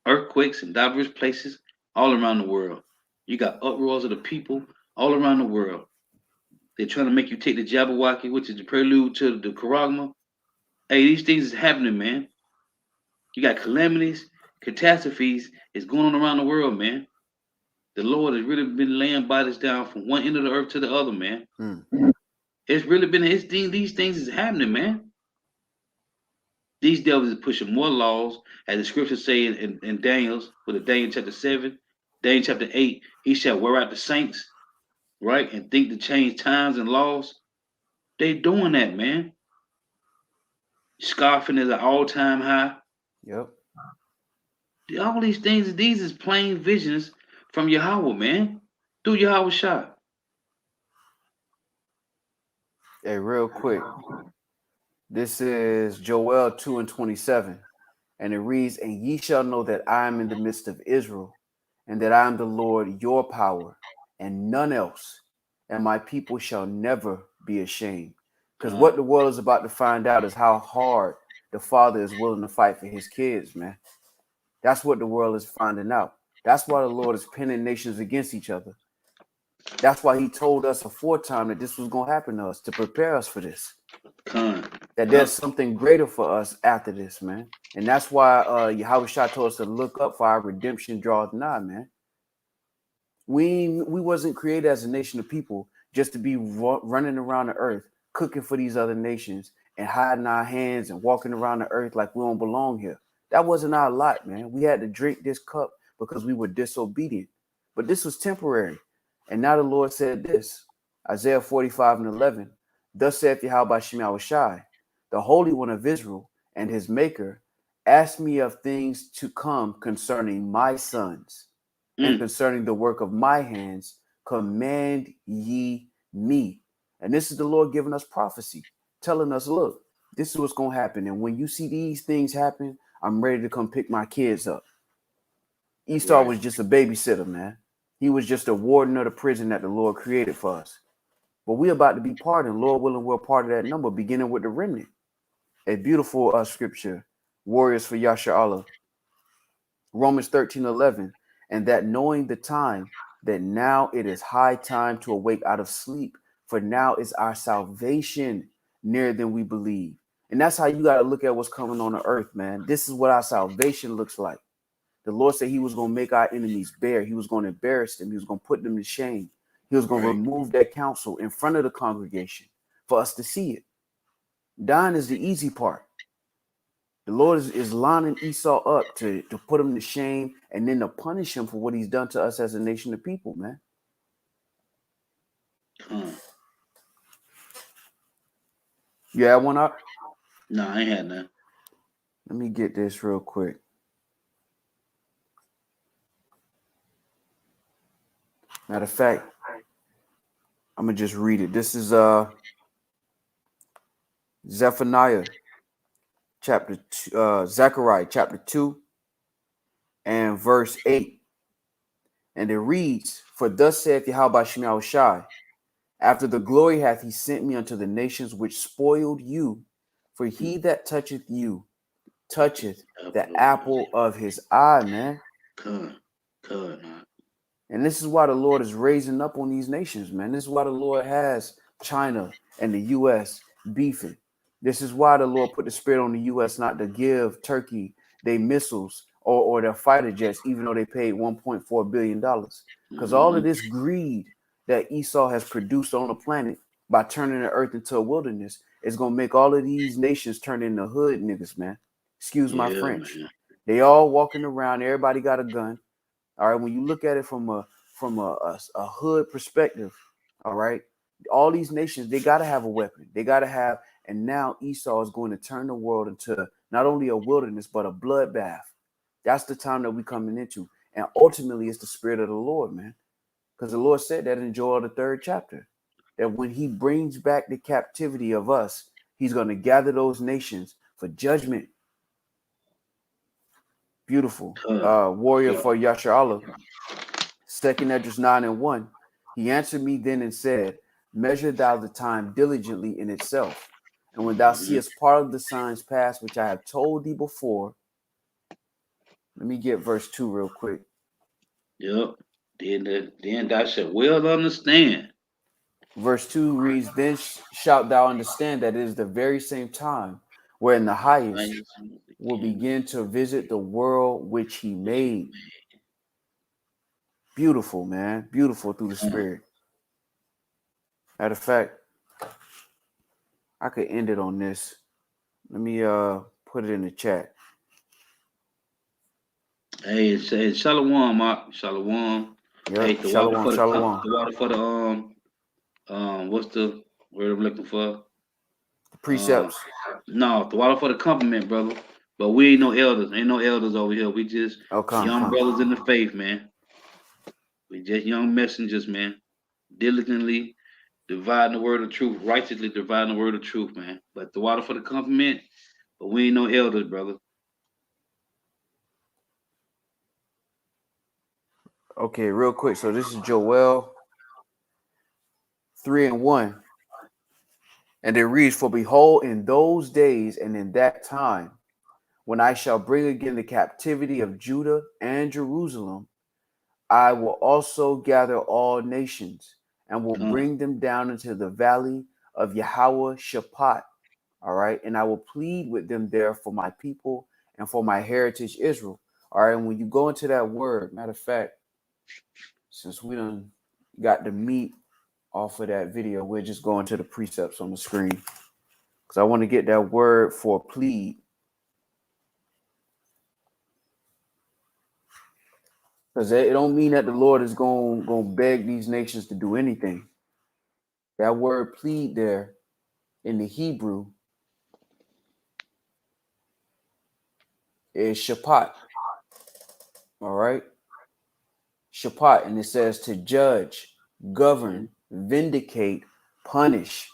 earthquakes in diverse places all around the world. You got uproars of the people all around the world. They're trying to make you take the Jabberwocky, which is the prelude to the Karagma. Hey, these things is happening, man. You got calamities, catastrophes is going on around the world, man. The Lord has really been laying bodies down from one end of the earth to the other, man. It's really been these things is happening, man. These devils is pushing more laws, as the scriptures say in Daniel's, with the Daniel chapter 7, Daniel chapter 8, he shall wear out the saints, right? And think to change times and laws. They doing that, man. Scoffing is an all-time high. Yep. All these things, these is plain visions from Yahweh, man. Through Yahweh shot. Hey, real quick. This is Joelle 2:27. And it reads, and ye shall know that I am in the midst of Israel, and that I am the Lord your power, and none else, and my people shall never be ashamed. Because what the world is about to find out is how hard the father is willing to fight for his kids, man. That's what the world is finding out. That's why the Lord is pinning nations against each other. That's why he told us aforetime that this was going to happen to us, to prepare us for this. That there's something greater for us after this, man. And that's why Yahweh Shah told us to look up for our redemption draweth nigh, man. We wasn't created as a nation of people just to be running around the earth, cooking for these other nations and hiding our hands and walking around the earth like we don't belong here. That wasn't our lot, man. We had to drink this cup because we were disobedient. But this was temporary. And now the Lord said this, Isaiah 45:11, thus saith Yahweh Shem Shai, the Holy One of Israel and his Maker, ask me of things to come concerning my sons and concerning the work of my hands, command ye me. And this is the Lord giving us prophecy, telling us, look, this is what's going to happen. And when you see these things happen, I'm ready to come pick my kids up. Esau was just a babysitter, man. He was just a warden of the prison that the Lord created for us. But we're about to be part, and Lord willing, we're part of that number, beginning with the remnant. A beautiful scripture, warriors for Yasha Allah. Romans 13:11, and that knowing the time, that now it is high time to awake out of sleep, for now is our salvation nearer than we believe. And that's how you got to look at what's coming on the earth, man. This is what our salvation looks like. The Lord said he was going to make our enemies bare. He was going to embarrass them. He was going to put them to shame. He was going to remove their counsel in front of the congregation for us to see it. Dying is the easy part. The Lord is lining Esau up to put him to shame and then to punish him for what he's done to us as a nation of people, man. You had one up? No, I ain't had none. Let me get this real quick. Matter of fact, I'm going to just read it. This is Zechariah chapter 2 and verse 8. And it reads, for thus saith Yahweh Shem Shai, after the glory hath he sent me unto the nations which spoiled you, for he that toucheth you toucheth the apple of his eye, man. And this is why the Lord is raising up on these nations, man. This is why the Lord has China and the U.S. beefing. This is why the Lord put the spirit on the U.S. not to give Turkey their missiles or their fighter jets, even though they paid $1.4 billion. Because all of this greed that Esau has produced on the planet by turning the earth into a wilderness is going to make all of these nations turn into hood niggas, man. Excuse my French. Man. They all walking around. Everybody got a gun. All right. When you look at it from a hood perspective, all right, all these nations, they got to have a weapon. They got to have. And now Esau is going to turn the world into not only a wilderness, but a bloodbath. That's the time that we're coming into. And ultimately, it's the spirit of the Lord, man. Because the Lord said that in Joelle, the 3rd chapter, that when he brings back the captivity of us, he's going to gather those nations for judgment. Beautiful. Warrior for Yasha Allah. 2nd Esdras 9:1. He answered me then and said, measure thou the time diligently in itself. And when thou seest part of the signs pass, which I have told thee before. Let me get verse 2 real quick. Yep. Then thou shalt well understand. Verse 2 reads, then shalt thou understand that it is the very same time wherein the highest will begin to visit the world which he made. Beautiful, man. Beautiful through the spirit. Matter of fact, I could end it on this. Let me put it in the chat. Hey, it's Shalom, Mark. Shalom. Yep. Hey, the Shalom, water for shalom. the water for the what's the word I'm looking for? The precepts. No, the water for the compliment, brother. But we ain't no elders. Ain't no elders over here. We just young brothers in the faith, man. We just young messengers, man. Diligently dividing the word of truth, righteously dividing the word of truth, man. But the water for the compliment, but we ain't no elders, brother. Okay, real quick. So this is Joelle 3:1. And it reads, For behold, in those days and in that time, when I shall bring again the captivity of Judah and Jerusalem, I will also gather all nations and will bring them down into the valley of Yahweh Shaphat. All right. And I will plead with them there for my people and for my heritage Israel. All right. And when you go into that word, matter of fact, since we done got the meat off of that video, we're just going to the precepts on the screen because I want to get that word for plead. Because it don't mean that the Lord is going to beg these nations to do anything. That word plead there in the Hebrew is Shaphat. All right. Shaphat. And it says to judge, govern, vindicate, punish.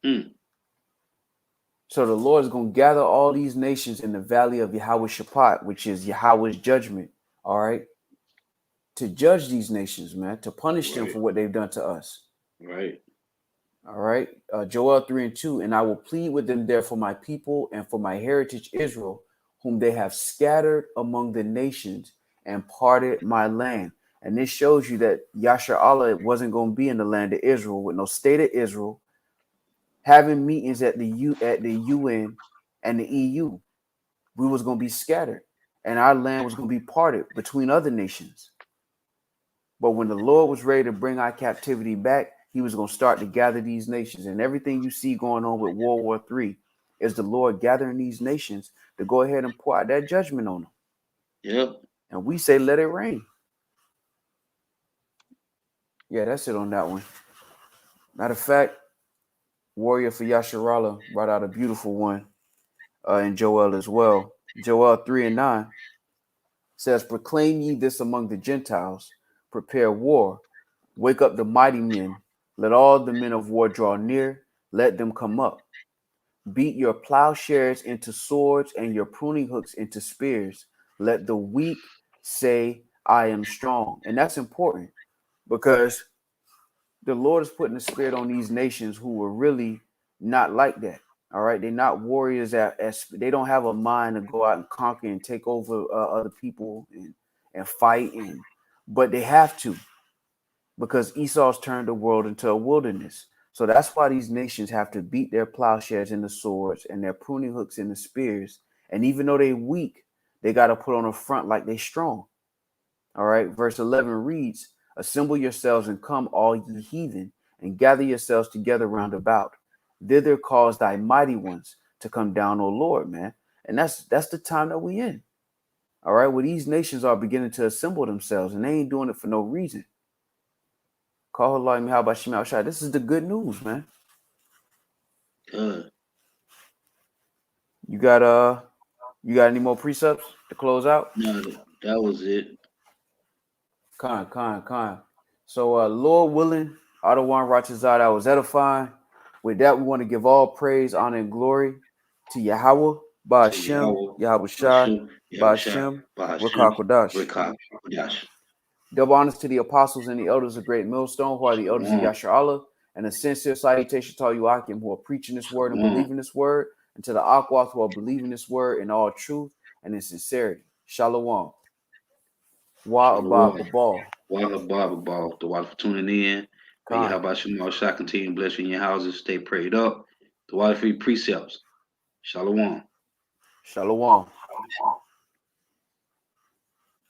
So the Lord is going to gather all these nations in the valley of Yahweh Shaphat, which is Yahweh's judgment. All right. To judge these nations, man, to punish them for what they've done to us. Right. All right. Joel 3:2. And I will plead with them there for my people and for my heritage Israel, whom they have scattered among the nations and parted my land. And this shows you that Yasher Allah wasn't going to be in the land of Israel with no state of Israel, having meetings at the UN and the EU. We was going to be scattered, and our land was going to be parted between other nations. But when the Lord was ready to bring our captivity back, he was going to start to gather these nations. And everything you see going on with World War III is the Lord gathering these nations to go ahead and pour out that judgment on them. Yep. And we say, let it rain. Yeah, that's it on that one. Matter of fact, Warrior for Yasharala brought out a beautiful one in Joel as well. Joel 3:9 says, Proclaim ye this among the Gentiles, prepare war, wake up the mighty men, let all the men of war draw near, let them come up. Beat your plowshares into swords and your pruning hooks into spears. Let the weak say, I am strong. And that's important because the Lord is putting the spirit on these nations who were really not like that. All right. They're not warriors as they don't have a mind to go out and conquer and take over other people and fight. But they have to, because Esau's turned the world into a wilderness. So that's why these nations have to beat their plowshares into swords and their pruning hooks into spears. And even though they're weak, they got to put on a front like they're strong. All right. Verse 11 reads, Assemble yourselves and come, all ye heathen, and gather yourselves together round about. Thither cause thy mighty ones to come down, O Lord, man. And that's the time that we in. All right. Where these nations are beginning to assemble themselves, and they ain't doing it for no reason. This is the good news, man. Good. You got any more precepts to close out? No, that was it. Con. So Lord willing, Adawan Rachazad, was edifying. With that, we want to give all praise, honor, and glory to Yahweh, Ba'ashem, Yahweh Shai, Ba'ashem, Rakakwadash. Double honors to the apostles and the elders of Great Millstone, who are the elders of Yasher Allah, and a sincere salutation to all you Akim who are preaching this word and believing this word, and to the Akwath who are believing this word in all truth and in sincerity. Shalom. Wa Abba Babal. Wa Abba Babal. The water for tuning in. May Yahweh Shema Shai continue to bless you in your houses. Stay prayed up. The water for your precepts. Shalom. Shalom.